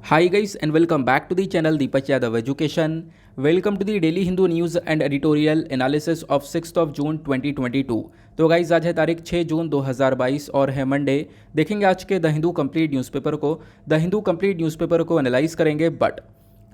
Hi guys and welcome back to the channel Deepak Yadav Education. Welcome to the Daily Hindu News and Editorial Analysis of 6th of June 2022. तो guys आज है तारीख 6 जून 2022 और है Monday. देखेंगे आज के द हिंदू कंप्लीट न्यूज़पेपर को। द हिंदू कंप्लीट न्यूज़पेपर को एनालाइज करेंगे, बट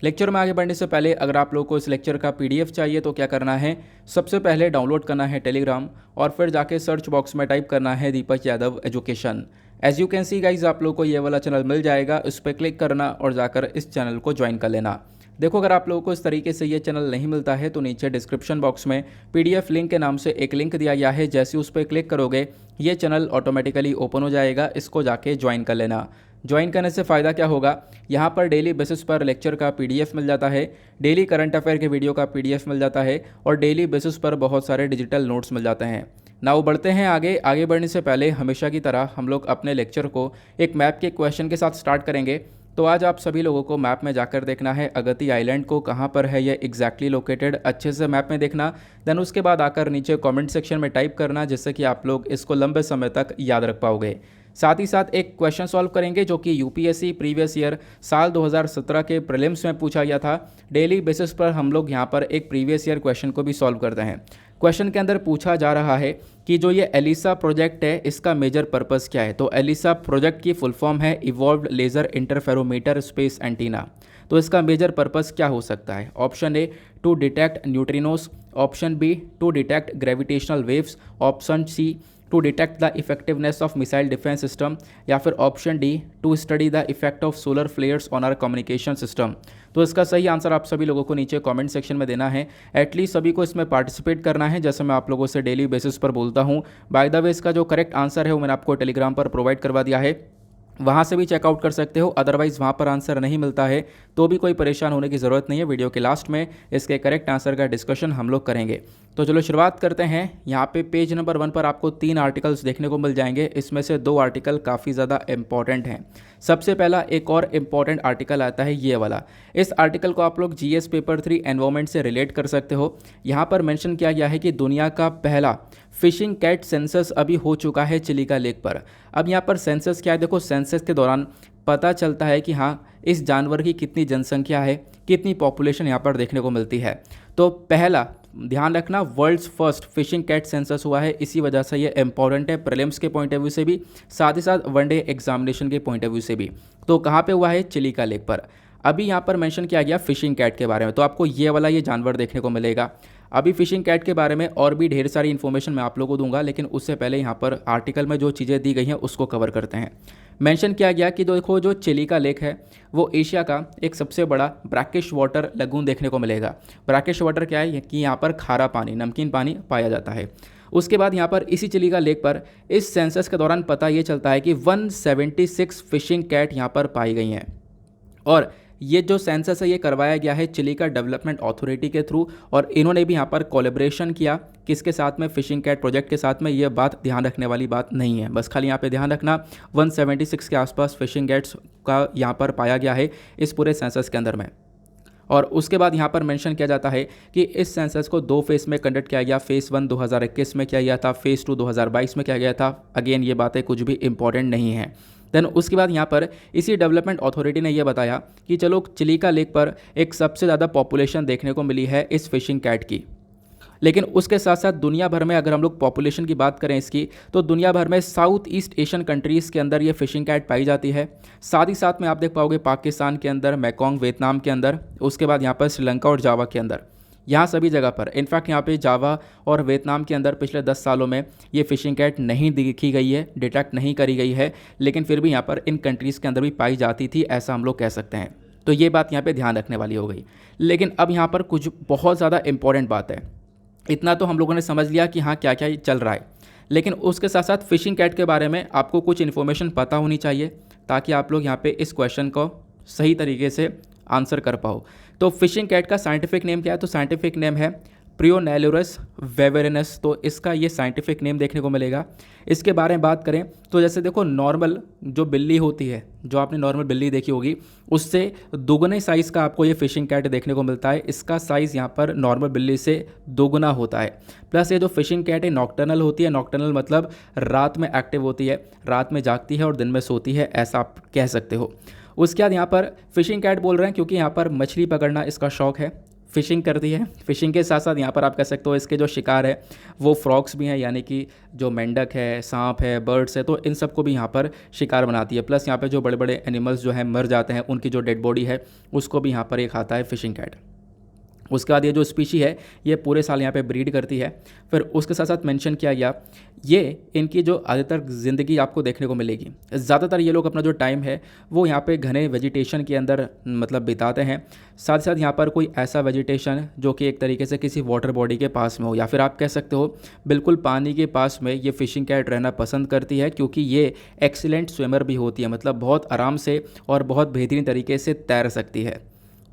लेक्चर में आगे बढ़ने से पहले अगर आप लोगों को इस लेक्चर का पीडीएफ चाहिए तो क्या करना है, सबसे पहले डाउनलोड करना है टेलीग्राम और फिर जाके सर्च बॉक्स में टाइप करना है Deepak Yadav education. As you can see guys आप लोग को ये वाला चैनल मिल जाएगा, उस पर क्लिक करना और जाकर इस चैनल को ज्वाइन कर लेना। देखो, अगर आप लोगों को इस तरीके से ये चैनल नहीं मिलता है तो नीचे डिस्क्रिप्शन बॉक्स में पीडीएफ लिंक के नाम से एक लिंक दिया गया है। जैसे उस पर क्लिक करोगे ये चैनल ऑटोमेटिकली ओपन हो जाएगा, इसको जाके ज्वाइन कर लेना। ज्वाइन करने से फ़ायदा क्या होगा, यहाँ पर डेली बेसिस पर लेक्चर का पीडीएफ मिल जाता है, डेली करंट अफेयर के वीडियो का पीडीएफ मिल जाता है और डेली बेसिस पर बहुत सारे डिजिटल नोट्स मिल जाते हैं। नाउ बढ़ते हैं आगे। आगे बढ़ने से पहले हमेशा की तरह हम लोग अपने लेक्चर को एक मैप के क्वेश्चन के साथ स्टार्ट करेंगे। तो आज आप सभी लोगों को मैप में जाकर देखना है अगत्ती आइलैंड को कहाँ पर है ये एग्जैक्टली लोकेटेड, अच्छे से मैप में देखना। देन उसके बाद आकर नीचे कमेंट सेक्शन में टाइप करना, जिससे कि आप लोग इसको लंबे समय तक याद रख पाओगे। साथ ही साथ एक क्वेश्चन सॉल्व करेंगे जो कि यूपीएससी प्रीवियस ईयर साल 2017 के प्रीलिम्स में पूछा गया था। डेली बेसिस पर हम लोग यहाँ पर एक प्रीवियस ईयर क्वेश्चन को भी सॉल्व करते हैं। क्वेश्चन के अंदर पूछा जा रहा है कि जो ये एलिसा प्रोजेक्ट है इसका मेजर पर्पस क्या है। तो एलिसा प्रोजेक्ट की फुल फॉर्म है evolved laser interferometer space antenna. तो इसका मेजर पर्पस क्या हो सकता है। Option A to detect neutrinos, option B to detect gravitational waves, option C to detect the effectiveness of missile defence system, या फिर option D to study the effect of solar flares on our communication system. तो इसका सही answer आप सभी लोगों को नीचे कमेंट सेक्शन में देना है। एटलीस्ट सभी को इसमें पार्टिसिपेट करना है, जैसे मैं आप लोगों से डेली बेसिस पर बोलता हूँ। बाय द वे इसका जो करेक्ट आंसर है वो मैंने आपको टेलीग्राम पर प्रोवाइड करवा दिया है, वहाँ से भी चेकआउट कर सकते हो। अदरवाइज़ वहाँ पर आंसर नहीं मिलता है तो भी कोई परेशान होने की ज़रूरत नहीं है। वीडियो के लास्ट में इसके करेक्ट आंसर का डिस्कशन हम लोग करेंगे। तो चलो शुरुआत करते हैं। यहाँ पे पेज नंबर 1 पर आपको 3 आर्टिकल्स देखने को मिल जाएंगे। इसमें से 2 आर्टिकल काफ़ी ज़्यादा इंपॉर्टेंट हैं। सबसे पहला एक और इम्पॉर्टेंट आर्टिकल आता है ये वाला। इस आर्टिकल को आप लोग जीएस पेपर 3 एनवायरमेंट से रिलेट कर सकते हो। यहाँ पर मेंशन किया गया है कि दुनिया का पहला फिशिंग कैट सेंसस अभी हो चुका है चिलिका लेक पर। अब यहाँ पर सेंसस क्या है, देखो सेंसस के दौरान पता चलता है कि हाँ इस जानवर की कितनी जनसंख्या है, कितनी पॉपुलेशन यहाँ पर देखने को मिलती है। तो पहला ध्यान रखना, world's first fishing cat census हुआ है, इसी वजह से ये इंपॉर्टेंट है प्रीलिम्स के पॉइंट ऑफ व्यू से भी, साथ ही साथ वनडे एग्जामिनेशन के पॉइंट ऑफ व्यू से भी। तो कहाँ पे हुआ है, चिलिका लेक पर। अभी यहाँ पर मेंशन किया गया फिशिंग कैट के बारे में, तो आपको ये वाला ये जानवर देखने को मिलेगा। अभी फिशिंग कैट के बारे में और भी ढेर सारी इन्फॉर्मेशन मैं आप लोगों को दूंगा, लेकिन उससे पहले यहाँ पर आर्टिकल में जो चीज़ें दी गई हैं उसको कवर करते हैं। मेंशन किया गया कि देखो जो चिलिका लेक है वो एशिया का एक सबसे बड़ा ब्रैकिश वाटर लगून देखने को मिलेगा। ब्रैकिश वाटर क्या है कि यहाँ पर खारा पानी, नमकीन पानी पाया जाता है। उसके बाद यहाँ पर इसी चिलिका लेक पर इस सेंसस के दौरान पता ये चलता है कि 176 फिशिंग कैट यहाँ पर पाई गई हैं। और ये जो सेंसस है ये करवाया गया है चिलिका डेवलपमेंट अथॉरिटी के थ्रू, और इन्होंने भी यहाँ पर कोलैबोरेशन किया किसके साथ में, फिशिंग कैट प्रोजेक्ट के साथ में। ये बात ध्यान रखने वाली बात नहीं है, बस खाली यहाँ पे ध्यान रखना 176 के आसपास फिशिंग कैट्स का यहाँ पर पाया गया है इस पूरे सेंसस के अंदर में। और उसके बाद यहाँ पर मेंशन किया जाता है कि इस सेंसस को 2 फेज़ में कंडक्ट किया गया। फेज़ 1 2021 में किया गया था, फेज़ 2 2022 में किया गया था। अगेन ये बातें कुछ भी इंपॉर्टेंट नहीं हैं। देन उसके बाद यहाँ पर इसी डेवलपमेंट अथॉरिटी ने यह बताया कि चलो चिलिका लेक पर एक सबसे ज़्यादा पॉपुलेशन देखने को मिली है इस फिशिंग कैट की, लेकिन उसके साथ साथ दुनिया भर में अगर हम लोग पॉपुलेशन की बात करें इसकी, तो दुनिया भर में साउथ ईस्ट एशियन कंट्रीज़ के अंदर ये फिशिंग कैट पाई जाती है। साथ ही साथ में आप देख पाओगे पाकिस्तान के अंदर, मैकोंग वियतनाम के अंदर, उसके बाद यहाँ पर श्रीलंका और जावा के अंदर, यहाँ सभी जगह पर। इनफैक्ट यहाँ पे जावा और वियतनाम के अंदर पिछले 10 सालों में ये फिशिंग कैट नहीं दिखी गई है, डिटेक्ट नहीं करी गई है, लेकिन फिर भी यहाँ पर इन कंट्रीज़ के अंदर भी पाई जाती थी, ऐसा हम लोग कह सकते हैं। तो ये बात यहाँ पे ध्यान रखने वाली हो गई। लेकिन अब यहाँ पर कुछ बहुत ज़्यादा इंपॉर्टेंट बात है। इतना तो हम लोगों ने समझ लिया कि हाँ क्या क्या चल रहा है, लेकिन उसके साथ साथ फिशिंग कैट के बारे में आपको कुछ इन्फॉर्मेशन पता होनी चाहिए, ताकि आप लोग यहाँ पे इस क्वेश्चन को सही तरीके से आंसर कर पाओ। तो फिशिंग कैट का साइंटिफिक नेम क्या है, तो साइंटिफिक नेम है प्रियोनेलुरस वेवेरिनस। तो इसका ये साइंटिफिक नेम देखने को मिलेगा। इसके बारे में बात करें तो जैसे देखो नॉर्मल जो बिल्ली होती है, जो आपने नॉर्मल बिल्ली देखी होगी, उससे दुगने साइज़ का आपको ये फिशिंग कैट देखने को मिलता है। इसका साइज़ यहाँ पर नॉर्मल बिल्ली से दोगुना होता है। प्लस ये जो फिशिंग कैट है नॉक्टर्नल होती है। नॉक्टर्नल मतलब रात में एक्टिव होती है, रात में जागती है और दिन में सोती है, ऐसा आप कह सकते हो। उसके बाद यहाँ पर फिशिंग कैट बोल रहे हैं क्योंकि यहाँ पर मछली पकड़ना इसका शौक है, फिशिंग करती है। फिशिंग के साथ साथ यहाँ पर आप कह सकते हो इसके जो शिकार है वो फ्रॉग्स भी हैं, यानी कि जो मेंढक है, सांप है, बर्ड्स है, तो इन सबको भी यहाँ पर शिकार बनाती है। प्लस यहाँ पे जो बड़े बड़े एनिमल्स जो हैं मर जाते हैं उनकी जो डेड बॉडी है उसको भी यहाँ पर एक खाता है फिशिंग कैट। उसके बाद ये जो स्पीशी है ये पूरे साल यहाँ पे ब्रीड करती है। फिर उसके साथ साथ मेंशन किया गया ये इनकी जो अधिकतर ज़िंदगी आपको देखने को मिलेगी, ज़्यादातर ये लोग अपना जो टाइम है वो यहाँ पे घने वेजिटेशन के अंदर मतलब बिताते हैं। साथ ही साथ यहाँ पर कोई ऐसा वेजिटेशन जो कि एक तरीके से किसी वाटर बॉडी के पास में हो, या फिर आप कह सकते हो बिल्कुल पानी के पास में ये फिशिंग कैट रहना पसंद करती है, क्योंकि ये एक्सीलेंट स्विमर भी होती है, मतलब बहुत आराम से और बहुत बेहतरीन तरीके से तैर सकती है।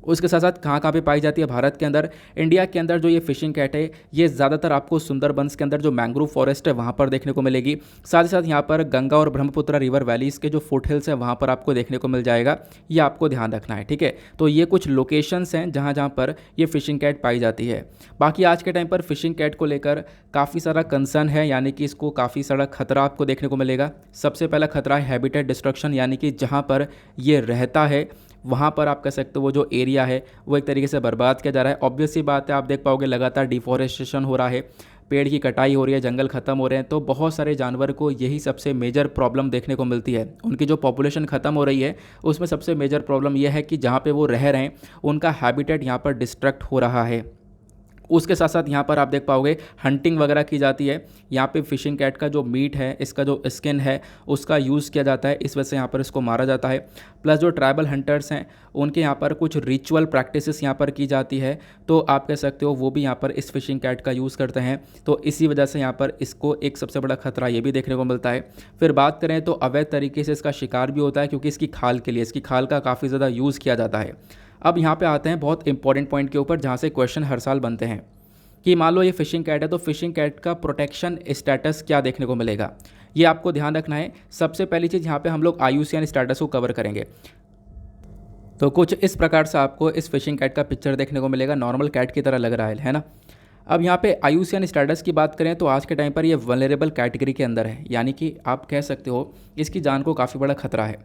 उसके साथ साथ कहाँ पे पाई जाती है भारत के अंदर, इंडिया के अंदर जो ये फिशिंग कैट है ये ज़्यादातर आपको सुंदरबंस के अंदर जो मैंग्रोव फॉरेस्ट है वहाँ पर देखने को मिलेगी। साथ ही साथ यहाँ पर गंगा और ब्रह्मपुत्र रिवर वैलीज़ के जो फुट हिल्स हैं वहाँ पर आपको देखने को मिल जाएगा, ये आपको ध्यान रखना है, ठीक है। तो ये कुछ लोकेशंस हैं जहाँ जहाँ पर ये फिशिंग कैट पाई जाती है। बाकी आज के टाइम पर फिशिंग कैट को लेकर काफ़ी सारा कंसर्न है, यानी कि इसको काफ़ी सारा खतरा आपको देखने को मिलेगा। सबसे पहला खतरा है हैबिटेट डिस्ट्रक्शन, यानी कि जहाँ पर ये रहता है वहाँ पर आप कह सकते हो वो जो एरिया है वो एक तरीके से बर्बाद किया जा रहा है। ऑब्वियस सी बात है, आप देख पाओगे लगातार डिफॉरेस्टेशन हो रहा है, पेड़ की कटाई हो रही है, जंगल ख़त्म हो रहे हैं, तो बहुत सारे जानवर को यही सबसे मेजर प्रॉब्लम देखने को मिलती है। उनकी जो पॉपुलेशन ख़त्म हो रही है उसमें सबसे मेजर प्रॉब्लम यह है कि जहाँ पे वो रह रहे हैं उनका हैबिटेट यहाँ पर डिस्ट्रक्ट हो रहा है। उसके साथ साथ यहाँ पर आप देख पाओगे हंटिंग वगैरह की जाती है। यहाँ पे फिशिंग कैट का जो मीट है, इसका जो स्किन है उसका यूज़ किया जाता है, इस वजह से यहाँ पर इसको मारा जाता है। प्लस जो ट्राइबल हंटर्स हैं उनके यहाँ पर कुछ रिचुअल प्रैक्टिसेस यहाँ पर की जाती है, तो आप कह सकते हो वो भी यहाँ पर इस फिशिंग कैट का यूज़ करते हैं। तो इसी वजह से यहाँ पर इसको एक सबसे बड़ा खतरा ये भी देखने को मिलता है। फिर बात करें तो अवैध तरीके से इसका शिकार भी होता है, क्योंकि इसकी खाल के लिए, इसकी खाल का काफ़ी ज़्यादा यूज़ किया जाता है। अब यहाँ पे आते हैं बहुत इंपॉर्टेंट पॉइंट के ऊपर जहाँ से क्वेश्चन हर साल बनते हैं कि मान लो ये फिशिंग कैट है तो फिशिंग कैट का प्रोटेक्शन स्टेटस क्या देखने को मिलेगा, ये आपको ध्यान रखना है। सबसे पहली चीज़ यहाँ पे हम लोग IUCN स्टेटस को कवर करेंगे। तो कुछ इस प्रकार से आपको इस फिशिंग कैट का पिक्चर देखने को मिलेगा, नॉर्मल कैट की तरह लग रहा है ना। अब यहाँ पे IUCN स्टेटस की बात करें तो आज के टाइम पर ये वल्नरेबल कैटेगरी के अंदर है, यानी कि आप कह सकते हो इसकी जान को काफ़ी बड़ा खतरा है।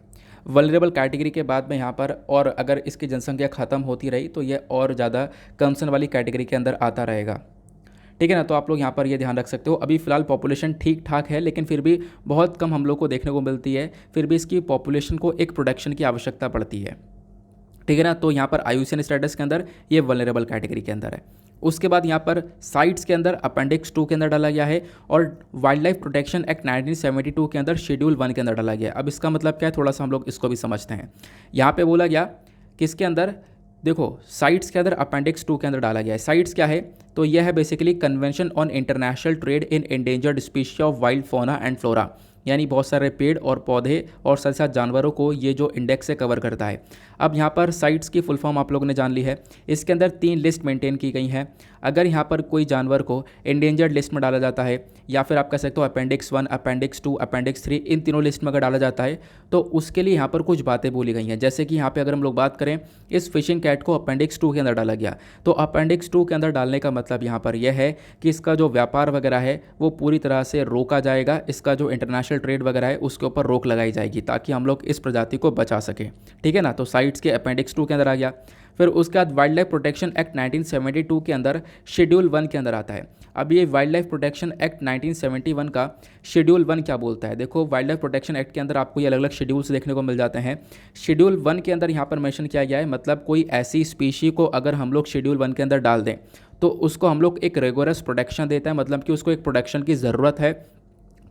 वल्नरेबल कैटेगरी के बाद में यहाँ पर, और अगर इसकी जनसंख्या ख़त्म होती रही तो ये और ज़्यादा कंसर्न वाली कैटेगरी के अंदर आता रहेगा, ठीक है ना। तो आप लोग यहाँ पर ये ध्यान रख सकते हो। अभी फ़िलहाल पॉपुलेशन ठीक ठाक है, लेकिन फिर भी बहुत कम हम लोग को देखने को मिलती है, फिर भी इसकी पॉपुलेशन को एक प्रोटेक्शन की आवश्यकता पड़ती है, ठीक है ना। तो यहाँ पर IUCN स्टेटस के अंदर ये वल्नरेबल कैटेगरी के अंदर है। उसके बाद यहाँ पर साइट्स के अंदर अपेंडिक्स 2 के अंदर डाला गया है, और वाइल्ड लाइफ प्रोटेक्शन एक्ट 1972 के अंदर शेड्यूल 1 के अंदर डाला गया। अब इसका मतलब क्या है, थोड़ा सा हम लोग इसको भी समझते हैं। यहाँ पे बोला गया किसके अंदर, देखो साइट्स के अंदर अपेंडिक्स 2 के अंदर डाला गया है। साइट्स क्या है, तो यह है basically convention on international trade in endangered species of wild fauna and flora, यानी बहुत सारे पेड़ और पौधे और साथ साथ जानवरों को ये जो इंडेक्स से कवर करता है। अब यहाँ पर साइट्स की फुल फॉर्म आप लोगों ने जान ली है। इसके अंदर 3 लिस्ट मेंटेन की गई हैं। अगर यहाँ पर कोई जानवर को एंडेंजर्ड लिस्ट में डाला जाता है, या फिर आप कह सकते हो अपेंडिक्स 1, अपेंडिक्स 2, अपेंडिक्स 3, इन तीनों लिस्ट में अगर डाला जाता है तो उसके लिए यहाँ पर कुछ बातें बोली गई हैं। जैसे कि यहाँ पर अगर हम लोग बात करें, इस फिशिंग कैट को अपेंडिक्स 2 के अंदर डाला गया, तो अपेंडिक्स 2 के अंदर डालने का मतलब यहाँ पर यह है कि इसका जो व्यापार वगैरह है वो पूरी तरह से रोका जाएगा। इसका जो इंटरनेशनल ट्रेड वगैरह है उसके ऊपर रोक लगाई जाएगी, ताकि हम लोग इस प्रजाति को बचा सकें, ठीक है ना। तो साइट्स के अपेंडिक्स 2 के अंदर आ गया। फिर उसके बाद वाइल्ड लाइफ प्रोटेक्शन एक्ट 1972 के अंदर शेड्यूल 1 के अंदर आता है। अब ये वाइल्ड लाइफ प्रोटेक्शन एक्ट 1971 का शेड्यूल 1 क्या बोलता है, देखो वाइल्ड लाइफ प्रोटेक्शन एक्ट के अंदर आपको ये अलग अलग शेड्यूल्स देखने को मिल जाते हैं। शेड्यूल 1 के अंदर यहाँ पर मेंशन किया गया है, मतलब कोई ऐसी स्पीशी को अगर हम लोग शेड्यूल 1 के अंदर डाल दें तो उसको हम लोग एक रेगुलरस प्रोटेक्शन देते हैं, मतलब कि उसको एक प्रोटेक्शन की ज़रूरत है।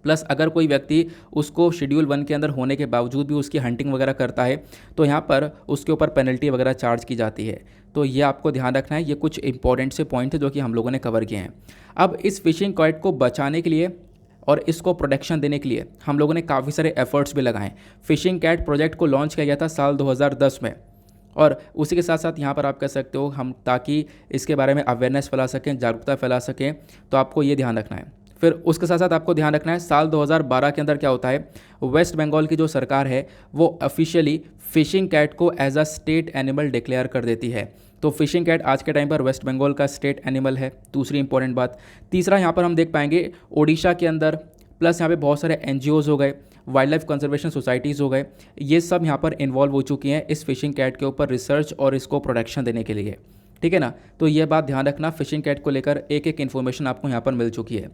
प्लस अगर कोई व्यक्ति उसको शेड्यूल 1 के अंदर होने के बावजूद भी उसकी हंटिंग वगैरह करता है तो यहाँ पर उसके ऊपर पेनल्टी वगैरह चार्ज की जाती है। तो ये आपको ध्यान रखना है। ये कुछ इंपॉर्टेंट से पॉइंट है जो कि हम लोगों ने कवर किए हैं। अब इस फिशिंग कैट को बचाने के लिए और इसको प्रोटेक्शन देने के लिए हम लोगों ने काफ़ी सारे एफर्ट्स भी लगाए। फिशिंग कैट प्रोजेक्ट को लॉन्च किया गया था साल 2010 में, और उसी के साथ साथ यहाँ पर आप कह सकते हो हम, ताकि इसके बारे में अवेयरनेस फैला सकें, जागरूकता फैला सकें, तो आपको ये ध्यान रखना है। फिर उसके साथ साथ आपको ध्यान रखना है साल 2012 के अंदर क्या होता है, वेस्ट बंगाल की जो सरकार है वो ऑफिशियली फिशिंग कैट को as a state animal declare कर देती है। तो फिशिंग कैट आज के टाइम पर वेस्ट बंगाल का स्टेट एनिमल है, दूसरी इंपॉर्टेंट बात। तीसरा यहाँ पर हम देख पाएंगे ओडिशा के अंदर, प्लस यहाँ पे बहुत सारे NGOs हो गए, वाइल्ड लाइफ कंजर्वेशन सोसाइटीज़ हो गए, ये सब यहाँ पर इन्वॉल्व हो चुकी हैं इस फिशिंग कैट के ऊपर रिसर्च और इसको प्रोटेक्शन देने के लिए। ठीक है ना, तो ये बात ध्यान रखना, फिशिंग कैट को लेकर एक एक इन्फॉर्मेशन आपको यहाँ पर मिल चुकी है।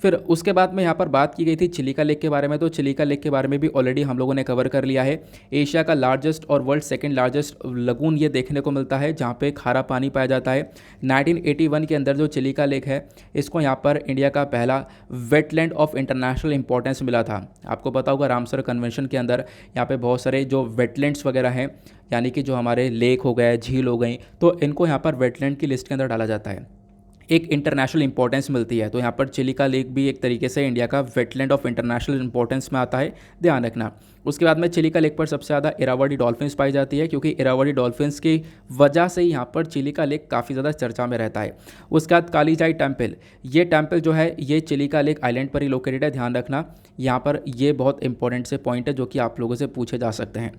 फिर उसके बाद में यहाँ पर बात की गई थी चिलिका लेक के बारे में, तो चिलिका लेक के बारे में भी ऑलरेडी हम लोगों ने कवर कर लिया है। एशिया का लार्जेस्ट और वर्ल्ड सेकंड लार्जेस्ट लगून ये देखने को मिलता है जहाँ पे खारा पानी पाया जाता है। 1981 के अंदर जो चिलिका लेक है इसको यहाँ पर इंडिया का पहला वेटलैंड ऑफ इंटरनेशनल इंपॉर्टेंस मिला था। आपको पता होगा रामसर कन्वेंशन के अंदर यहाँ पे बहुत सारे जो वेटलैंड्स वगैरह हैं, यानी कि जो हमारे लेक हो गए, झील हो गई, तो इनको यहाँ पर वेटलैंड की लिस्ट के अंदर डाला जाता है, एक इंटरनेशनल इंपॉर्टेंस मिलती है। तो यहाँ पर चिलिका लेक भी एक तरीके से इंडिया का वेटलैंड ऑफ इंटरनेशनल इंपॉर्टेंस में आता है, ध्यान रखना। उसके बाद में चिलिका लेक पर सबसे ज़्यादा इरावदी डॉल्फिन्स पाई जाती है, क्योंकि इरावदी डॉल्फिन्स की वजह से ही यहाँ पर चिलिका लेक काफ़ी ज़्यादा चर्चा में रहता है। उसके बाद कालीजाई टेम्पल, ये टेम्पल जो है ये चिलिका लेक आइलैंड पर ही लोकेटेड है, ध्यान रखना। यहाँ पर ये बहुत इंपॉर्टेंट से पॉइंट है जो कि आप लोगों से पूछे जा सकते हैं।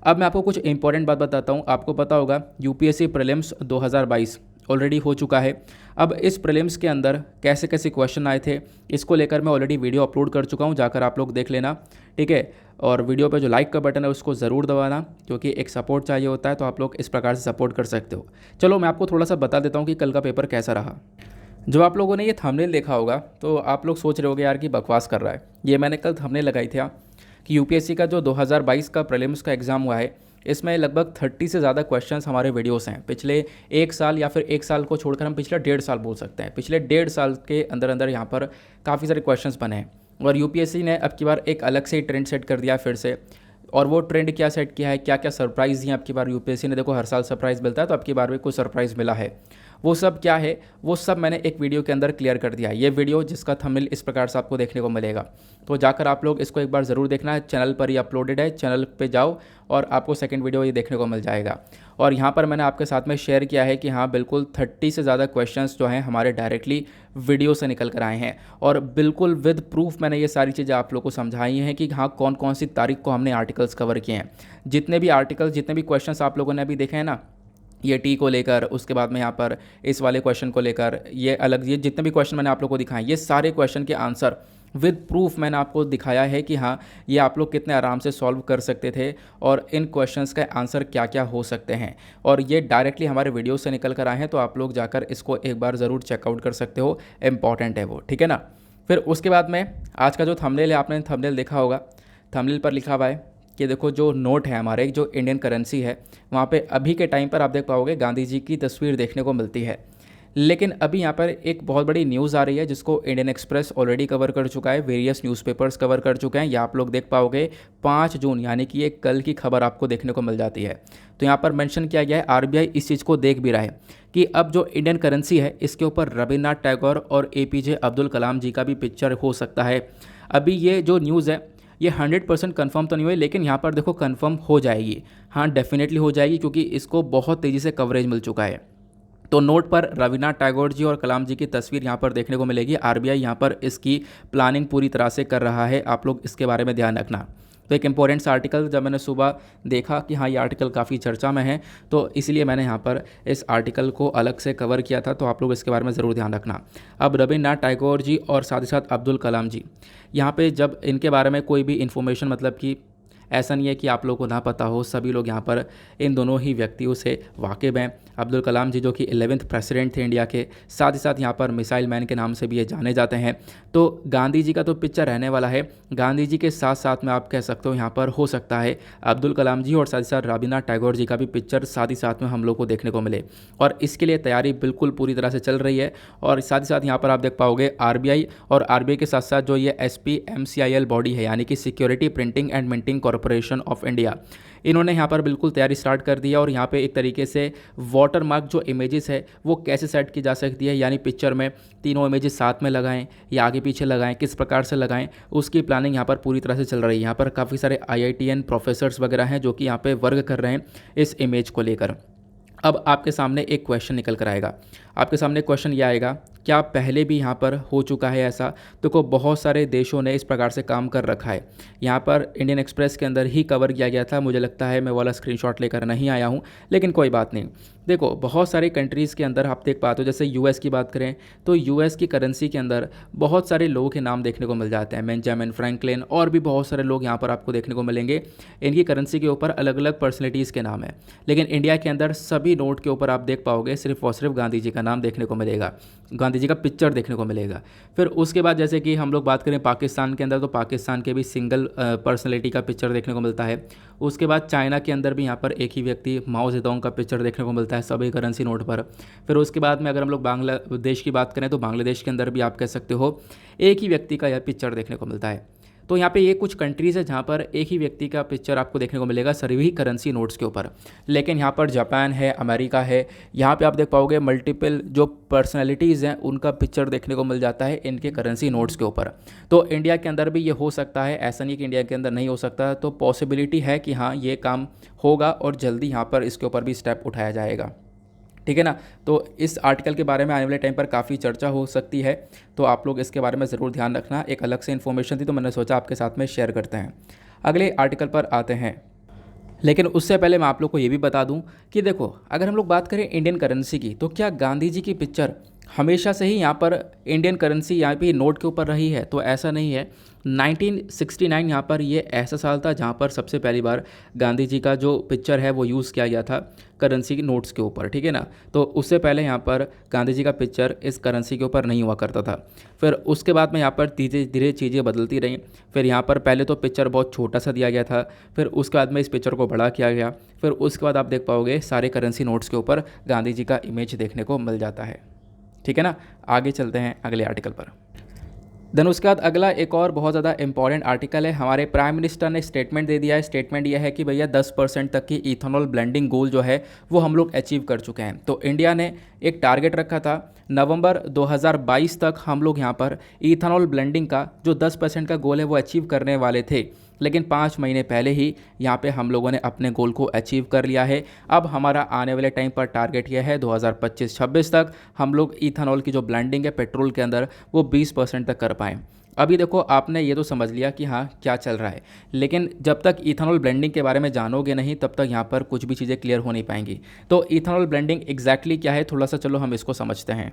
अब मैं आपको कुछ इंपॉर्टेंट बात बताता हूँ। आपको पता होगा यूपीएससी प्रीलिम्स 2022 ऑलरेडी हो चुका है। अब इस प्रीलिम्स के अंदर कैसे कैसे क्वेश्चन आए थे इसको लेकर मैं ऑलरेडी वीडियो अपलोड कर चुका हूं, जाकर आप लोग देख लेना, ठीक है। और वीडियो पे जो लाइक का बटन है उसको ज़रूर दबाना, क्योंकि एक सपोर्ट चाहिए होता है, तो आप लोग इस प्रकार से सपोर्ट कर सकते हो। चलो मैं आपको थोड़ा सा बता देता हूँ कि कल का पेपर कैसा रहा। जब आप लोगों ने ये थंबनेल देखा होगा तो आप लोग सोच रहे होगे यार कि बकवास कर रहा है। ये मैंने कल थंबनेल लगाई थी कि यूपीएससी का जो 2022 का प्रीलिम्स का एग्ज़ाम हुआ है इसमें लगभग 30 से ज़्यादा क्वेश्चंस हमारे वीडियोस हैं पिछले 1 साल, या फिर 1 साल को छोड़कर हम पिछले 1.5 साल बोल सकते हैं। पिछले 1.5 साल के अंदर अंदर यहाँ पर काफ़ी सारे क्वेश्चंस बने हैं, और यूपीएससी ने अब की बार एक अलग से ही ट्रेंड सेट कर दिया फिर से। और वो ट्रेंड क्या सेट किया है, क्या क्या सरप्राइज़ दिए अब की बार यूपीएससी ने। देखो हर साल सरप्राइज़ मिलता है, तो अब की बार भी कुछ सरप्राइज़ मिला है। वो सब क्या है, वो सब मैंने एक वीडियो के अंदर क्लियर कर दिया है। ये वीडियो जिसका थंबनेल इस प्रकार से आपको देखने को मिलेगा, तो जाकर आप लोग इसको एक बार ज़रूर देखना है। चैनल पर ही अपलोडेड है, चैनल पे जाओ और आपको सेकंड वीडियो ये देखने को मिल जाएगा। और यहाँ पर मैंने आपके साथ में शेयर किया है कि हाँ बिल्कुल 30 से ज़्यादा क्वेश्चंस जो हैं हमारे डायरेक्टली वीडियो से निकल कर आए हैं, और बिल्कुल विद प्रूफ मैंने ये सारी चीज़ें आप लोग को समझाई हैं कि हाँ कौन कौन सी तारीख को हमने आर्टिकल्स कवर किए हैं। जितने भी आर्टिकल्स, जितने भी क्वेश्चंस आप लोगों ने अभी देखे हैं ना, ये टी को लेकर, उसके बाद में यहाँ पर इस वाले क्वेश्चन को लेकर, ये अलग, ये जितने भी क्वेश्चन मैंने आप लोग को दिखाए, ये सारे क्वेश्चन के आंसर विद प्रूफ मैंने आपको दिखाया है कि हाँ ये आप लोग कितने आराम से सॉल्व कर सकते थे, और इन क्वेश्चंस का आंसर क्या क्या हो सकते हैं। और ये डायरेक्टली हमारे वीडियो से निकल कर आए हैं, तो आप लोग जाकर इसको एक बार ज़रूर चेकआउट कर सकते हो, इंपॉर्टेंट है वो, ठीक है ना। फिर उसके बाद में आज का जो थंबनेल है, आपने थंबनेल देखा होगा, थंबनेल पर लिखा हुआ है कि देखो जो नोट है हमारे, जो इंडियन करेंसी है, वहाँ पे अभी के टाइम पर आप देख पाओगे गांधी जी की तस्वीर देखने को मिलती है। लेकिन अभी यहाँ पर एक बहुत बड़ी न्यूज़ आ रही है जिसको इंडियन एक्सप्रेस ऑलरेडी कवर कर चुका है, वेरियस न्यूज़पेपर्स कवर कर चुके हैं। ये आप लोग देख पाओगे 5 जून, यानी कि ये कल की खबर आपको देखने को मिल जाती है। तो यहाँ पर मेंशन किया गया है, आरबीआई इस चीज़ को देख भी रहा है कि अब जो इंडियन करेंसी है इसके ऊपर रविन्द्रनाथ टैगोर और एपीजे अब्दुल कलाम जी का भी पिक्चर हो सकता है। अभी ये जो न्यूज़ है ये 100% कन्फर्म तो नहीं हुई, लेकिन यहाँ पर देखो कन्फर्म हो जाएगी, हाँ डेफिनेटली हो जाएगी, क्योंकि इसको बहुत तेज़ी से कवरेज मिल चुका है। तो नोट पर रविन्द्रनाथ टैगोर जी और कलाम जी की तस्वीर यहाँ पर देखने को मिलेगी। आरबीआई यहाँ पर इसकी प्लानिंग पूरी तरह से कर रहा है, आप लोग इसके बारे में ध्यान रखना। तो एक इंपॉर्टेंट सा आर्टिकल जब मैंने सुबह देखा कि हाँ ये आर्टिकल काफ़ी चर्चा में है, तो इसलिए मैंने यहाँ पर इस आर्टिकल को अलग से कवर किया था, तो आप लोग इसके बारे में ज़रूर ध्यान रखना। अब रविन्द्रनाथ टैगोर जी और साथ ही साथ अब्दुल कलाम जी, यहाँ पे जब इनके बारे में कोई भी इन्फॉर्मेशन, मतलब कि ऐसा नहीं है कि आप लोगों को ना पता हो, सभी लोग यहाँ पर इन दोनों ही व्यक्तियों से वाकिफ़ हैं। अब्दुल कलाम जी जो कि 11th प्रेसिडेंट थे इंडिया के, साथ ही साथ यहाँ पर मिसाइल मैन के नाम से भी ये जाने जाते हैं। तो गांधी जी का तो पिक्चर रहने वाला है, गांधी जी के साथ साथ में आप कह सकते हो यहाँ पर हो सकता है अब्दुल कलाम जी और साथ ही साथ रविन्द्रनाथ टैगोर जी का भी पिक्चर साथ ही साथ में हम लोग को देखने को मिले। और इसके लिए तैयारी बिल्कुल पूरी तरह से चल रही है। और साथ ही साथ यहाँ पर आप देख पाओगे आरबीआई, और आरबीआई के साथ साथ जो ये SPMCIL बॉडी है, यानी कि security printing and minting corporation of India, इन्होंने यहाँ पर बिल्कुल तैयारी स्टार्ट कर दी है। और यहाँ पे एक तरीके से वाटर मार्क जो इमेजेस है वो कैसे सेट की जा सकती है, यानी पिक्चर में तीनों इमेजेस साथ में लगाएं या आगे पीछे लगाएं, किस प्रकार से लगाएं, उसकी प्लानिंग यहाँ पर पूरी तरह से चल रही है। यहाँ पर काफ़ी सारे IITN प्रोफेसर्स वगैरह हैं जो कि यहाँ पे वर्क कर रहे हैं इस इमेज को लेकर। अब आपके सामने एक क्वेश्चन निकल कर आएगा, आपके सामने क्वेश्चन ये आएगा क्या पहले भी यहाँ पर हो चुका है ऐसा? देखो बहुत सारे देशों ने इस प्रकार से काम कर रखा है। यहाँ पर इंडियन एक्सप्रेस के अंदर ही कवर किया गया था, मुझे लगता है मैं वाला स्क्रीनशॉट लेकर नहीं आया हूँ, लेकिन कोई बात नहीं। देखो बहुत सारी कंट्रीज़ के अंदर आप देख पाते हो, जैसे यूएस की बात करें तो यूएस की करेंसी के अंदर बहुत सारे लोगों के नाम देखने को मिल जाते हैं, बेंजामिन फ्रैंकलिन और भी बहुत सारे लोग यहाँ पर आपको देखने को मिलेंगे। इनकी करेंसी के ऊपर अलग अलग पर्सनैलिटीज़ के नाम है, लेकिन इंडिया के अंदर सभी नोट के ऊपर आप देख पाओगे सिर्फ और सिर्फ गांधी जी का नाम देखने को मिलेगा, गांधी जी का पिक्चर देखने को मिलेगा। फिर उसके बाद जैसे कि हम लोग बात करें पाकिस्तान के अंदर, तो पाकिस्तान के भी सिंगल पर्सनैलिटी का पिक्चर देखने को मिलता है। उसके बाद चाइना के अंदर भी यहाँ पर एक ही व्यक्ति माओ जेडोंग का पिक्चर देखने को मिलता है सभी करेंसी नोट पर। फिर उसके बाद में अगर हम लोग बांग्लादेश की बात करें तो बांग्लादेश के अंदर भी आप कह सकते हो एक ही व्यक्ति का यह पिक्चर देखने को मिलता है। तो यहाँ पे ये कुछ कंट्रीज़ है जहाँ पर एक ही व्यक्ति का पिक्चर आपको देखने को मिलेगा सभी करेंसी नोट्स के ऊपर। लेकिन यहाँ पर जापान है, अमेरिका है, यहाँ पे आप देख पाओगे मल्टीपल जो पर्सनैलिटीज़ हैं उनका पिक्चर देखने को मिल जाता है इनके करेंसी नोट्स के ऊपर। तो इंडिया के अंदर भी ये हो सकता है, ऐसा नहीं कि इंडिया के अंदर नहीं हो सकता। तो पॉसिबिलिटी है कि हाँ ये काम होगा और जल्दी यहाँ पर इसके ऊपर भी स्टेप उठाया जाएगा, ठीक है ना। तो इस आर्टिकल के बारे में आने वाले टाइम पर काफ़ी चर्चा हो सकती है, तो आप लोग इसके बारे में ज़रूर ध्यान रखना। एक अलग से इन्फॉर्मेशन थी तो मैंने सोचा आपके साथ में शेयर करते हैं। अगले आर्टिकल पर आते हैं, लेकिन उससे पहले मैं आप लोग को ये भी बता दूं कि देखो अगर हम लोग बात करें इंडियन करेंसी की, तो क्या गांधी जी की पिक्चर हमेशा से ही यहाँ पर इंडियन करेंसी यहाँ पे नोट के ऊपर रही है? तो ऐसा नहीं है। 1969 यहाँ पर ये ऐसा साल था जहाँ पर सबसे पहली बार गांधी जी का जो पिक्चर है वो यूज़ किया गया था करेंसी की नोट्स के ऊपर, ठीक है ना। तो उससे पहले यहाँ पर गांधी जी का पिक्चर इस करेंसी के ऊपर नहीं हुआ करता था। फिर उसके बाद में यहाँ पर धीरे धीरे चीज़ें बदलती रहीं। फिर यहाँ पर पहले तो पिक्चर बहुत छोटा सा दिया गया था, फिर उसके बाद में इस पिक्चर को बड़ा किया गया। फिर उसके बाद आप देख पाओगे सारे करेंसी नोट्स के ऊपर गांधी जी का इमेज देखने को मिल जाता है, ठीक है ना। आगे चलते हैं अगले आर्टिकल पर। देन उसके बाद अगला एक और बहुत ज़्यादा इंपॉर्टेंट आर्टिकल है। हमारे प्राइम मिनिस्टर ने स्टेटमेंट दे दिया है। स्टेटमेंट यह है कि भैया 10% तक की इथेनॉल ब्लेंडिंग गोल जो है वो हम लोग अचीव कर चुके हैं। तो इंडिया ने एक टारगेट रखा था नवंबर 2022 तक हम लोग यहाँ पर इथेनॉल ब्लेंडिंग का जो 10% का गोल है वो अचीव करने वाले थे, लेकिन 5 महीने पहले ही यहाँ पे हम लोगों ने अपने गोल को अचीव कर लिया है। अब हमारा आने वाले टाइम पर टारगेट यह है 2025-26 तक हम लोग इथेनॉल की जो ब्लेंडिंग है पेट्रोल के अंदर वो 20% तक कर पाएँ। अभी देखो आपने ये तो समझ लिया कि हाँ क्या चल रहा है, लेकिन जब तक इथेनॉल ब्लेंडिंग के बारे में जानोगे नहीं तब तक यहाँ पर कुछ भी चीज़ें क्लियर हो नहीं पाएंगी। तो इथेनॉल ब्लेंडिंग एग्जैक्टली क्या है थोड़ा सा चलो हम इसको समझते हैं।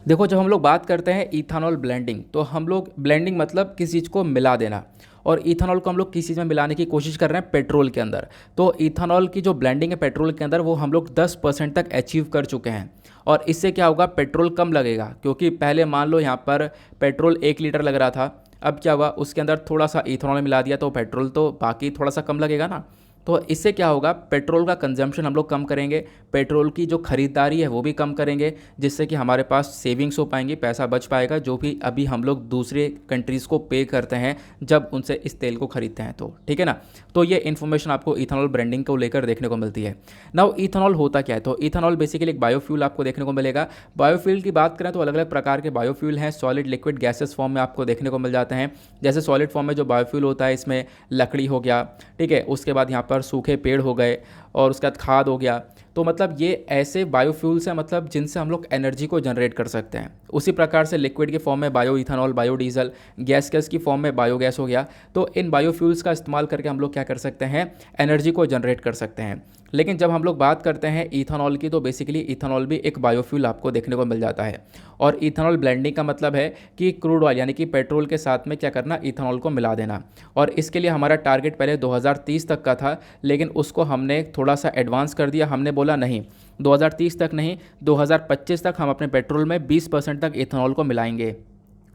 देखो जब हम लोग बात करते हैं इथेनॉल ब्लेंडिंग, तो हम लोग ब्लेंडिंग मतलब किसी चीज़ को मिला देना, और इथेनॉल को हम लोग किस चीज़ में मिलाने की कोशिश कर रहे हैं? पेट्रोल के अंदर। तो इथेनॉल की जो ब्लेंडिंग है पेट्रोल के अंदर वो हम लोग 10% तक अचीव कर चुके हैं। और इससे क्या होगा? पेट्रोल कम लगेगा, क्योंकि पहले मान लो यहाँ पर पेट्रोल 1 लीटर लग रहा था, अब क्या हुआ उसके अंदर थोड़ा सा इथेनॉल मिला दिया तो पेट्रोल तो बाकी थोड़ा सा कम लगेगा ना। तो इससे क्या होगा? पेट्रोल का कंजम्पशन हम लोग कम करेंगे, पेट्रोल की जो ख़रीदारी है वो भी कम करेंगे, जिससे कि हमारे पास सेविंग्स हो पाएंगी, पैसा बच पाएगा, जो भी अभी हम लोग दूसरे कंट्रीज़ को पे करते हैं जब उनसे इस तेल को ख़रीदते हैं। तो ठीक है ना। तो ये इन्फॉर्मेशन आपको इथेनॉल ब्रांडिंग को लेकर देखने को मिलती है। नाउ इथेनॉल होता क्या है? तो इथेनॉल बेसिकली एक बायोफ्यूल आपको देखने को मिलेगा। बायोफ्यूल की बात करें तो अलग अलग प्रकार के बायोफ्यूल हैं, सॉलिड लिक्विड गैसेस फॉर्म में आपको देखने को मिल जाते हैं। जैसे सॉलिड फॉर्म में जो बायोफ्यूल होता है इसमें लकड़ी हो गया, ठीक है, उसके बाद यहाँ पर सूखे पेड़ हो गए और उसके बाद खाद हो गया। तो मतलब ये ऐसे बायोफ्यूल्स हैं मतलब जिनसे हम लोग एनर्जी को जनरेट कर सकते हैं। उसी प्रकार से लिक्विड के फॉर्म में बायो इथेनॉल, बायोडीजल, गैस की फॉर्म में बायोगैस हो गया। तो इन बायोफ्यूल्स का इस्तेमाल करके हम लोग क्या कर सकते हैं? एनर्जी को जनरेट कर सकते हैं। लेकिन जब हम लोग बात करते हैं इथेनॉल की, तो बेसिकली इथेनॉल भी एक बायोफ्यूल आपको देखने को मिल जाता है। और इथेनॉल ब्लेंडिंग का मतलब है कि क्रूड ऑयल यानी कि पेट्रोल के साथ में क्या करना? इथेनॉल को मिला देना। और इसके लिए हमारा टारगेट पहले 2030 तक का था, लेकिन उसको हमने थोड़ा सा एडवांस कर दिया। हमने बोला नहीं 2030 तक नहीं, 2025 तक हम अपने पेट्रोल में 20% तक इथेनॉल को मिलाएंगे,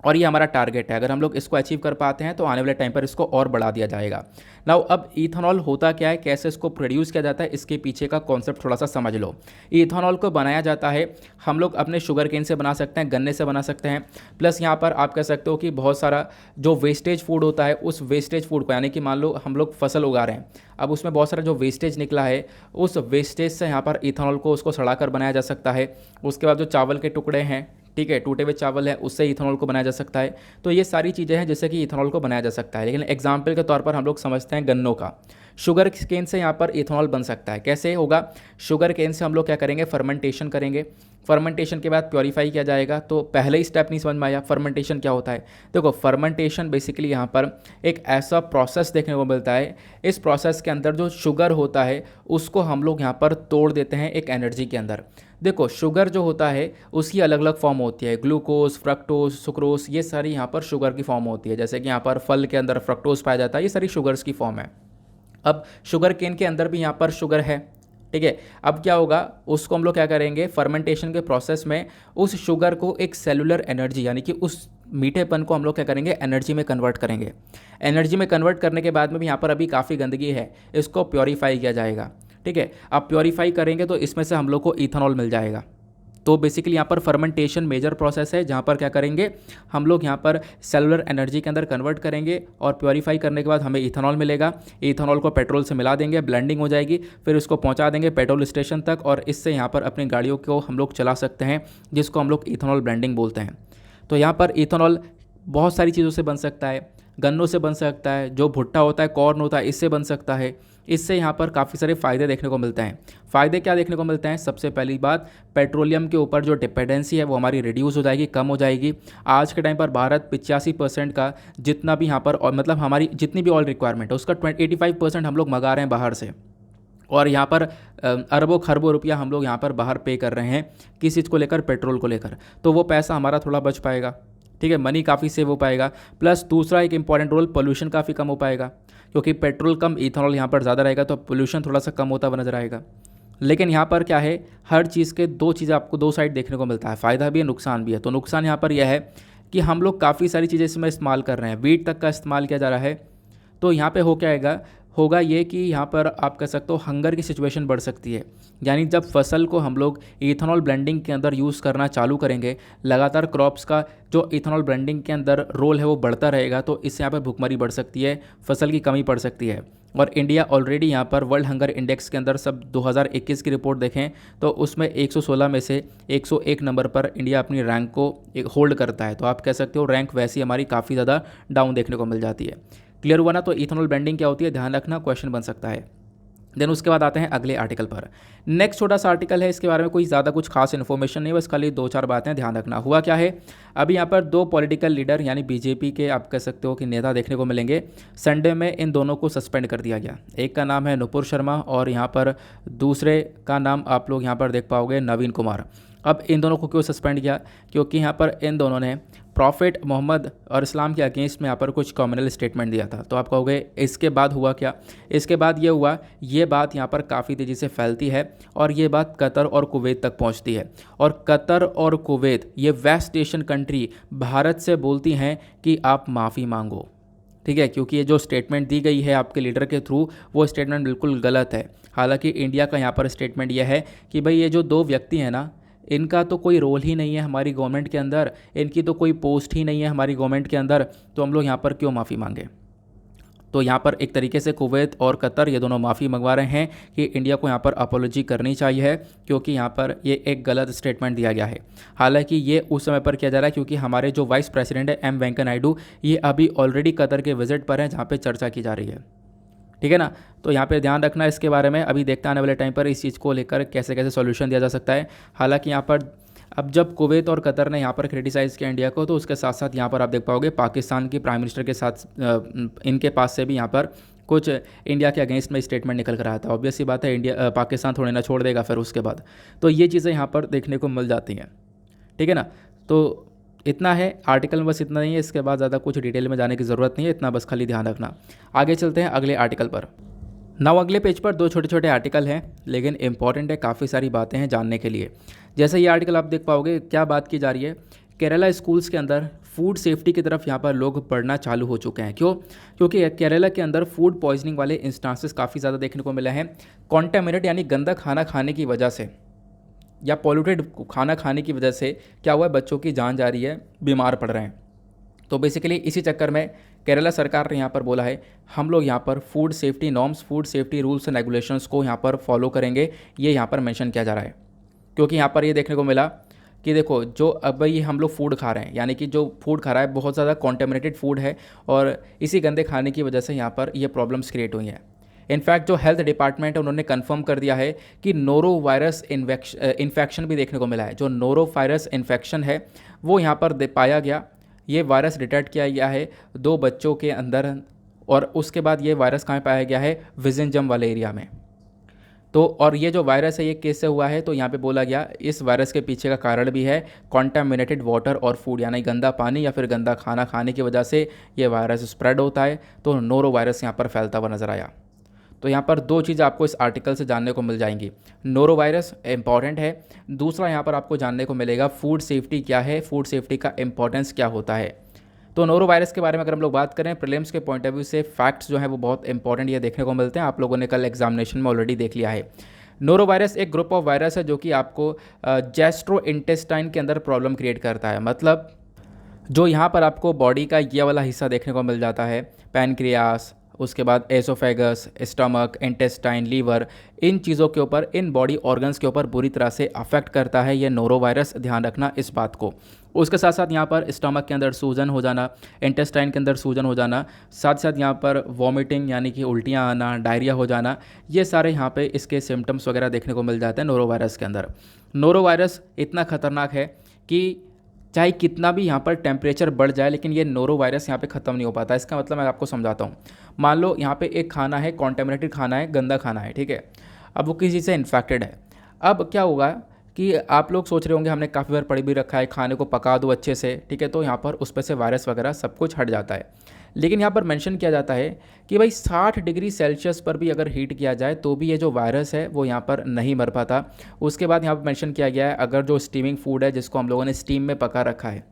और ये हमारा टारगेट है। अगर हम लोग इसको अचीव कर पाते हैं तो आने वाले टाइम पर इसको और बढ़ा दिया जाएगा। नाउ अब इथेनॉल होता क्या है, कैसे इसको प्रोड्यूस किया जाता है, इसके पीछे का कॉन्सेप्ट थोड़ा सा समझ लो। इथेनॉल को बनाया जाता है, हम लोग अपने शुगर केन से बना सकते हैं, गन्ने से बना सकते हैं, प्लस यहाँ पर आप कह सकते हो कि बहुत सारा जो वेस्टेज फूड होता है उस वेस्टेज फूड को, यानी कि मान लो हम लोग फसल उगा रहे हैं, अब उसमें बहुत सारा जो वेस्टेज निकला है उस वेस्टेज से यहाँ पर इथेनॉल को उसको सड़ाकर बनाया जा सकता है। उसके बाद जो चावल के टुकड़े हैं, ठीक है, टूटे हुए चावल है, उससे इथेनॉल को बनाया जा सकता है। तो ये सारी चीज़ें हैं जिससे कि इथेनॉल को बनाया जा सकता है। लेकिन एग्जाम्पल के तौर पर हम लोग समझते हैं गन्नों का, शुगर केन से यहाँ पर इथेनॉल बन सकता है। कैसे होगा? शुगर केन से हम लोग क्या करेंगे, फर्मेंटेशन करेंगे। फर्मेंटेशन के बाद प्योरीफाई किया जाएगा। तो पहले ही स्टेप नहीं समझ में आया, फर्मेंटेशन क्या होता है? देखो, फर्मेंटेशन बेसिकली यहाँ पर एक ऐसा प्रोसेस देखने को मिलता है, इस प्रोसेस के अंदर जो शुगर होता है उसको हम लोग यहाँ पर तोड़ देते हैं एक एनर्जी के अंदर। देखो, शुगर जो होता है उसकी अलग अलग फॉर्म होती है, ग्लूकोज, फ्रक्टोज, सुक्रोज, ये सारी यहाँ पर शुगर की फॉर्म होती है। जैसे कि यहाँ पर फल के अंदर फ्रक्टोज पाया जाता है, ये सारी शुगर्स की फॉर्म है। अब शुगर केन के अंदर भी यहाँ पर शुगर है, ठीक है। अब क्या होगा, उसको हम लोग क्या करेंगे, फर्मेंटेशन के प्रोसेस में उस शुगर को एक सेलुलर एनर्जी यानी कि उस मीठेपन को हम लोग क्या करेंगे, एनर्जी में कन्वर्ट करेंगे। एनर्जी में कन्वर्ट करने के बाद में भी यहाँ पर अभी काफ़ी गंदगी है, इसको प्योरीफाई किया जाएगा, ठीक है। अब प्योरीफाई करेंगे तो इसमें से हम लोग को इथेनॉल मिल जाएगा। तो बेसिकली यहाँ पर फर्मेंटेशन मेजर प्रोसेस है, जहाँ पर क्या करेंगे हम लोग, यहाँ पर सेलुलर एनर्जी के अंदर कन्वर्ट करेंगे और प्योरीफाई करने के बाद हमें इथेनॉल मिलेगा। इथेनॉल को पेट्रोल से मिला देंगे, ब्लेंडिंग हो जाएगी, फिर उसको पहुँचा देंगे पेट्रोल स्टेशन तक और इससे यहाँ पर अपनी गाड़ियों को हम लोग चला सकते हैं, जिसको हम लोग इथेनॉल ब्लेंडिंग बोलते हैं। तो यहाँ पर इथेनॉल बहुत सारी चीज़ों से बन सकता है, गन्नों से बन सकता है, जो भुट्टा होता है, कॉर्न होता है, इससे बन सकता है। इससे यहाँ पर काफ़ी सारे फ़ायदे देखने को मिलते हैं। फ़ायदे क्या देखने को मिलते हैं? सबसे पहली बात, पेट्रोलियम के ऊपर जो डिपेंडेंसी है वो हमारी रिड्यूस हो जाएगी, कम हो जाएगी। आज के टाइम पर भारत 85% का जितना भी यहाँ पर और मतलब हमारी जितनी भी ऑयल रिक्वायरमेंट है उसका 85% हम लोग मंगा रहे हैं बाहर से, और यहाँ पर अरबों खरबों रुपया हम लोग यहाँ पर बाहर पे कर रहे हैं किस चीज़ को लेकर, पेट्रोल को लेकर। तो वो पैसा हमारा थोड़ा बच पाएगा, ठीक है, मनी काफ़ी सेव हो पाएगा। प्लस दूसरा एक इंपॉर्टेंट रोल, पोल्यूशन काफ़ी कम हो पाएगा, क्योंकि पेट्रोल कम इथेनॉल यहाँ पर ज़्यादा रहेगा तो पोल्यूशन थोड़ा सा कम होता हुआ नजर आएगा। लेकिन यहाँ पर क्या है, हर चीज़ के दो चीज़ें आपको दो साइड देखने को मिलता है, फ़ायदा भी है, नुकसान भी है। तो नुकसान यहाँ पर यह है कि हम लोग काफ़ी सारी चीज़ें इसमें इस्तेमाल कर रहे हैं, वीट तक का इस्तेमाल किया जा रहा है। तो यहाँ पे हो क्या आएगा, होगा ये कि यहाँ पर आप कह सकते हो हंगर की सिचुएशन बढ़ सकती है। यानी जब फसल को हम लोग इथेनॉल ब्लेंडिंग के अंदर यूज़ करना चालू करेंगे, लगातार क्रॉप्स का जो इथेनॉल ब्लेंडिंग के अंदर रोल है वो बढ़ता रहेगा, तो इससे यहाँ पर भुखमरी बढ़ सकती है, फसल की कमी पड़ सकती है। और इंडिया ऑलरेडी यहाँ पर वर्ल्ड हंगर इंडेक्स के अंदर सब 2021 की रिपोर्ट देखें तो उसमें 116 में से 101 नंबर पर इंडिया अपनी रैंक को होल्ड करता है। तो आप कह सकते हो रैंक वैसी हमारी काफ़ी ज़्यादा डाउन देखने को मिल जाती है। क्लियर हुआ ना? तो इथेनॉल ब्लेंडिंग क्या होती है, ध्यान रखना, क्वेश्चन बन सकता है। देन उसके बाद आते हैं अगले आर्टिकल पर। नेक्स्ट छोटा सा आर्टिकल है, इसके बारे में कोई ज़्यादा कुछ खास इन्फॉर्मेशन नहीं, बस खाली दो चार बातें ध्यान रखना। हुआ क्या है, अभी यहाँ पर दो पॉलिटिकल लीडर यानी बीजेपी के आप कह सकते हो कि नेता देखने को मिलेंगे। संडे में इन दोनों को सस्पेंड कर दिया गया। एक का नाम है नुपुर शर्मा और यहाँ पर दूसरे का नाम आप लोग यहाँ पर देख पाओगे नवीन कुमार। अब इन दोनों को क्यों सस्पेंड किया? क्योंकि यहाँ पर इन दोनों ने प्रॉफिट मोहम्मद और इस्लाम के अगेंस्ट में यहाँ पर कुछ कम्युनल स्टेटमेंट दिया था। तो आप कहोगे इसके बाद हुआ क्या? इसके बाद ये हुआ, ये बात यहाँ पर काफ़ी तेज़ी से फैलती है और ये बात कतर और कुवैत तक पहुँचती है। और कतर और कुवैत ये वेस्ट एशियन कंट्री भारत से बोलती हैं कि आप माफ़ी मांगो, ठीक है, क्योंकि ये जो स्टेटमेंट दी गई है आपके लीडर के थ्रू वो स्टेटमेंट बिल्कुल गलत है। हालांकि इंडिया का यहाँ पर स्टेटमेंट यह है कि भाई ये जो दो व्यक्ति हैं ना, इनका तो कोई रोल ही नहीं है हमारी गवर्नमेंट के अंदर, इनकी तो कोई पोस्ट ही नहीं है हमारी गवर्नमेंट के अंदर, तो हम लोग यहाँ पर क्यों माफ़ी मांगे। तो यहाँ पर एक तरीके से कुवैत और कतर ये दोनों माफ़ी मंगवा रहे हैं कि इंडिया को यहाँ पर अपोलॉजी करनी चाहिए, क्योंकि यहाँ पर ये एक गलत स्टेटमेंट दिया गया है। हालांकि ये उस समय पर किया जा रहा है क्योंकि हमारे जो वाइस प्रेसिडेंट है एम वेंकैया नायडू, ये अभी ऑलरेडी कतर के विजिट पर हैं, जहाँ पर चर्चा की जा रही है, ठीक है ना। तो यहाँ पे ध्यान रखना इसके बारे में। अभी देखते हैं आने वाले टाइम पर इस चीज़ को लेकर कैसे कैसे सॉल्यूशन दिया जा सकता है। हालांकि यहाँ पर अब जब कुवैत और कतर ने यहाँ पर क्रिटिसाइज़ किया इंडिया को, तो उसके साथ साथ यहाँ पर आप देख पाओगे पाकिस्तान की प्राइम मिनिस्टर के साथ इनके पास से भी यहाँ पर कुछ इंडिया के अगेंस्ट में स्टेटमेंट निकल कर आया था। ऑब्वियस सी बात है, इंडिया पाकिस्तान थोड़े ना छोड़ देगा फिर उसके बाद। तो ये चीज़ें यहाँ पर देखने को मिल जाती हैं, ठीक है ना। तो इतना है आर्टिकल में, बस इतना ही है, इसके बाद ज़्यादा कुछ डिटेल में जाने की ज़रूरत नहीं है, इतना बस खाली ध्यान रखना। आगे चलते हैं अगले आर्टिकल पर। नाउ अगले पेज पर दो छोटे छोटे आर्टिकल हैं, लेकिन इंपॉर्टेंट है, काफ़ी सारी बातें हैं जानने के लिए। जैसे ये आर्टिकल आप देख पाओगे, क्या बात की जा रही है, केरला स्कूल्स के अंदर फूड सेफ्टी की तरफ यहाँ पर लोग पढ़ना चालू हो चुके हैं। क्यों? क्योंकि केरला के अंदर फूड पॉइजनिंग वाले इंस्टांसेस काफ़ी ज़्यादा देखने को मिले हैं। कॉन्टेमिनेट यानी गंदा खाना खाने की वजह से या पॉल्यूटेड खाना खाने की वजह से क्या हुआ है, बच्चों की जान जा रही है, बीमार पड़ रहे हैं। तो बेसिकली इसी चक्कर में केरला सरकार ने यहाँ पर बोला है हम लोग यहाँ पर food safety norms, food safety rules and regulations को यहाँ पर फॉलो करेंगे, ये यहाँ पर मेंशन किया जा रहा है। क्योंकि यहाँ पर ये देखने को मिला कि देखो जो अब ये हम लोग फूड खा रहे हैं, यानी कि जो फूड खा रहा है बहुत ज़्यादा कॉन्टेमिनेटेड फूड है और इसी गंदे खाने की वजह से यहाँ पर ये प्रॉब्लम्स क्रिएट हुई हैं। इनफैक्ट जो हेल्थ डिपार्टमेंट है उन्होंने कंफर्म कर दिया है कि नोरो वायरस इन्फेक्शन भी देखने को मिला है। जो नोरो वायरस इन्फेक्शन है वो यहाँ पर पाया गया। ये वायरस डिटेक्ट किया गया है 2 बच्चों के अंदर, और उसके बाद ये वायरस कहाँ पाया गया है, विजनजम वाले एरिया में। तो और ये जो वायरस है ये कैसे हुआ है, तो यहाँ पे बोला गया इस वायरस के पीछे का कारण भी है कॉन्टामिनेटेड वाटर और फूड, यानी गंदा पानी या फिर गंदा खाना खाने की वजह से ये वायरस स्प्रेड होता है। तो नोरो वायरस यहाँ पर फैलता हुआ नज़र आया। तो यहाँ पर 2 चीज़ आपको इस आर्टिकल से जानने को मिल जाएंगी। नोरो वायरस इंपॉर्टेंट है, दूसरा यहाँ पर आपको जानने को मिलेगा फूड सेफ्टी क्या है, फूड सेफ्टी का इंपॉर्टेंस क्या होता है। तो नोरो वायरस के बारे में अगर हम लोग बात करें प्रीलिम्स के पॉइंट ऑफ व्यू से, फैक्ट्स जो है वो बहुत इंपॉर्टेंट ये देखने को मिलते हैं। आप लोगों ने कल एग्जामिनेशन में ऑलरेडी देख लिया है। नोरो वायरस एक ग्रुप ऑफ वायरस है जो कि आपको गैस्ट्रो इंटेस्टाइन के अंदर प्रॉब्लम क्रिएट करता है। मतलब जो यहाँ पर आपको बॉडी का ये वाला हिस्सा देखने को मिल जाता है, पैनक्रियास, उसके बाद एसोफेगस, स्टमक, इंटेस्टाइन, लीवर, इन चीज़ों के ऊपर, इन बॉडी ऑर्गन्स के ऊपर बुरी तरह से अफेक्ट करता है ये नोरो वायरस। ध्यान रखना इस बात को। उसके साथ साथ यहाँ पर स्टमक के अंदर सूजन हो जाना, इंटेस्टाइन के अंदर सूजन हो जाना, साथ साथ यहाँ पर वॉमिटिंग यानी कि उल्टियाँ आना, डायरिया हो जाना, ये सारे यहाँ पे इसके सिम्टम्स वगैरह देखने को मिल जाते हैं नोरो वायरस के अंदर। नोरो वायरस इतना खतरनाक है कि चाहे कितना भी यहाँ पर टेम्परेचर बढ़ जाए लेकिन ये नोरो वायरस यहाँ पे ख़त्म नहीं हो पाता। इसका मतलब मैं आपको समझाता हूँ। मान लो यहाँ पे एक खाना है, कॉन्टेमिनेटेड खाना है, गंदा खाना है, ठीक है। अब वो किसी से इन्फेक्टेड है। अब क्या होगा कि आप लोग सोच रहे होंगे हमने काफ़ी बार पढ़ भी रखा है, खाने को पका दो अच्छे से, ठीक है, तो यहाँ पर उस पर से वायरस वगैरह सब कुछ हट जाता है। लेकिन यहाँ पर मेंशन किया जाता है कि भाई 60 डिग्री सेल्सियस पर भी अगर हीट किया जाए तो भी ये जो वायरस है वो यहाँ पर नहीं मर पाता। उसके बाद यहाँ पर मेंशन किया गया है अगर जो स्टीमिंग फूड है जिसको हम लोगों ने स्टीम में पका रखा है,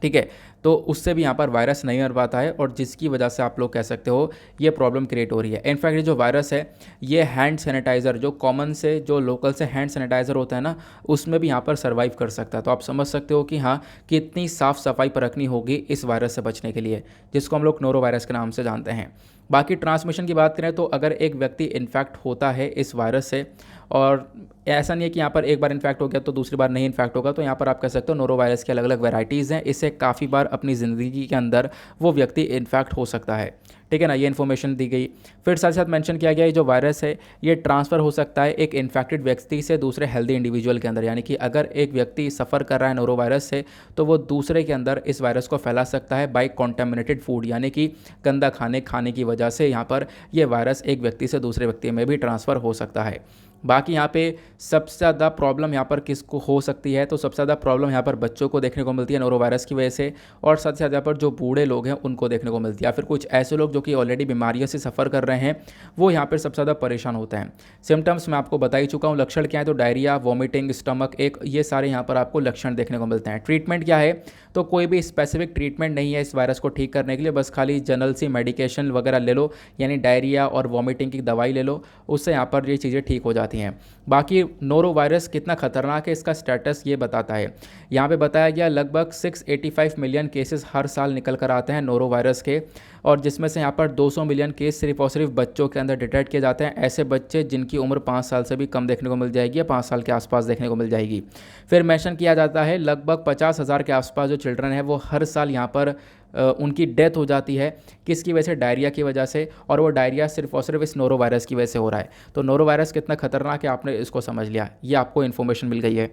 ठीक है, तो उससे भी यहाँ पर वायरस नहीं मर पाता है, और जिसकी वजह से आप लोग कह सकते हो ये प्रॉब्लम क्रिएट हो रही है। इनफैक्ट ये जो वायरस है ये हैंड सैनिटाइज़र, जो कॉमन से जो लोकल से हैंड सैनिटाइज़र होता है ना, उसमें भी यहाँ पर सर्वाइव कर सकता है। तो आप समझ सकते हो कि हाँ कितनी साफ़ सफाई पर रखनी होगी इस वायरस से बचने के लिए, जिसको हम लोग नोरो वायरस के नाम से जानते हैं। बाकी ट्रांसमिशन की बात करें तो अगर एक व्यक्ति इन्फेक्ट होता है इस वायरस से, और ऐसा नहीं है कि यहाँ पर एक बार इन्फेक्ट हो गया तो दूसरी बार नहीं इन्फेक्ट होगा, तो यहाँ पर आप कह सकते हो नोरो वायरस की अलग अलग वैराइटीज़ हैं। इससे काफ़ी बार अपनी ज़िंदगी के अंदर वो व्यक्ति इन्फेक्ट हो सकता है, ठीक है ना, ये इन्फॉर्मेशन दी गई। फिर साथ साथ मेंशन किया गया ये जो वायरस है ये ट्रांसफ़र हो सकता है एक इन्फेक्टेड व्यक्ति से दूसरे हेल्दी इंडिविजुअल के अंदर, यानी कि अगर एक व्यक्ति सफ़र कर रहा है नोरो वायरस से तो वो दूसरे के अंदर इस वायरस को फैला सकता है बाय कॉन्टामिनेटेड फूड, यानी कि गंदा खाने की वजह से यहाँ पर ये वायरस एक व्यक्ति से दूसरे व्यक्ति में भी ट्रांसफ़र हो सकता है। बाकी यहाँ पे सबसे ज़्यादा प्रॉब्लम यहाँ पर किसको हो सकती है, तो सबसे ज़्यादा प्रॉब्लम यहाँ पर बच्चों को देखने को मिलती है नोरो वायरस की वजह से, और साथ ही साथ यहाँ पर जो बूढ़े लोग हैं उनको देखने को मिलती है, या फिर कुछ ऐसे लोग जो कि ऑलरेडी बीमारियों से सफ़र कर रहे हैं वो यहाँ पर सबसे ज़्यादा परेशान होते हैं। सिम्टम्स मैं आपको बता ही चुका हूँ। लक्षण क्या है, तो डायरिया, वॉमिटिंग, स्टमक एक, ये सारे यहाँ पर आपको लक्षण देखने को मिलते हैं। ट्रीटमेंट क्या है, तो कोई भी स्पेसिफिक ट्रीटमेंट नहीं है इस वायरस को ठीक करने के लिए, बस खाली जनरल सी मेडिकेशन वगैरह ले लो, यानी डायरिया और वॉमिटिंग की दवाई ले लो, उससे यहाँ पर ये चीज़ें ठीक हो जाती हैं। बाकी नोरो वायरस कितना खतरनाक है इसका स्टेटस ये बताता है। यहाँ पे बताया गया लगभग 685 मिलियन केसेस हर साल निकल कर आते हैं नोरो वायरस के, और जिसमें से यहाँ पर 200 मिलियन केस सिर्फ और सिर्फ बच्चों के अंदर डिटेक्ट किए जाते हैं। ऐसे बच्चे जिनकी उम्र 5 साल से भी कम देखने को मिल जाएगी या 5 साल के आसपास देखने को मिल जाएगी। फिर मेंशन किया जाता है लगभग 50,000 के आसपास जो चिल्ड्रन है वो हर साल यहाँ पर उनकी डेथ हो जाती है। किसकी वजह से, डायरिया की वजह से, और वो डायरिया सिर्फ और सिर्फ इस नोरो वायरस की वजह से हो रहा है। तो नोरो वायरस कितना खतरनाक है आपने इसको समझ लिया, ये आपको इन्फॉर्मेशन मिल गई है।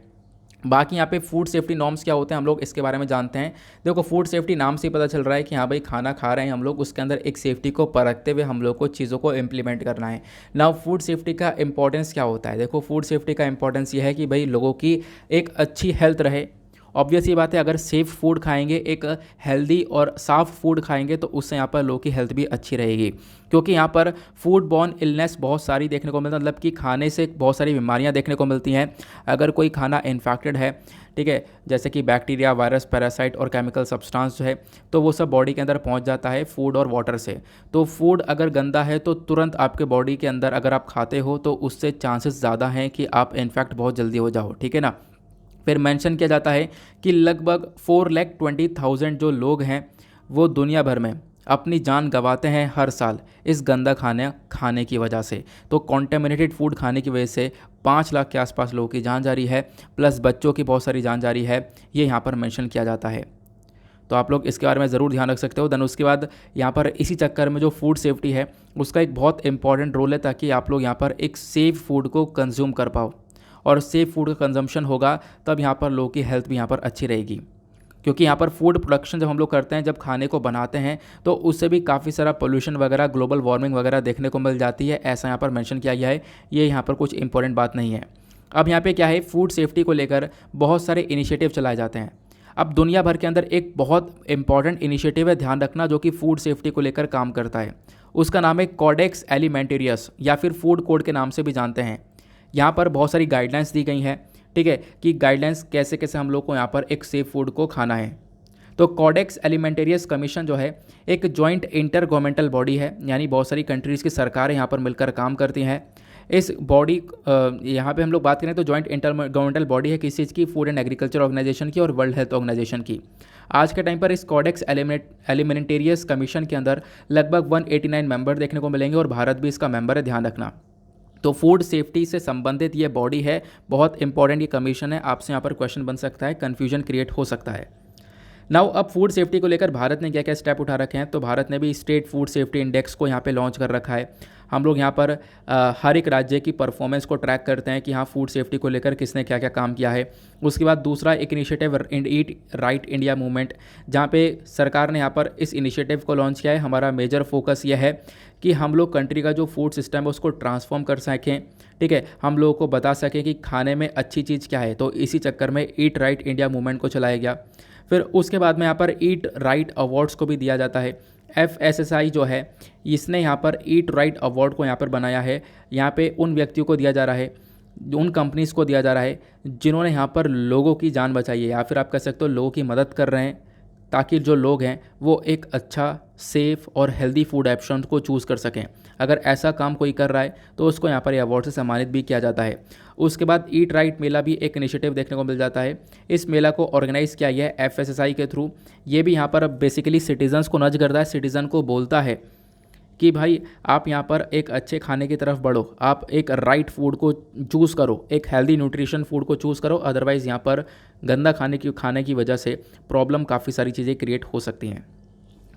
बाकी यहाँ पे फूड सेफ्टी नॉर्म्स क्या होते हैं हम लोग इसके बारे में जानते हैं। देखो फूड सेफ्टी नाम से ही पता चल रहा है कि हाँ भाई खाना खा रहे हैं हम लोग, उसके अंदर एक सेफ्टी को परखते हुए हम लोग को चीज़ों को इम्प्लीमेंट करना है। नाउ फूड सेफ्टी का इंपॉर्टेंस क्या होता है, देखो फूड सेफ्टी का इंपॉर्टेंस ये है कि भाई लोगों की एक अच्छी हेल्थ रहे। ऑब्वियस ये बात है, अगर सेफ़ फूड खाएंगे, एक हेल्दी और साफ़ फूड खाएंगे तो उससे यहाँ पर लोगों की हेल्थ भी अच्छी रहेगी, क्योंकि यहाँ पर फूड बॉर्न इलनेस बहुत सारी देखने को मिलती है, मतलब कि खाने से बहुत सारी बीमारियाँ देखने को मिलती हैं। अगर कोई खाना इन्फेक्टेड है, ठीक है, जैसे कि बैक्टीरिया, वायरस, पैरासाइट और केमिकल सब्सटेंस जो है, तो वो सब बॉडी के अंदर पहुँच जाता है फूड और वाटर से। तो फूड अगर गंदा है तो तुरंत आपके बॉडी के अंदर अगर आप खाते हो तो उससे चांसेस ज़्यादा हैं कि आप इन्फेक्ट बहुत जल्दी हो जाओ, ठीक है ना। फिर मेंशन किया जाता है कि लगभग 4,20,000 जो लोग हैं वो दुनिया भर में अपनी जान गंवाते हैं हर साल इस गंदा खाने की वजह से। तो कॉन्टेमिनेटेड फूड खाने की वजह से 5 लाख के आसपास लोगों की जान जा रही है, प्लस बच्चों की बहुत सारी जान जा रही है, ये यहाँ पर मेंशन किया जाता है। तो आप लोग इसके बारे में ज़रूर ध्यान रख सकते हो। देन उसके बाद यहाँ पर इसी चक्कर में जो फूड सेफ्टी है उसका एक बहुत इंपॉर्टेंट रोल है, ताकि आप लोग यहाँ पर एक सेफ फूड को कंज्यूम कर पाओ, और सेफ फूड का कंजम्पशन होगा तब यहाँ पर लोगों की हेल्थ भी यहाँ पर अच्छी रहेगी। क्योंकि यहाँ पर फूड प्रोडक्शन जब हम लोग करते हैं, जब खाने को बनाते हैं, तो उससे भी काफ़ी सारा पोल्यूशन वगैरह, ग्लोबल वार्मिंग वगैरह देखने को मिल जाती है, ऐसा यहाँ पर मेंशन किया गया है। ये यहाँ पर कुछ इंपॉर्टेंट बात नहीं है। अब यहाँ पे क्या है, फूड सेफ्टी को लेकर बहुत सारे इनिशिएटिव चलाए जाते हैं। अब दुनिया भर के अंदर एक बहुत इंपॉर्टेंट इनिशिएटिव है, ध्यान रखना, जो कि फूड सेफ्टी को लेकर काम करता है। उसका नाम है कोडेक्स एलिमेंटेरियस, या फिर फूड कोड के नाम से भी जानते हैं। यहाँ पर बहुत सारी गाइडलाइंस दी गई हैं, ठीक है, कि गाइडलाइंस कैसे कैसे हम लोग को यहाँ पर एक सेफ फूड को खाना है। तो कोडेक्स एलिमेंटेरियस कमीशन जो है एक जॉइंट इंटर गवर्नमेंटल बॉडी है, यानी बहुत सारी कंट्रीज़ की सरकारें यहाँ पर मिलकर काम करती हैं। इस बॉडी यहाँ पे हम लोग बात करें तो जॉइंट इंटर गवर्नमेंटल बॉडी है किस चीज़ की, फूड एंड एग्रीकल्चर ऑर्गेनाइजेशन की और वर्ल्ड हेल्थ ऑर्गेनाइजेशन की। आज के टाइम पर इस कोडेक्स एलिमेंटेरियस कमीशन के अंदर लगभग 189 मेंबर देखने को मिलेंगे, और भारत भी इसका मेंबर है, ध्यान रखना। तो फूड सेफ्टी से संबंधित ये बॉडी है, बहुत इंपॉर्टेंट ये कमीशन है। आपसे यहाँ पर क्वेश्चन बन सकता है, कन्फ्यूजन क्रिएट हो सकता है। नाउ अब फूड सेफ्टी को लेकर भारत ने क्या क्या स्टेप उठा रखे हैं, तो भारत ने भी स्टेट फूड सेफ्टी इंडेक्स को यहाँ पे लॉन्च कर रखा है। हम लोग यहाँ पर हर एक राज्य की परफॉर्मेंस को ट्रैक करते हैं कि हाँ फूड सेफ्टी को लेकर किसने क्या क्या काम किया है। उसके बाद दूसरा एक initiative eat right India movement, जहाँ पे सरकार ने यहाँ पर इस इनिशिएटिव को लॉन्च किया है। हमारा मेजर फोकस यह है कि हम लोग कंट्री का जो फूड सिस्टम है उसको ट्रांसफॉर्म कर सकें, ठीक है, हम लोगों को बता सकें कि खाने में अच्छी चीज़ क्या है। तो इसी चक्कर में ईट राइट इंडिया मूवमेंट को चलाया गया। फिर उसके बाद में यहाँ पर ईट राइट अवार्ड्स को भी दिया जाता है। FSSAI जो है इसने यहाँ पर ईट राइट अवार्ड को यहाँ पर बनाया है। यहाँ पे उन व्यक्तियों को दिया जा रहा है, उन कंपनीज़ को दिया जा रहा है जिन्होंने यहाँ पर लोगों की जान बचाई है, या फिर आप कह सकते हो लोगों की मदद कर रहे हैं, ताकि जो लोग हैं वो एक अच्छा सेफ़ और हेल्दी फूड ऑप्शन को चूज़ कर सकें। अगर ऐसा काम कोई कर रहा है तो उसको यहाँ पर अवार्ड से सम्मानित भी किया जाता है। उसके बाद ईट राइट मेला भी एक इनिशिएटिव देखने को मिल जाता है। इस मेला को ऑर्गेनाइज़ किया गया है FSSAI के थ्रू। ये भी यहाँ पर बेसिकली सिटीजन्स को नज करता है, सिटीज़न को बोलता है कि भाई आप यहाँ पर एक अच्छे खाने की तरफ बढ़ो, आप एक राइट फूड को चूज़ करो, एक हेल्दी न्यूट्रिशन फूड को चूज़ करो, अदरवाइज़ यहाँ पर गंदा खाने की वजह से प्रॉब्लम काफ़ी सारी चीज़ें क्रिएट हो सकती हैं।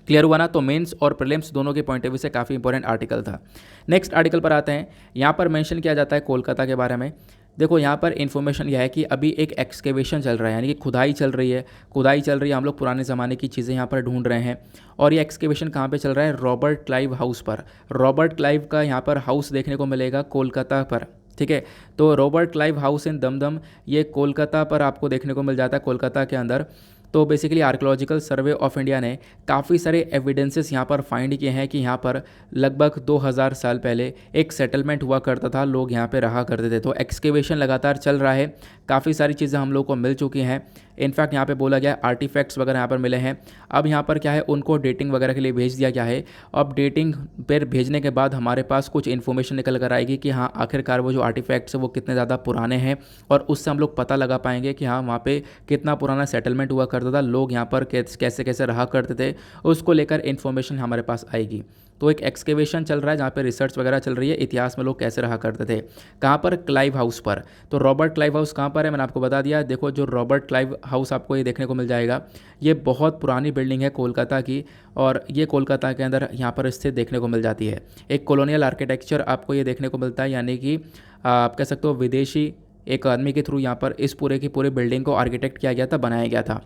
क्लियर हुआ ना। तो मेंस और प्रीलिम्स दोनों के पॉइंट ऑफ व्यू से काफ़ी इंपॉर्टेंट आर्टिकल था। नेक्स्ट आर्टिकल पर आते हैं। यहाँ पर मेंशन किया जाता है कोलकाता के बारे में। देखो यहाँ पर इन्फॉर्मेशन यह है कि अभी एक एक्सकेवेशन चल रहा है, यानी कि खुदाई चल रही है। हम लोग पुराने ज़माने की चीज़ें यहाँ पर ढूंढ रहे हैं। और ये एक्सकेवेशन कहाँ पे चल रहा है, रॉबर्ट क्लाइव हाउस पर। रॉबर्ट क्लाइव का यहाँ पर हाउस देखने को मिलेगा कोलकाता पर, ठीक है। तो Robert Clive house in Dumdum, ये कोलकाता पर आपको देखने को मिल जाता है, कोलकाता के अंदर। तो basically archaeological survey of India ने काफ़ी सारे एविडेंसेस यहाँ पर फाइंड किए हैं कि यहाँ पर लगभग 2000 साल पहले एक सेटलमेंट हुआ करता था, लोग यहाँ पे रहा करते थे। तो एक्सकेवेशन लगातार चल रहा है, काफ़ी सारी चीज़ें हम लोग को मिल चुकी हैं। इनफैक्ट यहाँ पे बोला गया आर्टिफैक्ट्स वगैरह यहाँ पर मिले हैं। अब यहाँ पर क्या है, उनको डेटिंग वगैरह के लिए भेज दिया गया है। अब डेटिंग पर भेजने के बाद हमारे पास कुछ इन्फॉर्मेशन निकल कर आएगी कि हाँ आखिरकार वो जो आर्टिफैक्ट्स है वो कितने ज़्यादा पुराने हैं, और उससे हम लोग पता लगा पाएंगे कि हाँ वहाँ पे कितना पुराना सेटलमेंट हुआ करता था, लोग यहाँ पर कैसे कैसे रहा करते थे, उसको लेकर इन्फॉर्मेशन हमारे पास आएगी। तो एक एक्सकेवेशन चल रहा है जहाँ पे रिसर्च वगैरह चल रही है, इतिहास में लोग कैसे रहा करते थे। कहाँ पर, क्लाइव हाउस पर। तो रॉबर्ट क्लाइव हाउस कहाँ पर है, मैंने आपको बता दिया। देखो जो रॉबर्ट क्लाइव हाउस आपको ये देखने को मिल जाएगा, ये बहुत पुरानी बिल्डिंग है कोलकाता की, और ये कोलकाता के अंदर यहाँ पर स्थित देखने को मिल जाती है। एक कॉलोनियल आर्किटेक्चर आपको ये देखने को मिलता है, यानी कि आप कह सकते हो विदेशी एक आदमी के थ्रू यहाँ पर इस पूरे की पूरे बिल्डिंग को आर्किटेक्ट किया गया था, बनाया गया था।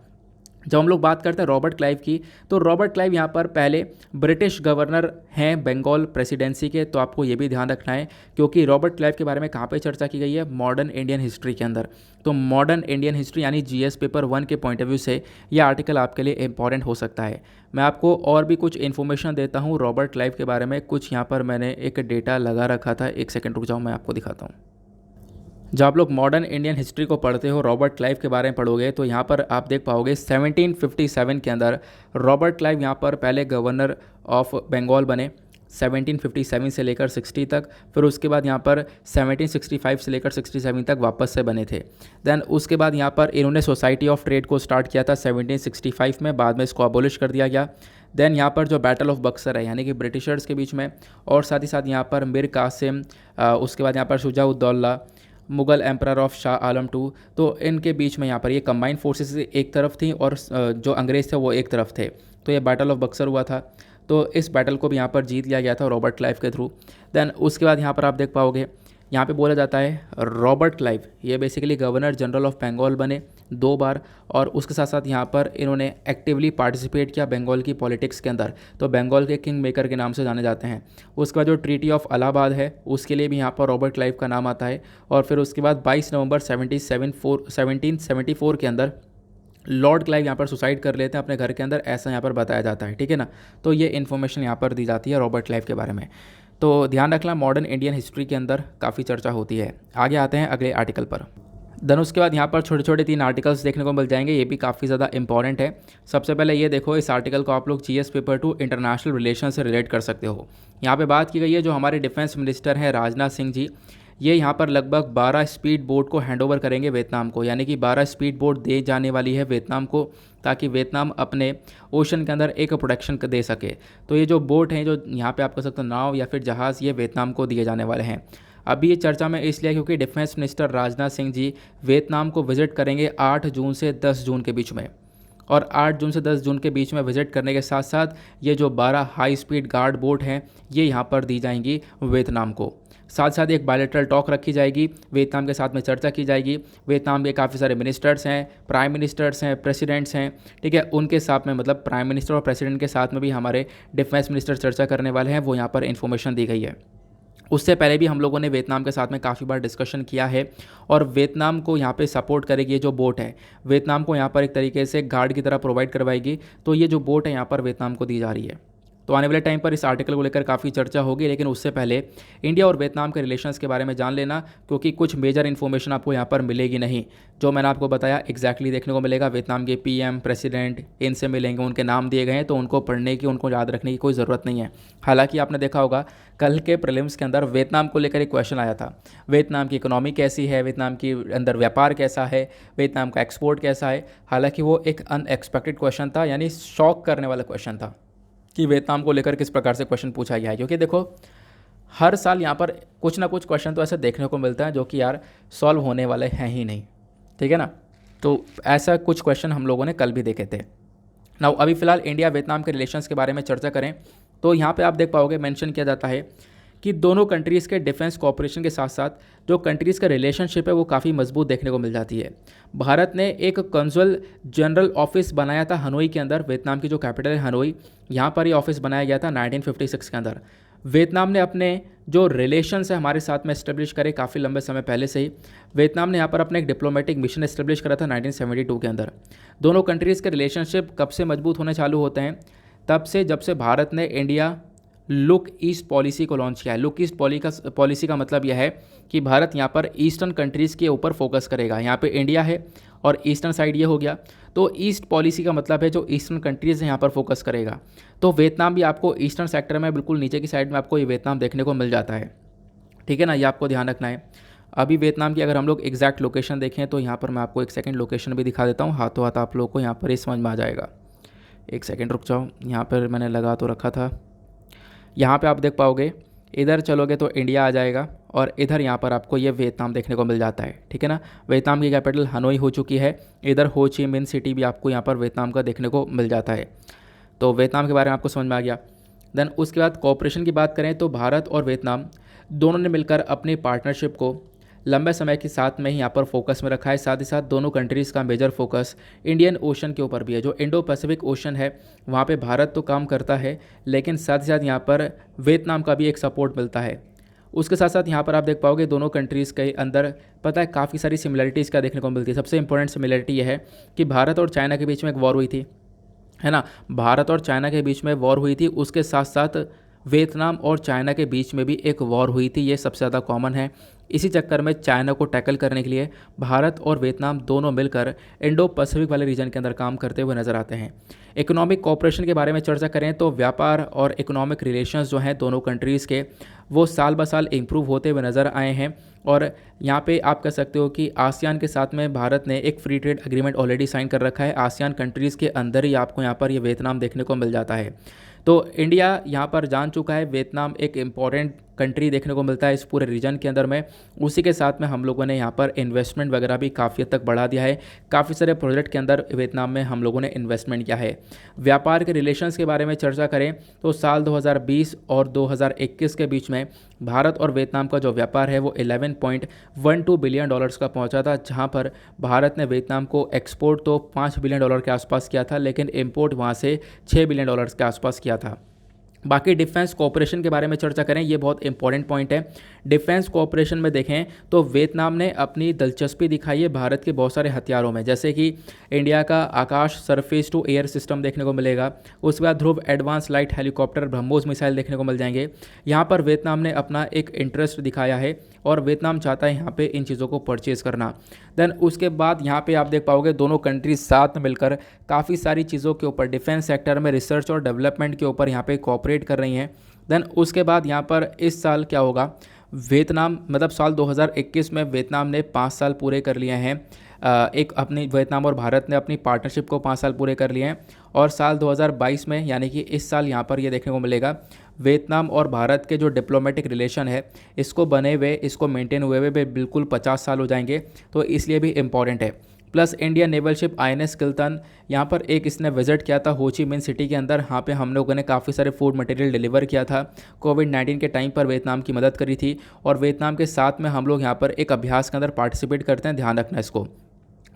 जब हम लोग बात करते हैं रॉबर्ट क्लाइव की, तो रॉबर्ट क्लाइव यहाँ पर पहले ब्रिटिश गवर्नर हैं बंगाल प्रेसिडेंसी के। तो आपको ये भी ध्यान रखना है, क्योंकि रॉबर्ट क्लाइव के बारे में कहाँ पे चर्चा की गई है, मॉडर्न इंडियन हिस्ट्री के अंदर। तो मॉडर्न इंडियन हिस्ट्री यानी GS पेपर 1 के पॉइंट ऑफ व्यू से ये आर्टिकल आपके लिए इंपॉर्टेंट हो सकता है। मैं आपको और भी कुछ इन्फॉर्मेशन देता हूँ रॉबर्ट क्लाइव के बारे में। कुछ यहाँ पर मैंने एक डेटा लगा रखा था, एक सेकेंड रुक जाओ, मैं आपको दिखाता हूँ। जब आप लोग मॉडर्न इंडियन हिस्ट्री को पढ़ते हो, रॉबर्ट क्लाइव के बारे में पढ़ोगे, तो यहाँ पर आप देख पाओगे 1757 के अंदर रॉबर्ट क्लाइव यहाँ पर पहले गवर्नर ऑफ बंगाल बने 1757 से लेकर 60 तक। फिर उसके बाद यहाँ पर 1765 से लेकर 67 तक वापस से बने थे। देन उसके बाद यहाँ पर इन्होंने सोसाइटी ऑफ ट्रेड को स्टार्ट किया था 1765 में, बाद में इसको अबोलिश कर दिया गया। देन यहाँ पर जो बैटल ऑफ बक्सर है, यानी कि ब्रिटिशर्स के बीच में, और साथ ही साथ यहाँ पर मीर कासिम, उसके बाद यहाँ पर Shuja-ud-Daula, Mughal emperor of Shah Alam two, तो इनके बीच में यहाँ पर ये कंबाइंड फोर्सेस एक तरफ थी और जो अंग्रेज़ थे वो एक तरफ थे। तो ये बैटल ऑफ बक्सर हुआ था। तो इस बैटल को भी यहाँ पर जीत लिया गया था रॉबर्ट क्लाइव के थ्रू। देन उसके बाद यहाँ पर आप देख पाओगे, यहाँ पे बोला जाता है रॉबर्ट क्लाइव ये basically governor general of Bengal बने 2 बार, और उसके साथ साथ यहाँ पर इन्होंने एक्टिवली पार्टिसिपेट किया बंगाल की पॉलिटिक्स के अंदर। तो बंगाल के किंग मेकर के नाम से जाने जाते हैं। उसके बाद जो ट्रीटी ऑफ इलाहाबाद है उसके लिए भी यहाँ पर रॉबर्ट क्लाइव का नाम आता है। और फिर उसके बाद 22 नवंबर 1774 के अंदर लॉर्ड क्लाइव यहाँ पर सुसाइड कर लेते हैं अपने घर के अंदर, ऐसा यहाँ पर बताया जाता है। ठीक है ना, तो ये इन्फॉर्मेशन यहाँ पर दी जाती है रॉबर्ट क्लाइव के बारे में। तो ध्यान रखना, मॉडर्न इंडियन हिस्ट्री के अंदर काफ़ी चर्चा होती है। आगे आते हैं अगले आर्टिकल पर। देन उसके बाद यहाँ पर छोटे छोटे 3 आर्टिकल्स देखने को मिल जाएंगे, ये भी काफ़ी ज़्यादा इंपॉर्टेंट है। सबसे पहले ये देखो, इस आर्टिकल को आप लोग जीएस पेपर 2 इंटरनेशनल रिलेशन से रिलेट कर सकते हो। यहाँ पे बात की गई है जो हमारे डिफेंस मिनिस्टर हैं राजनाथ सिंह जी, ये यहाँ पर लगभग 12 स्पीड बोट को हैंडओवर करेंगे वियतनाम को, यानी कि 12 स्पीड बोट दे जाने वाली है वियतनाम को, ताकि वियतनाम अपने ओशन के अंदर एक प्रोटेक्शन दे सके। तो ये जो बोट हैं, जो यहाँ पे आप कह सकते हो नाव या फिर जहाज़, ये वियतनाम को दिए जाने वाले हैं। अभी ये चर्चा में इसलिए क्योंकि defence minister Rajnath Singh ji Vietnam को विजिट करेंगे 8 जून से 10 जून के बीच में, और 8 जून से 10 जून के बीच में विजिट करने के साथ साथ ये जो 12 हाई स्पीड गार्ड बोट हैं ये यहाँ पर दी जाएंगी वियतनाम को। साथ साथ एक बायलैटरल टॉक रखी जाएगी, वियतनाम के साथ में चर्चा की जाएगी। वियतनाम के काफ़ी सारे मिनिस्टर्स हैं, प्राइम मिनिस्टर्स हैं, प्रेसिडेंट्स हैं, ठीक है, उनके साथ में मतलब प्राइम मिनिस्टर और प्रेसिडेंट के साथ में भी हमारे डिफेंस मिनिस्टर चर्चा करने वाले हैं, वो यहाँ पर इन्फॉर्मेशन दी गई है। उससे पहले भी हम लोगों ने वियतनाम के साथ में काफ़ी बार डिस्कशन किया है, और वियतनाम को यहाँ पे सपोर्ट करेगी ये जो बोट है, वियतनाम को यहाँ पर एक तरीके से गार्ड की तरह प्रोवाइड करवाएगी। तो ये जो बोट है यहाँ पर वियतनाम को दी जा रही है। तो आने वाले टाइम पर इस आर्टिकल को लेकर काफ़ी चर्चा होगी, लेकिन उससे पहले इंडिया और वियतनाम के रिलेशंस के बारे में जान लेना, क्योंकि कुछ मेजर इन्फॉर्मेशन आपको यहाँ पर मिलेगी नहीं। जो मैंने आपको बताया एग्जैक्टली देखने को मिलेगा। वियतनाम के पीएम, प्रेसिडेंट, इनसे मिलेंगे, उनके नाम दिए गए हैं, तो उनको पढ़ने की, उनको याद रखने की कोई ज़रूरत नहीं है। हालांकि आपने देखा होगा कल के प्रीलिम्स के अंदर वियतनाम को लेकर एक क्वेश्चन आया था, वियतनाम की इकोनॉमी कैसी है, वियतनाम की अंदर व्यापार कैसा है, वियतनाम का एक्सपोर्ट कैसा है। हालांकि वो एक अनएक्सपेक्टेड क्वेश्चन था, यानी शॉक करने वाला क्वेश्चन था कि वियतनाम को लेकर किस प्रकार से क्वेश्चन पूछा गया है। क्योंकि देखो हर साल यहाँ पर कुछ ना कुछ क्वेश्चन तो ऐसे देखने को मिलता है जो कि यार सॉल्व होने वाले हैं ही नहीं, ठीक है ना। तो ऐसा कुछ क्वेश्चन हम लोगों ने कल भी देखे थे। नाउ अभी फ़िलहाल इंडिया वियतनाम के रिलेशंस के बारे में चर्चा करें तो यहाँ पे आप देख पाओगे मेंशन किया जाता है कि दोनों कंट्रीज़ के डिफेंस कोऑपरेशन के साथ साथ जो कंट्रीज़ का रिलेशनशिप है वो काफ़ी मजबूत देखने को मिल जाती है। भारत ने एक कंसुल जनरल ऑफिस बनाया था हनोई के अंदर, वियतनाम की जो कैपिटल है हनोई, यहाँ पर ये ऑफिस बनाया गया था 1956 के अंदर। वियतनाम ने अपने जो रिलेशंस है हमारे साथ में इस्टेब्लिश करे काफ़ी लंबे समय पहले से ही। वियतनाम ने यहाँ पर अपना एक डिप्लोमेटिक मिशन इस्टेब्लिश करा था 1972 के अंदर। दोनों कंट्रीज़ के रिलेशनशिप कब से मजबूत होने चालू होते हैं? तब से जब से भारत ने इंडिया लुक ईस्ट पॉलिसी को लॉन्च किया है। लुक ईस्ट पॉलिसी का मतलब यह है कि भारत यहाँ पर ईस्टर्न कंट्रीज़ के ऊपर फोकस करेगा। यहाँ पे इंडिया है और ईस्टर्न साइड ये हो गया, तो ईस्ट पॉलिसी का मतलब है जो ईस्टर्न कंट्रीज़ हैं यहाँ पर फोकस करेगा। तो वियतनाम भी आपको ईस्टर्न सेक्टर में बिल्कुल नीचे की साइड में आपको ये वियतनाम देखने को मिल जाता है, ठीक है ना, ये आपको ध्यान रखना है। अभी वियतनाम की अगर हम लोग एग्जैक्ट लोकेशन देखें तो यहाँ पर मैं आपको एक सेकंड लोकेशन भी दिखा देता हूँ, हाथों हाथ आप लोग को यहाँ पर ही समझ में आ जाएगा। एक सेकंड रुक जाओ, यहाँ पर मैंने लगा तो रखा था। यहाँ पे आप देख पाओगे, इधर चलोगे तो इंडिया आ जाएगा और इधर यहाँ पर आपको ये वियतनाम देखने को मिल जाता है, ठीक है ना। वियतनाम की कैपिटल हनोई हो चुकी है, इधर हो ची मिन सिटी भी आपको यहाँ पर वियतनाम का देखने को मिल जाता है। तो वियतनाम के बारे में आपको समझ में आ गया। देन उसके बाद कोऑपरेशन की बात करें तो भारत और वियतनाम दोनों ने मिलकर अपनी पार्टनरशिप को लंबे समय के साथ में ही यहाँ पर फोकस में रखा है। साथ ही साथ दोनों कंट्रीज़ का मेजर फोकस इंडियन ओशन के ऊपर भी है। जो इंडो पैसिफिक ओशन है वहाँ पे भारत तो काम करता है, लेकिन साथ ही साथ यहाँ पर वियतनाम का भी एक सपोर्ट मिलता है। उसके साथ साथ यहाँ पर आप देख पाओगे दोनों कंट्रीज़ के अंदर पता है काफ़ी सारी सिमिलरिटीज़ क्या देखने को मिलती है। सबसे इंपॉर्टेंट सिमिलरिटी यह है कि भारत और चाइना के बीच में एक वॉर हुई थी, है ना। भारत और चाइना के बीच में वॉर हुई थी, उसके साथ साथ वियतनाम और चाइना के बीच में भी एक वॉर हुई थी, ये सबसे ज़्यादा कॉमन है। इसी चक्कर में चाइना को टैकल करने के लिए भारत और वियतनाम दोनों मिलकर इंडो पैसिफिक वाले रीजन के अंदर काम करते हुए नजर आते हैं। इकोनॉमिक कोऑपरेशन के बारे में चर्चा करें तो व्यापार और इकोनॉमिक रिलेशंस जो हैं दोनों कंट्रीज़ के वो साल ब साल इम्प्रूव होते हुए नज़र आए हैं। और यहाँ पे आप कह सकते हो कि आसियान के साथ में भारत ने एक free trade agreement already sign कर रखा है। आसियान कंट्रीज़ के अंदर ही आपको यहाँ पर ये वियतनाम देखने को मिल जाता है। तो इंडिया यहाँ पर जान चुका है वियतनाम एक इम्पॉर्टेंट कंट्री देखने को मिलता है इस पूरे रीजन के अंदर में। उसी के साथ में हम लोगों ने यहाँ पर इन्वेस्टमेंट वगैरह भी काफ़ी हद तक बढ़ा दिया है। काफ़ी सारे प्रोजेक्ट के अंदर वियतनाम में हम लोगों ने इन्वेस्टमेंट किया है। व्यापार के रिलेशंस के बारे में चर्चा करें तो साल 2020 और 2021 के बीच में भारत और वियतनाम का जो व्यापार है वो 11.12 बिलियन डॉलर्स का पहुंचा था, जहां पर भारत ने वियतनाम को एक्सपोर्ट तो 5 बिलियन डॉलर के आसपास किया था, लेकिन इंपोर्ट वहां से 6 बिलियन डॉलर्स के आसपास किया था। बाकी डिफेंस कोऑपरेशन के बारे में चर्चा करें, ये बहुत इंपॉर्टेंट पॉइंट है। डिफेंस कोऑपरेशन में देखें तो वियतनाम ने अपनी दिलचस्पी दिखाई है भारत के बहुत सारे हथियारों में, जैसे कि इंडिया का Akash surface to air system देखने को मिलेगा। उसके बाद Dhruv advance light helicopter BrahMos missile देखने को मिल जाएंगे। यहाँ पर वियतनाम ने अपना एक इंटरेस्ट दिखाया है और वियतनाम चाहता है यहाँ पे इन चीज़ों को परचेज़ करना। देन उसके बाद यहाँ पे आप देख पाओगे दोनों कंट्रीज साथ में मिलकर काफ़ी सारी चीज़ों के ऊपर डिफेंस सेक्टर में रिसर्च और डेवलपमेंट के ऊपर यहाँ पे कोऑपरेट कर रही हैं। देन उसके बाद यहाँ पर इस साल क्या होगा, वियतनाम मतलब साल 2021 में वियतनाम ने 5 साल पूरे कर लिए हैं। एक अपनी वियतनाम और भारत ने अपनी पार्टनरशिप को 5 साल पूरे कर लिए हैं और साल 2022 में यानी कि इस साल यहाँ पर ये देखने को मिलेगा वियतनाम और भारत के जो डिप्लोमेटिक रिलेशन है इसको बने हुए, इसको मेंटेन हुए हुए बिल्कुल 50 साल हो जाएंगे, तो इसलिए भी इम्पॉर्टेंट है। Plus Indian naval ship INS Kiltan यहाँ पर एक इसने विजिट किया था हो ची मिन सिटी के अंदर। यहाँ पे हम लोगों ने काफ़ी सारे फूड मटेरियल डिलीवर किया था। कोविड-19 के टाइम पर वियतनाम की मदद करी थी और वियतनाम के साथ में हम लोग यहाँ पर एक अभ्यास के अंदर पार्टिसिपेट करते हैं, ध्यान रखना इसको।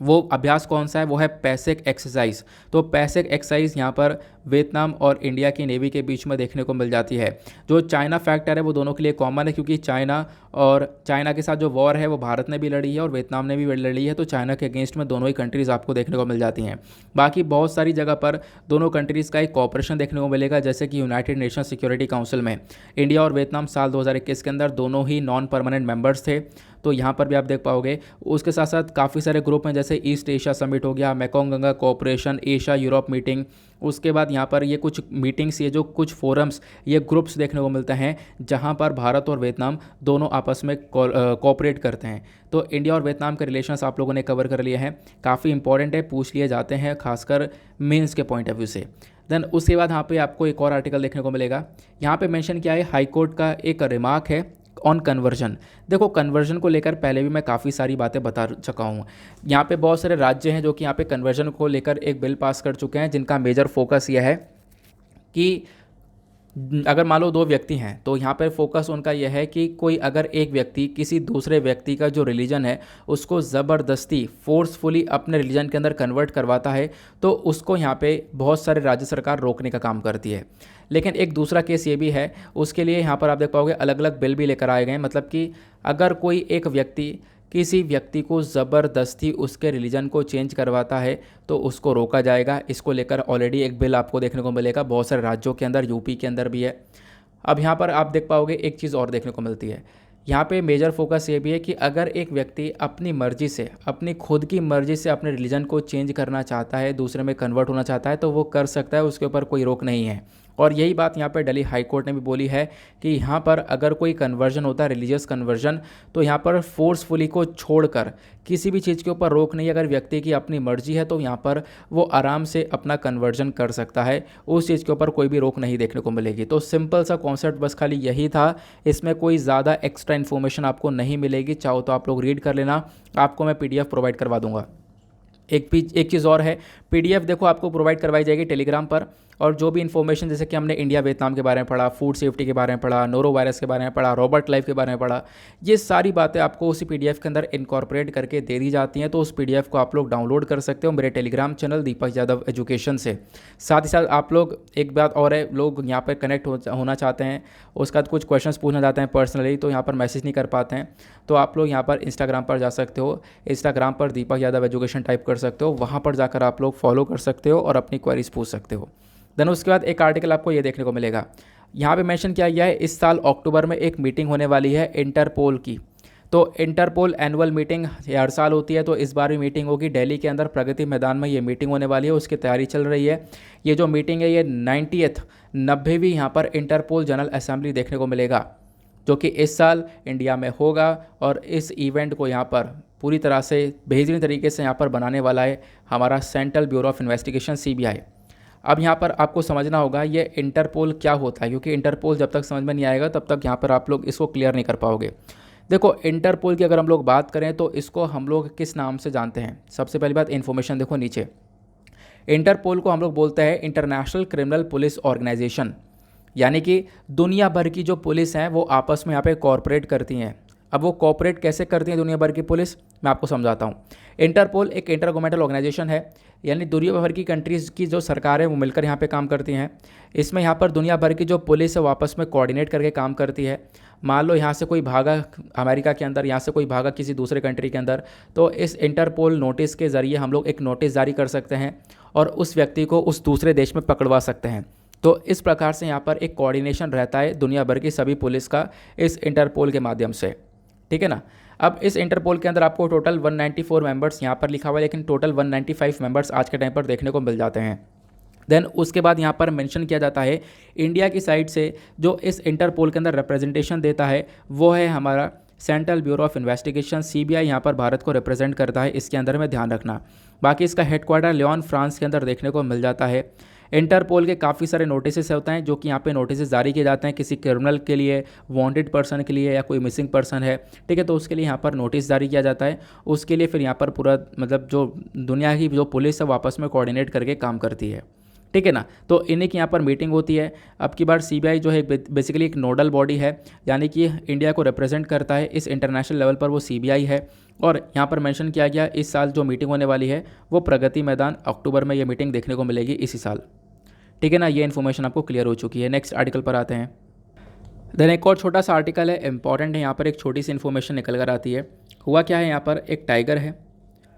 वो अभ्यास कौन सा है, वो है पैसिक एक्सरसाइज। तो पैसिक एक्सरसाइज यहाँ पर वियतनाम और इंडिया की नेवी के बीच में देखने को मिल जाती है। जो चाइना फैक्टर है वो दोनों के लिए कॉमन है, क्योंकि चाइना के साथ जो वॉर है वो भारत ने भी लड़ी है और वियतनाम ने भी लड़ी है, तो चाइना के अगेंस्ट में दोनों ही कंट्रीज़ आपको देखने को मिल जाती हैं। बाकी बहुत सारी जगह पर दोनों कंट्रीज़ का एक कॉपरेशन देखने को मिलेगा, जैसे कि यूनाइटेड नेशन सिक्योरिटी काउंसिल में इंडिया और वियतनाम साल 2021 के अंदर दोनों ही नॉन परमानेंट मेंबर्स थे, तो यहाँ पर भी आप देख पाओगे। उसके साथ साथ काफ़ी सारे ग्रुप हैं, जैसे ईस्ट एशिया समिट हो गया, Mekong Ganga cooperation, Asia Europe meeting. उसके बाद यहाँ पर ये कुछ मीटिंग्स, ये जो कुछ फोरम्स, ये ग्रुप्स देखने को मिलते हैं जहाँ पर भारत और वियतनाम दोनों आपस में कोऑपरेट करते हैं। तो इंडिया और वियतनाम के रिलेशंस आप लोगों ने कवर कर लिए हैं, काफ़ी इंपॉर्टेंट है, पूछ लिए जाते हैं खासकर मेंस के पॉइंट ऑफ व्यू से। देन उसके बाद यहाँ पे आपको एक और आर्टिकल देखने को मिलेगा। यहाँ पे मेंशन किया है, हाई कोर्ट का एक रिमार्क है ऑन कन्वर्जन। देखो कन्वर्जन को लेकर पहले भी मैं काफ़ी सारी बातें बता चुका हूँ। यहाँ पे बहुत सारे राज्य हैं जो कि यहाँ पे कन्वर्जन को लेकर एक बिल पास कर चुके हैं, जिनका मेजर फोकस यह है कि अगर मान लो 2 व्यक्ति हैं तो यहाँ पर फोकस उनका यह है कि कोई अगर एक व्यक्ति किसी दूसरे व्यक्ति का जो रिलीजन है उसको ज़बरदस्ती फोर्सफुली अपने रिलीजन के अंदर कन्वर्ट करवाता है, तो उसको यहाँ पे बहुत सारे राज्य सरकार रोकने का काम करती है। लेकिन एक दूसरा केस ये भी है, उसके लिए यहाँ पर आप देख पाओगे अलग अलग बिल भी लेकर आए गए हैं। मतलब कि अगर कोई एक व्यक्ति किसी व्यक्ति को ज़बरदस्ती उसके रिलीजन को चेंज करवाता है तो उसको रोका जाएगा। इसको लेकर ऑलरेडी एक बिल आपको देखने को मिलेगा बहुत सारे राज्यों के अंदर, यूपी के अंदर भी है। अब यहाँ पर आप देख पाओगे एक चीज़ और देखने को मिलती है, यहाँ पे मेजर फोकस ये भी है कि अगर एक व्यक्ति अपनी मर्जी से, अपनी खुद की मर्जी से अपने रिलीजन को चेंज करना चाहता है, दूसरे में कन्वर्ट होना चाहता है, तो वो कर सकता है, उसके ऊपर कोई रोक नहीं है। और यही बात यहाँ पर दिल्ली हाई कोर्ट ने भी बोली है कि यहाँ पर अगर कोई कन्वर्जन होता है, रिलीजियस कन्वर्जन, तो यहाँ पर फोर्सफुली को छोड़कर किसी भी चीज़ के ऊपर रोक नहीं। अगर व्यक्ति की अपनी मर्जी है तो यहाँ पर वो आराम से अपना कन्वर्जन कर सकता है, उस चीज़ के ऊपर कोई भी रोक नहीं देखने को मिलेगी। तो सिंपल सा कॉन्सेप्ट बस खाली यही था, इसमें कोई ज़्यादा एक्स्ट्रा इन्फॉर्मेशन आपको नहीं मिलेगी। चाहो तो आप लोग रीड कर लेना, आपको मैं PDF प्रोवाइड करवा दूंगा। एक चीज़ और है, PDF देखो आपको प्रोवाइड करवाई जाएगी टेलीग्राम पर, और जो भी इन्फॉर्मेशन जैसे कि हमने इंडिया वियतनाम के बारे में पढ़ा, फूड सेफ्टी के बारे में पढ़ा, नोरो वायरस के बारे में पढ़ा, रॉबर्ट लाइफ के बारे में पढ़ा, ये सारी बातें आपको उसी PDF के अंदर इनकॉर्पोरेट करके दे दी जाती हैं। तो उस PDF को आप लोग डाउनलोड कर सकते हो मेरे टेलीग्राम चैनल दीपक यादव एजुकेशन से। साथ ही साथ आप लोग, एक बात और है, लोग यहाँ पर कनेक्ट होना चाहते हैं, उसके बाद कुछ क्वेश्चन पूछना चाहते हैं पर्सनली, तो यहाँ पर मैसेज नहीं कर पाते हैं, तो आप लोग यहाँ पर इंस्टाग्राम पर जा सकते हो, इंस्टाग्राम पर दीपक यादव एजुकेशन टाइप कर सकते हो, वहाँ पर जाकर आप लोग फॉलो कर सकते हो और अपनी क्वेरीज पूछ सकते हो। देन उसके बाद एक आर्टिकल आपको ये देखने को मिलेगा, यहाँ पे मेंशन किया गया है इस साल अक्टूबर में एक मीटिंग होने वाली है इंटरपोल की। तो इंटरपोल एनुअल मीटिंग हर साल होती है, तो इस बार भी मीटिंग होगी दिल्ली के अंदर प्रगति मैदान में, ये मीटिंग होने वाली है, उसकी तैयारी चल रही है। ये जो मीटिंग है ये 90वीं यहाँ पर इंटरपोल जनरल असेंबली देखने को मिलेगा, जो कि इस साल इंडिया में होगा। और इस इवेंट को यहाँ पर पूरी तरह से बेहतरीन तरीके से यहाँ पर बनाने वाला है हमारा central bureau of investigation CBI। अब यहाँ पर आपको समझना होगा ये इंटरपोल क्या होता है, क्योंकि इंटरपोल जब तक समझ में नहीं आएगा तब तक यहाँ पर आप लोग इसको क्लियर नहीं कर पाओगे। देखो, इंटरपोल की अगर हम लोग बात करें तो इसको हम लोग किस नाम से जानते हैं। सबसे पहली बात इन्फॉर्मेशन देखो नीचे, इंटरपोल को हम लोग बोलते हैं इंटरनेशनल क्रिमिनल पुलिस ऑर्गेनाइजेशन, यानी कि दुनिया भर की जो पुलिस हैं वो आपस में यहाँ पे कॉर्पोरेट करती हैं। अब वो कॉर्पोरेट कैसे करती हैं दुनिया भर की पुलिस, मैं आपको समझाता हूँ। इंटरपोल एक इंटर गवर्नमेंटल ऑर्गेनाइजेशन है, यानी दुनिया भर की कंट्रीज़ की जो सरकारें वो मिलकर यहाँ पे काम करती हैं। इसमें यहाँ पर दुनिया भर की जो पुलिस है वो आपस में कोऑर्डिनेट करके काम करती है। मान लो यहाँ से कोई भागा अमेरिका के अंदर, यहाँ से कोई भागा किसी दूसरे कंट्री के अंदर, तो इस इंटरपोल नोटिस के ज़रिए हम लोग एक नोटिस जारी कर सकते हैं और उस व्यक्ति को उस दूसरे देश में पकड़वा सकते हैं। तो इस प्रकार से यहाँ पर एक कोऑर्डिनेशन रहता है दुनिया भर की सभी पुलिस का इस इंटरपोल के माध्यम से, ठीक है ना। अब इस इंटरपोल के अंदर आपको टोटल 194 मेंबर्स यहाँ पर लिखा हुआ है, लेकिन टोटल 195 मेंबर्स आज के टाइम पर देखने को मिल जाते हैं। देन उसके बाद यहाँ पर मेंशन किया जाता है इंडिया की साइड से जो इस इंटरपोल के अंदर रिप्रेजेंटेशन देता है वो है हमारा central bureau of investigation, CBI यहाँ पर भारत को रिप्रेजेंट करता है, इसके अंदर में ध्यान रखना। बाकी इसका हेडक्वार्टर लियोन फ्रांस के अंदर देखने को मिल जाता है। इंटरपोल के काफ़ी सारे नोटिस होते हैं जो कि यहाँ पे नोटिस जारी किए जाते हैं किसी क्रिमिनल के लिए, वांटेड पर्सन के लिए, या कोई मिसिंग पर्सन है, ठीक है, तो उसके लिए यहाँ पर नोटिस जारी किया जाता है। उसके लिए फिर यहाँ पर पूरा मतलब जो दुनिया की जो पुलिस है वापस में कोऑर्डिनेट करके काम करती है, ठीक है ना। तो इन्हीं की यहाँ पर मीटिंग होती है। अब की बार सीबीआई जो है बेसिकली एक नोडल बॉडी है, यानी कि इंडिया को रिप्रेजेंट करता है इस इंटरनेशनल लेवल पर, वो सीबीआई है। और यहाँ पर मेंशन किया गया इस साल जो मीटिंग होने वाली है वो प्रगति मैदान, अक्टूबर में ये मीटिंग देखने को मिलेगी इसी साल, ठीक है ना। ये इन्फॉर्मेशन आपको क्लियर हो चुकी है। नेक्स्ट आर्टिकल पर आते हैं। देन एक और छोटा सा आर्टिकल है, इंपॉर्टेंट है, यहाँ पर एक छोटी सी इन्फॉर्मेशन निकल कर आती है। हुआ क्या है, यहाँ पर एक टाइगर है,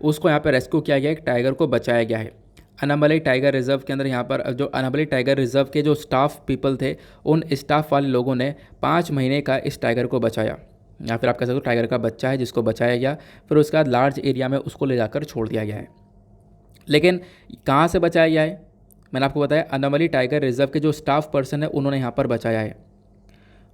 उसको यहाँ पर रेस्क्यू किया गया, एक टाइगर को बचाया गया है अनामलई टाइगर रिजर्व के अंदर। यहाँ पर जो अनामलई टाइगर रिजर्व के जो स्टाफ पीपल थे, उन स्टाफ वाले लोगों ने 5 महीने का इस टाइगर को बचाया, या फिर आप कह सकते हो टाइगर का बच्चा है जिसको बचाया गया। फिर उसके बाद लार्ज एरिया में उसको ले जाकर छोड़ दिया गया है। लेकिन कहाँ से बचाया गया है, मैंने आपको बताया अनामलई टाइगर रिजर्व के जो स्टाफ पर्सन है उन्होंने यहाँ पर बचाया है।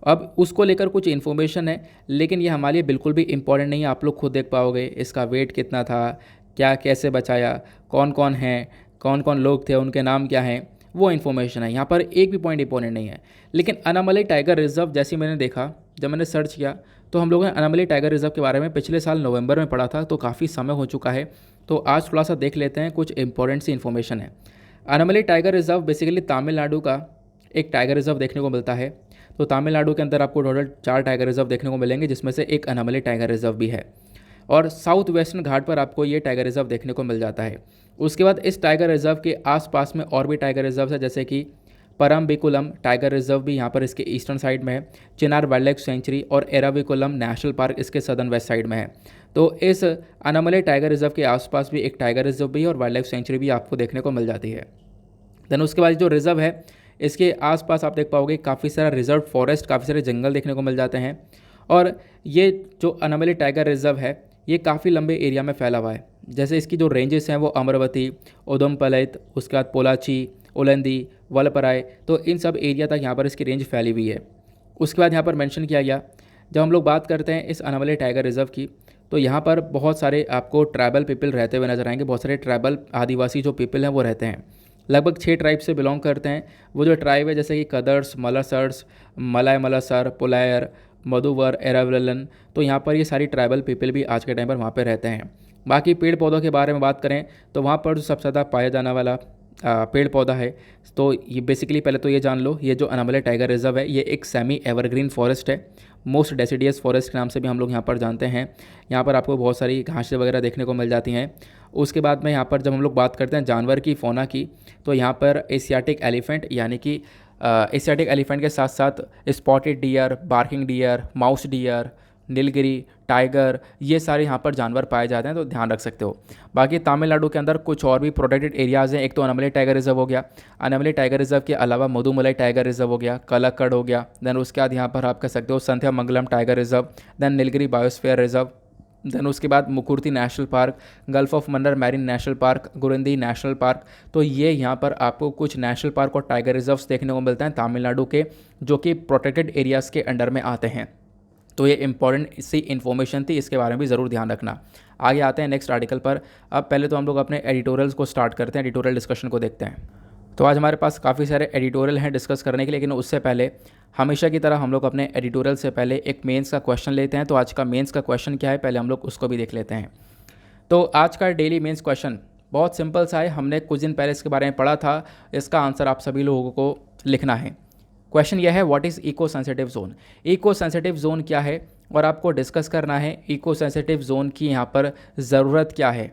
अब उसको लेकर कुछ इन्फॉर्मेशन है, लेकिन ये हमारे लिए बिल्कुल भी इंपॉर्टेंट नहीं है। आप लोग खुद देख पाओगे इसका वेट कितना था, क्या कैसे बचाया, कौन कौन है, कौन कौन लोग थे, उनके नाम क्या हैं, वो इन्फॉर्मेशन है। यहाँ पर एक भी पॉइंट इंपॉर्टेंट नहीं है। लेकिन अनामलई टाइगर रिजर्व जैसे मैंने देखा, जब मैंने सर्च किया तो हम लोगों ने अनामलई टाइगर रिजर्व के बारे में पिछले साल नवंबर में पढ़ा था, तो काफ़ी समय हो चुका है। तो आज थोड़ा सा देख लेते हैं, कुछ इंपॉर्टेंट सी इन्फॉर्मेशन है। अनामलई टाइगर रिजर्व बेसिकली तमिलनाडु का एक टाइगर रिजर्व देखने को मिलता है। तो तमिलनाडु के अंदर आपको टोटल 4 टाइगर रिजर्व देखने को मिलेंगे, जिसमें से एक अनामलई टाइगर रिजर्व भी है। और साउथ वेस्टर्न घाट पर आपको ये टाइगर रिजर्व देखने को मिल जाता है। उसके बाद इस टाइगर रिजर्व के आसपास में और भी टाइगर रिजर्व है, जैसे कि परम्बिकुलम टाइगर रिजर्व भी यहाँ पर इसके ईस्टर्न साइड में है, चिनार वाइल्ड लाइफ सेंचुरी और एराविकुलम नेशनल पार्क इसके सदर्न वेस्ट साइड में है। तो इस अनामलई टाइगर रिजर्व के आसपास भी एक टाइगर रिजर्व भी है और वाइल्ड लाइफ सेंचुरी भी आपको देखने को मिल जाती है। देन उसके बाद जो रिजर्व है इसके आसपास आप देख पाओगे काफ़ी सारा रिजर्व फॉरेस्ट, काफ़ी सारे जंगल देखने को मिल जाते हैं। और ये जो अनामलई टाइगर रिजर्व है ये काफ़ी लंबे एरिया में फैला हुआ है। जैसे इसकी जो रेंजेस हैं वो अमरावती, उदमपलैत, उसके बाद पोलाची, ओलंदी, वलपराय, तो इन सब एरिया तक यहाँ पर इसकी रेंज फैली हुई है। उसके बाद यहाँ पर मेंशन किया गया, जब हम लोग बात करते हैं इस अनामलई टाइगर रिजर्व की, तो यहाँ पर बहुत सारे आपको ट्राइबल पीपल रहते हुए नजर आएंगे। बहुत सारे ट्राइबल आदिवासी जो पीपल हैं वो रहते हैं, लगभग 6 ट्राइब से बिलोंग करते हैं। वो जो ट्राइब है जैसे कि कदर्स, मलासर्स, मलाय मलासर, पुलायर, मधुवर, एरावलन, तो यहाँ पर ये सारी ट्राइबल पीपल भी आज के टाइम पर वहाँ पर रहते हैं। बाकी पेड़ पौधों के बारे में बात करें तो वहाँ पर जो सबसे ज़्यादा पाया जाने वाला पेड़ पौधा है, तो ये बेसिकली पहले तो ये जान लो, ये जो अनामलई टाइगर रिजर्व है ये एक सेमी एवरग्रीन फॉरेस्ट है, मोस्ट डेसिडियस फॉरेस्ट के नाम से भी हम लोग यहाँ पर जानते हैं। यहाँ पर आपको बहुत सारी घासें वगैरह देखने को मिल जाती हैं। उसके बाद में यहाँ पर जब हम लोग बात करते हैं जानवर की, फौना की, तो यहाँ पर एशियाटिक एलिफेंट, यानी कि एशियाटिक एलिफेंट के साथ साथ spotted deer, barking deer, mouse dear, Nilgiri tiger, ये सारे यहाँ पर जानवर पाए जाते हैं, तो ध्यान रख सकते हो। बाकी तमिलनाडु के अंदर कुछ और भी प्रोटेक्टेड एरियाज़ हैं। एक तो अनामलई टाइगर रिजर्व हो गया, अनामलई टाइगर रिजर्व के अलावा मधुमलाई टाइगर रिजर्व हो गया, कलक्कड़ हो गया, देन उसके बाद यहाँ पर आप कह सकते हो Sathyamangalam tiger reserve, then Nilgiri biosphere reserve, then उसके बाद Mukurthi national park, gulf of Mannar marine national park, Guindy national park. तो ये यहाँ पर आपको कुछ नेशनल पार्क और टाइगर रिजर्व्स देखने को मिलते हैं तमिलनाडु के, जो कि प्रोटेक्टेड एरियाज़ के अंडर में आते हैं। तो ये इंपॉर्टेंट सी इन्फॉर्मेशन थी, इसके बारे में भी ज़रूर ध्यान रखना। आगे आते हैं नेक्स्ट आर्टिकल पर। अब पहले तो हम लोग अपने एडिटोरियल्स को स्टार्ट करते हैं, एडिटोरियल डिस्कशन को देखते हैं। तो आज हमारे पास काफ़ी सारे एडिटोरियल हैं डिस्कस करने के लिए, लेकिन उससे पहले हमेशा की तरह हम लोग अपने एडिटोरियल से पहले एक मेंस का क्वेश्चन लेते हैं। तो आज का मेंस का क्वेश्चन क्या है, पहले हम लोग उसको भी देख लेते हैं। तो आज का डेली मेंस क्वेश्चन बहुत सिंपल सा है, हमने कुछ दिन पहले इसके बारे में पढ़ा था। इसका आंसर आप सभी लोगों को लिखना है। क्वेश्चन यह है, what is eco sensitive zone. Eco sensitive zone क्या है, और आपको डिस्कस करना है इको सेंसिटिव जोन की यहाँ पर ज़रूरत क्या है।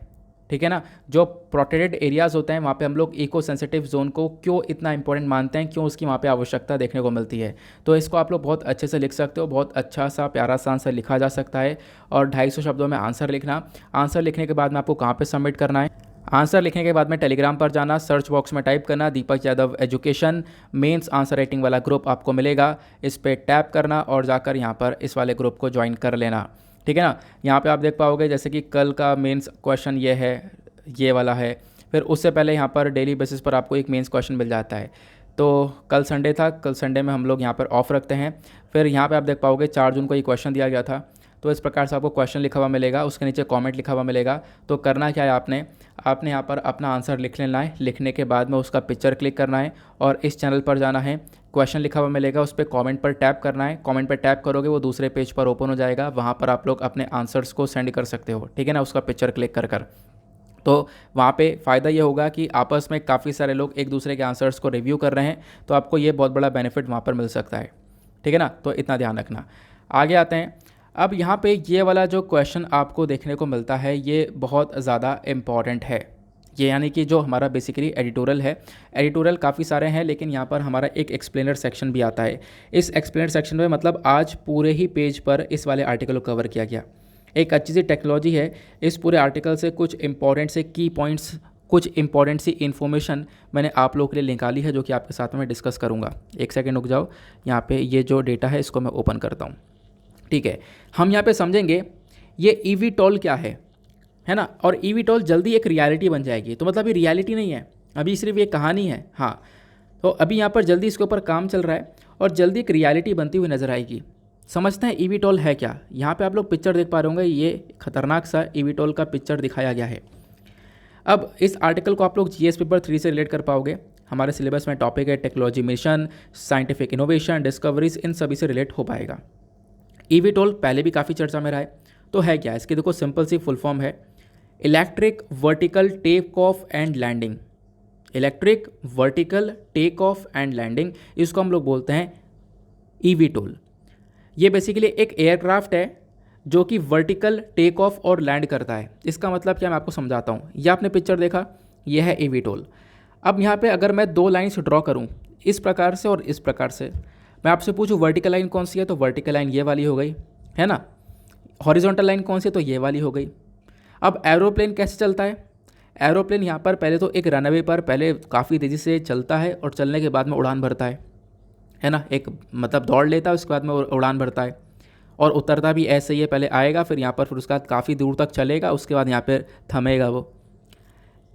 ठीक है ना, जो प्रोटेक्टेड एरियाज़ होते हैं वहाँ पे हम लोग इको सेंसिटिव जोन को क्यों इतना इंपॉर्टेंट मानते हैं, क्यों उसकी वहाँ पे आवश्यकता देखने को मिलती है। तो इसको आप लोग बहुत अच्छे से लिख सकते हो, बहुत अच्छा सा प्यारा सा आंसर लिखा जा सकता है। और 250 शब्दों में आंसर लिखना। आंसर लिखने के बाद में आपको कहाँ पर सबमिट करना है, आंसर लिखने के बाद में टेलीग्राम पर जाना, सर्च बॉक्स में टाइप करना Deepak Yadav education mains answer writing वाला ग्रुप आपको मिलेगा। इस पर टैप करना और जाकर यहाँ पर इस वाले ग्रुप को ज्वाइन कर लेना। ठीक है ना, यहाँ पे आप देख पाओगे जैसे कि कल का मेंस क्वेश्चन ये है, ये वाला है। फिर उससे पहले यहाँ पर डेली बेसिस पर आपको एक मेंस क्वेश्चन मिल जाता है। तो कल संडे था, कल संडे में हम लोग यहाँ पर ऑफ रखते हैं। फिर यहाँ पर आप देख पाओगे 4 जून को ये क्वेश्चन दिया गया था। तो इस प्रकार से आपको क्वेश्चन लिखा हुआ मिलेगा, उसके नीचे कमेंट लिखा हुआ मिलेगा। तो करना क्या है, आपने यहाँ पर अपना आंसर लिख लेना है। लिखने के बाद में उसका पिक्चर क्लिक करना है और इस चैनल पर जाना है। क्वेश्चन लिखा हुआ मिलेगा, उस पर कमेंट पर टैप करना है। कमेंट पर टैप करोगे वो दूसरे पेज पर ओपन हो जाएगा, वहाँ पर आप लोग अपने आंसर्स को सेंड कर सकते हो। ठीक है ना, उसका पिक्चर क्लिक कर तो वहाँ पे फ़ायदा ये होगा कि आपस में काफ़ी सारे लोग एक दूसरे के आंसर्स को रिव्यू कर रहे हैं, तो आपको ये बहुत बड़ा बेनिफिट वहाँ पर मिल सकता है। ठीक है ना, तो इतना ध्यान रखना। आगे आते हैं। अब यहाँ पे ये वाला जो क्वेश्चन आपको देखने को मिलता है ये बहुत ज़्यादा इम्पॉर्टेंट है। ये यानी कि जो हमारा बेसिकली एडिटोरियल है, एडिटोरियल काफ़ी सारे हैं, लेकिन यहाँ पर हमारा एक एक्सप्लेनर सेक्शन भी आता है। इस एक्सप्लेनर सेक्शन में मतलब आज पूरे ही पेज पर इस वाले आर्टिकल को कवर किया गया। एक अच्छी सी टेक्नोलॉजी है। इस पूरे आर्टिकल से कुछ इंपॉर्टेंट से की पॉइंट्स, कुछ इंपॉर्टेंट सी इन्फॉर्मेशन मैंने आप लोगों के लिए निकाली है, जो कि आपके साथ में डिस्कस करूँगा। एक सेकेंड रुक जाओ, यहाँ पे ये जो डेटा है इसको मैं ओपन करता हूँ। ठीक है, हम यहाँ पे समझेंगे ये ईवीटॉल क्या है ना। और ईवीटॉल जल्दी एक रियलिटी बन जाएगी। तो मतलब ये रियलिटी नहीं है, अभी सिर्फ ये कहानी है। हाँ, तो अभी यहाँ पर जल्दी इसके ऊपर काम चल रहा है और जल्दी एक रियलिटी बनती हुई नजर आएगी। समझते हैं ईवीटॉल है क्या। यहाँ पे आप लोग पिक्चर देख पा रहे होंगे, ये खतरनाक सा ईवीटॉल का पिक्चर दिखाया गया है। अब इस आर्टिकल को आप लोग जीएस पेपर 3 से रिलेट कर पाओगे। हमारे सिलेबस में टॉपिक है technology mission, scientific innovation, discoveries, इन सभी से रिलेट हो पाएगा। ईवीटॉल पहले भी काफ़ी चर्चा में रहा है। तो है क्या, इसकी देखो सिंपल सी फुल फॉर्म है electric vertical take off and landing. Electric vertical take off and landing, इसको हम लोग बोलते हैं ईवीटॉल। ये बेसिकली एक एयरक्राफ्ट है जो कि वर्टिकल टेक ऑफ और लैंड करता है। इसका मतलब क्या, मैं आपको समझाता हूँ। ये आपने पिक्चर देखा, ये है ईवीटॉल। अब यहाँ पे अगर मैं 2 लाइन्स ड्रॉ करूँ इस प्रकार से और इस प्रकार से, मैं आपसे पूछूं वर्टिकल लाइन कौन सी है, तो वर्टिकल लाइन ये वाली हो गई, है ना। हॉरिजॉन्टल लाइन कौन सी है, तो ये वाली हो गई। अब एरोप्लेन कैसे चलता है, एरोप्लेन यहाँ पर पहले तो एक रनवे पर पहले काफ़ी तेज़ी से चलता है और चलने के बाद में उड़ान भरता है ना। एक मतलब दौड़ लेता है, उसके बाद में उड़ान भरता है और उतरता भी ऐसे ही है। पहले आएगा, फिर यहाँ पर, फिर उसके बाद काफ़ी दूर तक चलेगा, उसके बाद यहाँ पर थमेगा वो।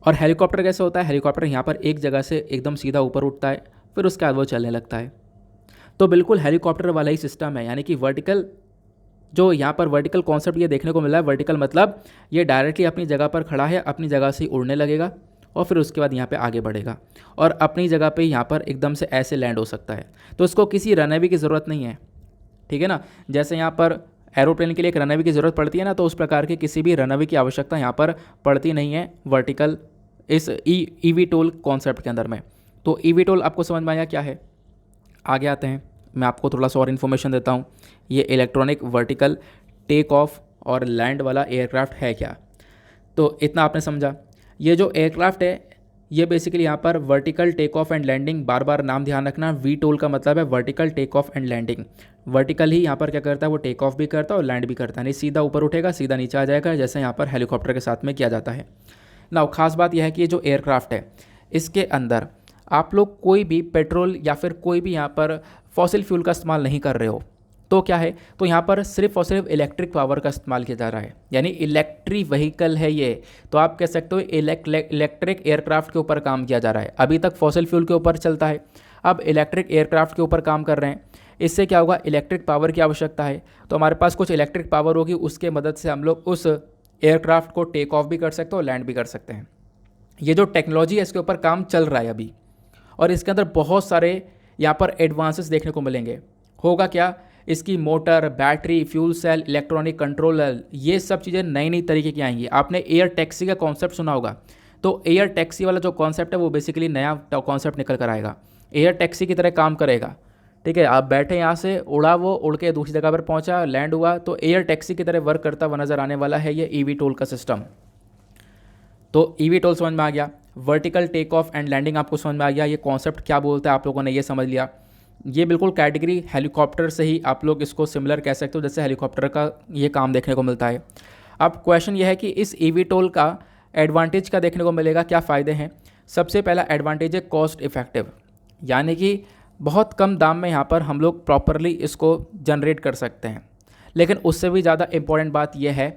और हेलीकॉप्टर कैसे होता है, हेलीकॉप्टर यहाँ पर एक जगह से एकदम सीधा ऊपर उठता है, फिर उसके बाद वो चलने लगता है। तो बिल्कुल हेलीकॉप्टर वाला ही सिस्टम है, यानी कि वर्टिकल, जो यहाँ पर वर्टिकल कॉन्सेप्ट ये देखने को मिला है। वर्टिकल मतलब ये डायरेक्टली अपनी जगह पर खड़ा है, अपनी जगह से उड़ने लगेगा और फिर उसके बाद यहाँ पे आगे बढ़ेगा और अपनी जगह पे यहाँ पर एकदम से ऐसे लैंड हो सकता है। तो इसको किसी रनवे की ज़रूरत नहीं है। ठीक है ना, जैसे यहाँ पर एरोप्लेन के लिए एक रनवे की ज़रूरत पड़ती है ना, तो उस प्रकार के किसी भी रनवे की आवश्यकता यहाँ पर पड़ती नहीं है वर्टिकल इस ईवीटॉल कॉन्सेप्ट के अंदर में। तो ईवीटॉल आपको समझ में आया क्या है। आगे आते हैं, मैं आपको थोड़ा सा और इन्फॉर्मेशन देता हूँ। ये इलेक्ट्रॉनिक वर्टिकल टेक ऑफ और लैंड वाला एयरक्राफ्ट है क्या, तो इतना आपने समझा। ये जो एयरक्राफ्ट है ये बेसिकली यहाँ पर vertical take off and landing, बार बार नाम ध्यान रखना, वीटोल का मतलब है vertical take off and landing. Vertical ही यहाँ पर क्या करता है, वो टेक ऑफ भी करता है और लैंड भी करता है, नहीं सीधा ऊपर उठेगा सीधा नीचे आ जाएगा, जैसे यहाँ पर हेलीकॉप्टर के साथ में किया जाता है ना। खास बात यह है कि ये जो एयरक्राफ्ट है इसके अंदर आप लोग कोई भी पेट्रोल या फिर कोई भी यहाँ पर फॉसिल फ्यूल का इस्तेमाल नहीं कर रहे हो। तो क्या है, तो यहाँ पर सिर्फ और सिर्फ इलेक्ट्रिक पावर का इस्तेमाल किया जा रहा है, यानी इलेक्ट्रिक व्हीकल है ये। तो आप कह सकते हो इलेक्ट्रिक एयरक्राफ्ट के ऊपर काम किया जा रहा है। अभी तक फॉसिल फ्यूल के ऊपर चलता है, अब इलेक्ट्रिक एयरक्राफ्ट के ऊपर काम कर रहे हैं। इससे क्या होगा, इलेक्ट्रिक पावर की आवश्यकता है, तो हमारे पास कुछ इलेक्ट्रिक पावर होगी, उसके मदद से हम लोग उस एयरक्राफ्ट को टेक ऑफ भी कर सकते हैं और लैंड भी कर सकते हैं। ये जो टेक्नोलॉजी है इसके ऊपर काम चल रहा है अभी, और इसके अंदर बहुत सारे यहाँ पर एडवांसेस देखने को मिलेंगे। होगा क्या, इसकी motor, battery, fuel cell, electronic controller, ये सब चीज़ें नई नई तरीके की आएंगी। आपने एयर टैक्सी का कॉन्सेप्ट सुना होगा, तो एयर टैक्सी वाला जो कॉन्सेप्ट है वो बेसिकली नया कॉन्सेप्ट निकल कर आएगा। एयर टैक्सी की तरह काम करेगा, ठीक है। आप बैठे यहाँ से, उड़ा, वो उड़ के दूसरी जगह पर पहुँचा, लैंड हुआ, तो एयर टैक्सी की तरह वर्क करता हुआ नज़र आने वाला है ये ईवीटोल का सिस्टम। तो ईवीटोल समझ में आ गया, vertical take off and landing आपको समझ में आ गया, ये कॉन्सेप्ट क्या बोलता है आप लोगों ने ये समझ लिया। ये बिल्कुल कैटेगरी हेलीकॉप्टर से ही आप लोग इसको सिमिलर कह सकते हो, जैसे हेलीकॉप्टर का ये काम देखने को मिलता है। अब क्वेश्चन ये है कि इस ईवीटोल का एडवांटेज क्या देखने को मिलेगा, क्या फ़ायदे हैं। सबसे पहला एडवांटेज है कॉस्ट इफेक्टिव, यानी कि बहुत कम दाम में यहाँ पर हम लोग प्रॉपरली इसको जनरेट कर सकते हैं। लेकिन उससे भी ज़्यादा इम्पॉर्टेंट बात यह है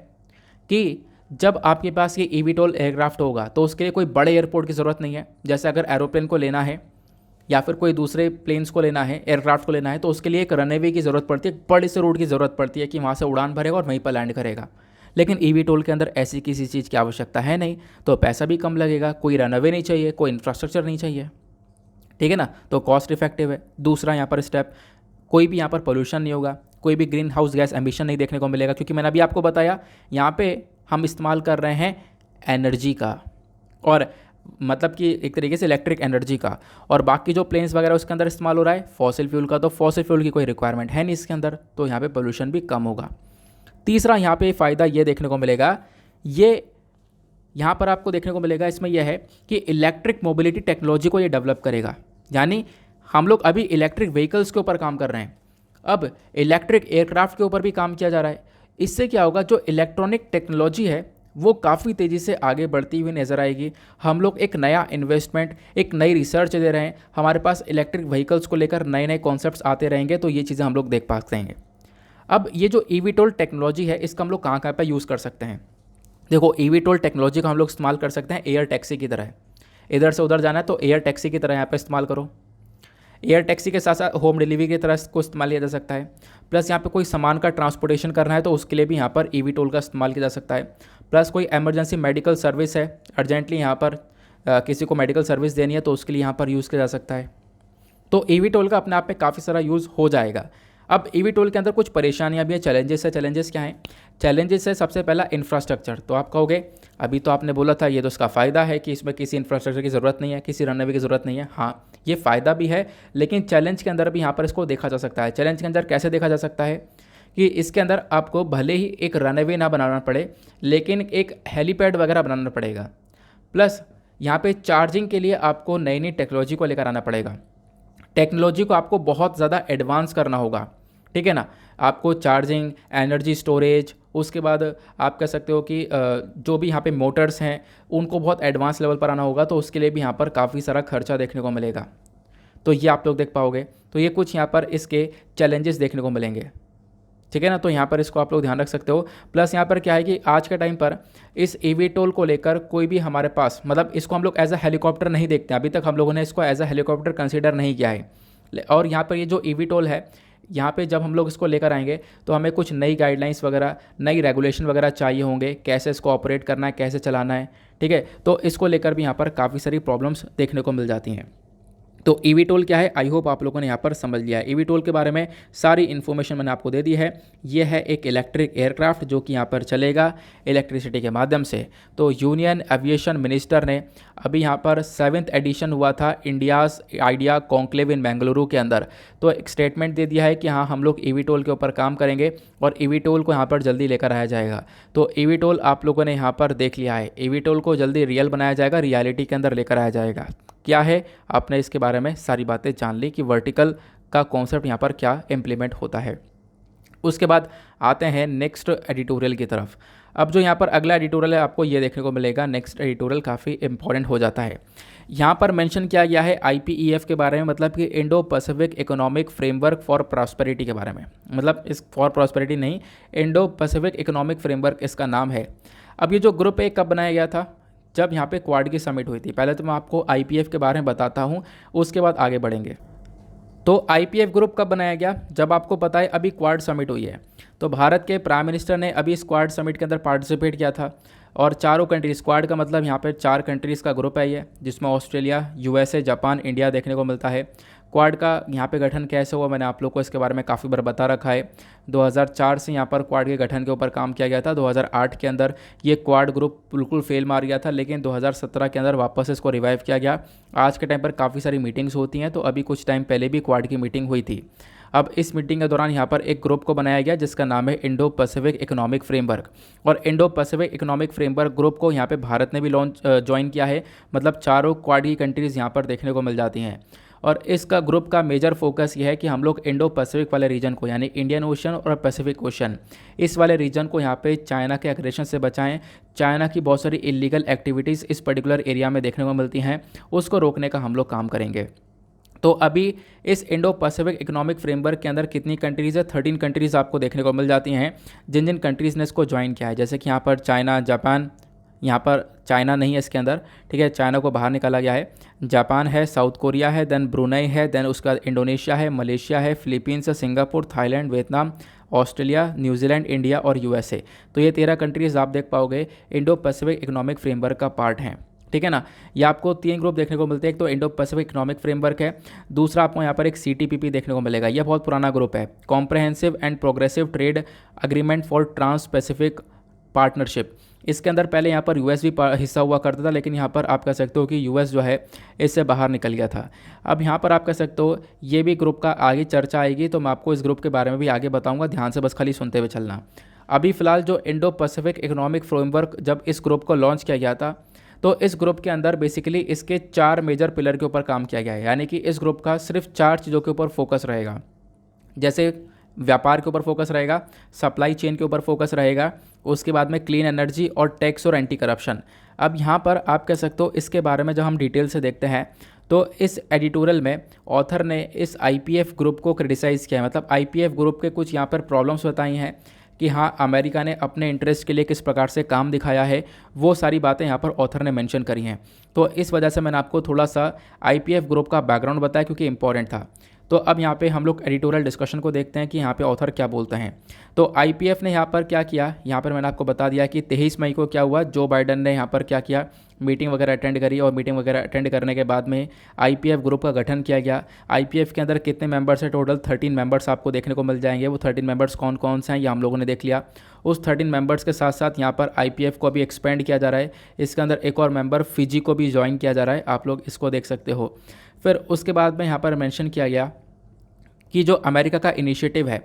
कि जब आपके पास ये ईवीटोल एयरक्राफ्ट होगा तो उसके लिए कोई बड़े एयरपोर्ट की ज़रूरत नहीं है। जैसे अगर एरोप्लेन को लेना है या फिर कोई दूसरे प्लेन्स को लेना है, एयरक्राफ्ट को लेना है, तो उसके लिए एक रनवे की ज़रूरत पड़ती है, एक बड़े से रूट की ज़रूरत पड़ती है कि वहाँ से उड़ान भरेगा और वहीं पर लैंड करेगा। लेकिन ईवीटोल के अंदर ऐसी किसी चीज़ की आवश्यकता है नहीं, तो पैसा भी कम लगेगा, कोई रनवे नहीं चाहिए, कोई इंफ्रास्ट्रक्चर नहीं चाहिए, ठीक है ना। तो कॉस्ट इफेक्टिव है। दूसरा यहाँ पर स्टेप, कोई भी यहाँ पर पोल्यूशन नहीं होगा, कोई भी ग्रीन हाउस गैस एमिशन नहीं देखने को मिलेगा, क्योंकि मैंने अभी आपको बताया यहाँ पे हम इस्तेमाल कर रहे हैं एनर्जी का, और मतलब कि एक तरीके से इलेक्ट्रिक एनर्जी का, और बाकी जो प्लेन्स वगैरह उसके अंदर इस्तेमाल हो रहा है फॉसिल फ्यूल का, तो फॉसिल फ्यूल की कोई रिक्वायरमेंट है नहीं इसके अंदर, तो यहाँ पे पोल्यूशन भी कम होगा। तीसरा यहाँ पे फ़ायदा ये देखने को मिलेगा, ये यहाँ पर आपको देखने को मिलेगा इसमें यह है कि इलेक्ट्रिक मोबिलिटी टेक्नोलॉजी को ये डेवलप करेगा। यानी हम लोग अभी इलेक्ट्रिक व्हीकल्स के ऊपर काम कर रहे हैं, अब इलेक्ट्रिक एयरक्राफ्ट के ऊपर भी काम किया जा रहा है। इससे क्या होगा, जो इलेक्ट्रॉनिक टेक्नोलॉजी है वो काफ़ी तेज़ी से आगे बढ़ती हुई नज़र आएगी। हम लोग एक नया इन्वेस्टमेंट, एक नई रिसर्च दे रहे हैं, हमारे पास इलेक्ट्रिक व्हीकल्स को लेकर नए नए कॉन्सेप्ट्स आते रहेंगे, तो ये चीज़ें हम लोग देख पाते हैं। अब ये जो ईवीटोल टेक्नोलॉजी है इसका हम लोग कहाँ कहाँ पर यूज़ कर सकते हैं। देखो, ईवीटोल टेक्नोलॉजी का हम लोग इस्तेमाल कर सकते हैं एयर टैक्सी की तरह। इधर से उधर जाना है तो एयर टैक्सी की तरह यहाँ पर इस्तेमाल करो। एयर टैक्सी के साथ साथ होम डिलीवरी की तरह इसको इस्तेमाल किया जा सकता है। प्लस यहाँ पे कोई सामान का ट्रांसपोर्टेशन करना है तो उसके लिए भी यहाँ पर ईवीटोल का इस्तेमाल किया जा सकता है। प्लस कोई एमरजेंसी मेडिकल सर्विस है, अर्जेंटली यहाँ पर किसी को मेडिकल सर्विस देनी है तो उसके लिए यहाँ पर यूज़ किया जा सकता है। तो ईवीटोल का अपने आप में काफ़ी सारा यूज़ हो जाएगा। अब ईवीटोल के अंदर कुछ परेशानियां भी हैं, चैलेंजेस है। चैलेंजेस क्या हैं? चैलेंजेस है सबसे पहला इंफ्रास्ट्रक्चर। तो आप कहोगे अभी तो आपने बोला था ये तो इसका फ़ायदा है कि इसमें किसी इंफ्रास्ट्रक्चर की ज़रूरत नहीं है, किसी रनवे की ज़रूरत नहीं है। हाँ, ये फ़ायदा भी है, लेकिन चैलेंज के अंदर भी यहाँ पर इसको देखा जा सकता है। चैलेंज के अंदर कैसे देखा जा सकता है कि इसके अंदर आपको भले ही एक रनवे ना बनाना पड़े, लेकिन एक हेलीपैड वगैरह बनाना पड़ेगा। प्लस यहाँ पे चार्जिंग के लिए आपको नई नई टेक्नोलॉजी को लेकर आना पड़ेगा। टेक्नोलॉजी को आपको बहुत ज़्यादा एडवांस करना होगा, ठीक है ना। आपको चार्जिंग, एनर्जी स्टोरेज, उसके बाद आप कह सकते हो कि जो भी यहाँ पे मोटर्स हैं उनको बहुत एडवांस लेवल पर आना होगा, तो उसके लिए भी यहाँ पर काफ़ी सारा खर्चा देखने को मिलेगा। तो ये आप लोग देख पाओगे। तो ये कुछ यहाँ पर इसके चैलेंजेस देखने को मिलेंगे, ठीक है ना। तो यहाँ पर इसको आप लोग ध्यान रख सकते हो। प्लस यहाँ पर क्या है कि आज के टाइम पर इस ईवीटोल को लेकर कोई भी हमारे पास, मतलब इसको हम लोग एज अ हेलीकॉप्टर नहीं देखते, अभी तक हम लोगों ने इसको एज अ हेलीकॉप्टर कंसिडर नहीं किया है। और यहाँ पर ये जो ईवीटोल है, यहाँ पे जब हम लोग इसको लेकर आएंगे तो हमें कुछ नई गाइडलाइंस वगैरह, नई रेगुलेशन वगैरह चाहिए होंगे, कैसे इसको ऑपरेट करना है, कैसे चलाना है, ठीक है। तो इसको लेकर भी यहाँ पर काफ़ी सारी प्रॉब्लम्स देखने को मिल जाती हैं। तो ईवीटोल क्या है, आई होप आप लोगों ने यहाँ पर समझ लिया है। ईवीटोल के बारे में सारी इन्फॉर्मेशन मैंने आपको दे दी है। ये है एक इलेक्ट्रिक एयरक्राफ्ट जो कि यहाँ पर चलेगा इलेक्ट्रिसिटी के माध्यम से। तो यूनियन एविएशन मिनिस्टर ने अभी यहाँ पर 7th एडिशन हुआ था इंडियाज़ आइडिया कॉन्क्लेव इन बेंगलुरु के अंदर, तो एक स्टेटमेंट दे दिया है कि हाँ, हम लोग ईवीटोल के ऊपर काम करेंगे और ईवीटोल को यहाँ पर जल्दी लेकर आया जाएगा। तो ईवीटोल आप लोगों ने यहाँ पर देख लिया है, ईवीटोल को जल्दी रियल बनाया जाएगा, रियलिटी के अंदर लेकर आया जाएगा। क्या है, आपने इसके बारे में सारी बातें जान ली कि वर्टिकल का कॉन्सेप्ट यहाँ पर क्या इम्प्लीमेंट होता है। उसके बाद आते हैं नेक्स्ट एडिटोरियल की तरफ। अब जो यहाँ पर अगला एडिटोरियल है आपको ये देखने को मिलेगा, नेक्स्ट एडिटोरियल काफ़ी इंपॉर्टेंट हो जाता है। यहाँ पर मेंशन किया गया है IPEF के बारे में, मतलब कि Indo Pacific economic framework for prosperity के बारे में। मतलब इस फॉर प्रॉस्पेरिटी नहीं, इंडो पैसिफिक इकोनॉमिक फ्रेमवर्क इसका नाम है। अब ये जो ग्रुप है कब बनाया गया था? जब यहाँ पे क्वाड की समिट हुई थी। पहले तो मैं आपको IPF के बारे में बताता हूँ, उसके बाद आगे बढ़ेंगे। तो IPF ग्रुप कब बनाया गया? जब आपको पता है अभी क्वाड समिट हुई है, तो भारत के प्राइम मिनिस्टर ने अभी इस क्वाड समिट के अंदर पार्टिसिपेट किया था। और चारों कंट्रीज, स्क्वाड का मतलब यहाँ पे 4 कंट्रीज़ का ग्रुप है ये, जिसमें ऑस्ट्रेलिया, यूएसए, जापान, इंडिया देखने को मिलता है। क्वाड का यहाँ पे गठन कैसे हुआ, मैंने आप लोग को इसके बारे में काफ़ी बार बता रखा है। 2004 से यहाँ पर क्वाड के गठन के ऊपर काम किया गया था। 2008 के अंदर ये क्वाड ग्रुप बिल्कुल फेल मार गया था, लेकिन 2017 के अंदर वापस इसको रिवाइव किया गया। आज के टाइम पर काफ़ी सारी मीटिंग्स होती हैं, तो अभी कुछ टाइम पहले भी क्वाड की मीटिंग हुई थी। अब इस मीटिंग के दौरान यहाँ पर एक ग्रुप को बनाया गया जिसका नाम है इंडो पैसिफिक इकोनॉमिक फ्रेमवर्क। और Indo Pacific economic framework group को यहाँ पे भारत ने भी ज्वाइन किया है, मतलब चारों क्वाड की कंट्रीज़ यहाँ पर देखने को मिल जाती हैं। और इसका ग्रुप का मेजर फोकस ये है कि हम लोग इंडो पैसिफिक वाले रीजन को, यानी इंडियन ओशन और पैसिफिक ओशन, इस वाले रीजन को यहाँ पे चाइना के एग्रेशन से बचाएं। चाइना की बहुत सारी इलीगल एक्टिविटीज़ इस पर्टिकुलर एरिया में देखने को मिलती हैं, उसको रोकने का हम लोग काम करेंगे। तो अभी इस इंडो पैसिफिक इकोनॉमिक फ्रेमवर्क के अंदर कितनी कंट्रीज़ है? 13 कंट्रीज़ आपको देखने को मिल जाती हैं, जिन जिन कंट्रीज़ ने इसको ज्वाइन किया है। जैसे कि यहाँ पर चाइना, जापान, यहाँ पर चाइना नहीं है इसके अंदर, ठीक है, चाइना को बाहर निकाला गया है। जापान है, साउथ कोरिया है, देन ब्रुनई है, देन उसका इंडोनेशिया है, मलेशिया है, फिलीपींस है, Singapore, Thailand, Vietnam, Australia, New Zealand, India और यूएसए। तो ये 13 कंट्रीज़ आप देख पाओगे इंडो पैसिफिक इकोनॉमिक फ्रेमवर्क का पार्ट हैं, ठीक है ना। ये आपको 3 ग्रुप देखने को मिलते हैं। एक तो इंडो पैसिफिक इकोनॉमिक फ्रेमवर्क है, दूसरा आपको यहाँ पर एक CTPP देखने को मिलेगा। यह बहुत पुराना ग्रुप है, comprehensive and progressive trade agreement for trans Pacific partnership. इसके अंदर पहले यहाँ पर यूएस भी हिस्सा हुआ करता था, लेकिन यहाँ पर आप कह सकते हो कि यूएस जो है इससे बाहर निकल गया था। अब यहाँ पर आप कह सकते हो ये भी ग्रुप का आगे चर्चा आएगी, तो मैं आपको इस ग्रुप के बारे में भी आगे बताऊँगा, ध्यान से बस खाली सुनते हुए चलना। अभी फ़िलहाल जो इंडो पैसिफिक इकोनॉमिक फ्रेमवर्क, जब इस ग्रुप को लॉन्च किया गया था, तो इस ग्रुप के अंदर बेसिकली इसके 4 मेजर पिलर के ऊपर काम किया गया है। यानी कि इस ग्रुप का सिर्फ 4 चीज़ों के ऊपर फोकस रहेगा। जैसे व्यापार के ऊपर फोकस रहेगा, सप्लाई चेन के ऊपर फोकस रहेगा, उसके बाद में क्लीन एनर्जी और टैक्स और एंटी करप्शन। अब यहाँ पर आप कह सकते हो इसके बारे में जब हम डिटेल से देखते हैं, तो इस एडिटोरियल में ऑथर ने इस IPF ग्रुप को क्रिटिसाइज़ किया है। मतलब IPF ग्रुप के कुछ यहाँ पर प्रॉब्लम्स बताई हैं कि हाँ, अमेरिका ने अपने इंटरेस्ट के लिए किस प्रकार से काम दिखाया है, वो सारी बातें यहाँ पर ऑथर ने मेंशन करी हैं। तो इस वजह से मैंने आपको थोड़ा सा IPF ग्रुप का बैकग्राउंड बताया, क्योंकि इंपॉर्टेंट था। तो अब यहाँ पे हम लोग एडिटोरियल डिस्कशन को देखते हैं कि यहाँ पे ऑथर क्या बोलते हैं। तो IPF ने यहाँ पर क्या किया, यहाँ पर मैंने आपको बता दिया कि 23 मई को क्या हुआ, जो बाइडन ने यहाँ पर क्या किया, मीटिंग वगैरह अटेंड करी, और मीटिंग वगैरह अटेंड करने के बाद में IPF ग्रुप का गठन किया गया। IPF के अंदर कितने मेंबर्स है? टोटल 13 मेंबर्स आपको देखने को मिल जाएंगे। वो 13 मेंबर्स कौन कौन से हैं ये हम लोगों ने देख लिया। उस 13 मेंबर्स के साथ साथ यहाँ पर IPF को अभी एक्सपेंड किया जा रहा है। इसके अंदर एक और मेंबर फिजी को भी ज्वाइन किया जा रहा है, आप लोग इसको देख सकते हो। फिर उसके बाद में यहाँ पर मेंशन किया गया कि जो अमेरिका का इनिशिएटिव है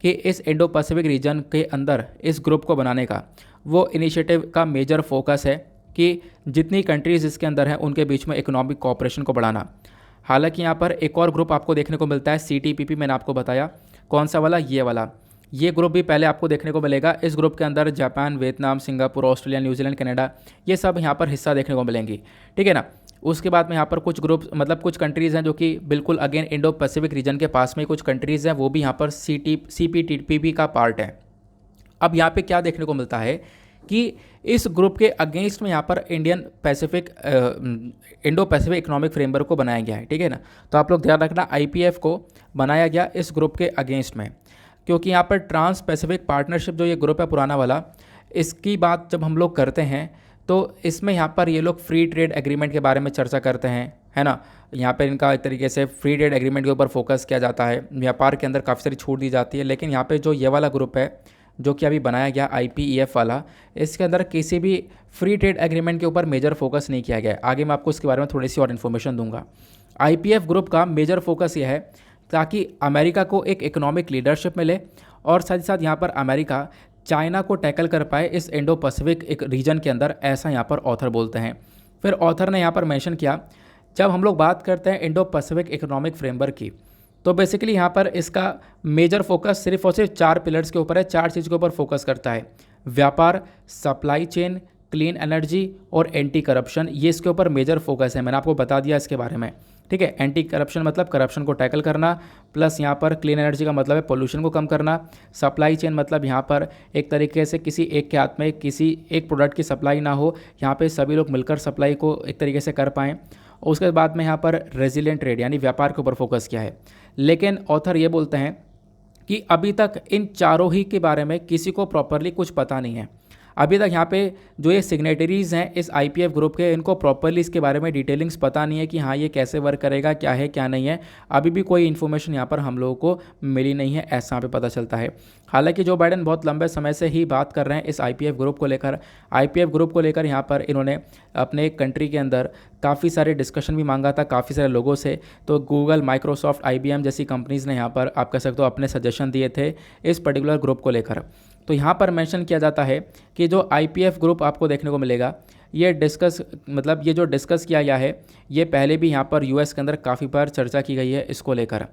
कि इस इंडो पैसिफिक रीजन के अंदर इस ग्रुप को बनाने का, वो इनिशिएटिव का मेजर फोकस है कि जितनी कंट्रीज़ इसके अंदर हैं उनके बीच में इकोनॉमिक कोऑपरेशन को बढ़ाना। हालांकि यहाँ पर एक और ग्रुप आपको देखने को मिलता है, CTPP, मैंने आपको बताया कौन सा वाला, ये वाला। ये ग्रुप भी पहले आपको देखने को मिलेगा। इस ग्रुप के अंदर Japan, Vietnam, Singapore, Australia, New Zealand, Canada, ये सब यहाँ पर हिस्सा देखने को मिलेंगी, ठीक है ना। उसके बाद में यहाँ पर कुछ ग्रुप, मतलब कुछ कंट्रीज़ हैं जो कि बिल्कुल अगेन इंडो पैसिफिक रीजन के पास में कुछ कंट्रीज़ हैं, वो भी यहाँ पर CPTPP का पार्ट है। अब यहाँ पे क्या देखने को मिलता है कि इस ग्रुप के अगेंस्ट में यहाँ पर इंडो पैसिफिक इकोनॉमिक फ्रेमवर्क को बनाया गया है, ठीक है ना। तो आप लोग ध्यान रखना, IPF को बनाया गया इस ग्रुप के अगेंस्ट में, क्योंकि यहाँ पर ट्रांस पैसिफिक पार्टनरशिप जो ये ग्रुप है पुराना वाला, इसकी बात जब हम लोग करते हैं तो इसमें यहाँ पर ये लोग फ्री ट्रेड एग्रीमेंट के बारे में चर्चा करते हैं, है ना। यहाँ पर इनका एक तरीके से फ्री ट्रेड एग्रीमेंट के ऊपर फोकस किया जाता है, व्यापार के अंदर काफ़ी सारी छूट दी जाती है। लेकिन यहाँ पे जो ये वाला ग्रुप है जो कि अभी बनाया गया IPEF वाला, इसके अंदर किसी भी फ्री ट्रेड एग्रीमेंट के ऊपर मेजर फोकस नहीं किया गया है। आगे मैं आपको इसके बारे में थोड़ी सी और इन्फॉर्मेशन दूंगा। IPF ग्रुप का मेजर फोकस ये है ताकि अमेरिका को एक इकोनॉमिक लीडरशिप मिले, और साथ ही साथ यहाँ पर अमेरिका चाइना को टैकल कर पाए इस इंडो पैसिफिक एक रीजन के अंदर, ऐसा यहाँ पर ऑथर बोलते हैं। फिर ऑथर ने यहाँ पर मेंशन किया, जब हम लोग बात करते हैं इंडो पैसिफिक इकोनॉमिक फ्रेमवर्क की, तो बेसिकली यहाँ पर इसका मेजर फोकस सिर्फ और सिर्फ 4 पिलर्स के ऊपर है, 4 चीज़ के ऊपर फोकस करता है। व्यापार, सप्लाई चेन, क्लीन एनर्जी और एंटी करप्शन, ये इसके ऊपर मेजर फोकस है। मैंने आपको बता दिया इसके बारे में, ठीक है। एंटी करप्शन मतलब करप्शन को टैकल करना, प्लस यहाँ पर क्लीन एनर्जी का मतलब है पोल्यूशन को कम करना। सप्लाई चेन मतलब यहाँ पर एक तरीके से किसी एक के हाथ में किसी एक प्रोडक्ट की सप्लाई ना हो, यहाँ पे सभी लोग मिलकर सप्लाई को एक तरीके से कर पाएँ। और उसके बाद में यहाँ पर रेजिलिएंट ट्रेड यानी व्यापार के ऊपर फोकस किया है। लेकिन ऑथर ये बोलते हैं कि अभी तक इन चारों ही के बारे में किसी को प्रॉपरली कुछ पता नहीं है। अभी तक यहाँ पे जो ये सिग्नेटरीज़ हैं इस IPF ग्रुप के, इनको प्रॉपरली इसके बारे में डिटेलिंग्स पता नहीं है कि हाँ ये कैसे वर्क करेगा, क्या है क्या नहीं है। अभी भी कोई इन्फॉर्मेशन यहाँ पर हम लोगों को मिली नहीं है, ऐसा यहाँ पे पता चलता है। हालांकि जो बाइडेन बहुत लंबे समय से ही बात कर रहे हैं इस IPF ग्रुप को लेकर। IPF ग्रुप को लेकर यहाँ पर इन्होंने अपने कंट्री के अंदर काफ़ी सारे डिस्कशन भी मांगा था काफ़ी सारे लोगों से। तो गूगल, माइक्रोसॉफ्ट, IBM जैसी कंपनीज़ ने यहाँ पर आप कह सकते हो अपने सजेशन दिए थे इस पर्टिकुलर ग्रुप को लेकर। तो यहाँ पर मेंशन किया जाता है कि जो IPF ग्रुप आपको देखने को मिलेगा, ये जो डिस्कस किया गया है, ये पहले भी यहाँ पर US के अंदर काफ़ी बार चर्चा की गई है इसको लेकर,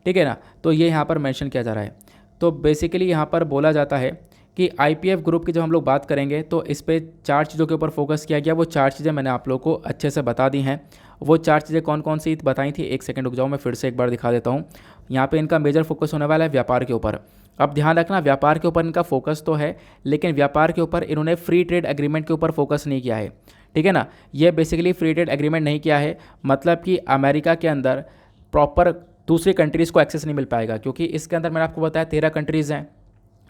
ठीक है ना। तो ये यहाँ पर मेंशन किया जा रहा है। तो बेसिकली यहाँ पर बोला जाता है कि IPF ग्रुप की जब हम लोग बात करेंगे तो इस पर 4 चीज़ों के ऊपर फोकस किया गया। वो 4 चीज़ें मैंने आप लोगों को अच्छे से बता दी हैं। वो 4 चीज़ें कौन कौन सी बताई थी, एक सेकंड रुक जाओ, मैं फिर से एक बार दिखा देता हूँ। यहाँ पे इनका मेजर फोकस होने वाला है व्यापार के ऊपर। अब ध्यान रखना, व्यापार के ऊपर इनका फोकस तो है, लेकिन व्यापार के ऊपर इन्होंने फ्री ट्रेड एग्रीमेंट के ऊपर फोकस नहीं किया है, ठीक है ना। ये बेसिकली फ्री ट्रेड एग्रीमेंट नहीं किया है, मतलब कि अमेरिका के अंदर प्रॉपर दूसरी कंट्रीज़ को एक्सेस नहीं मिल पाएगा, क्योंकि इसके अंदर मैंने आपको बताया 13 कंट्रीज़ हैं।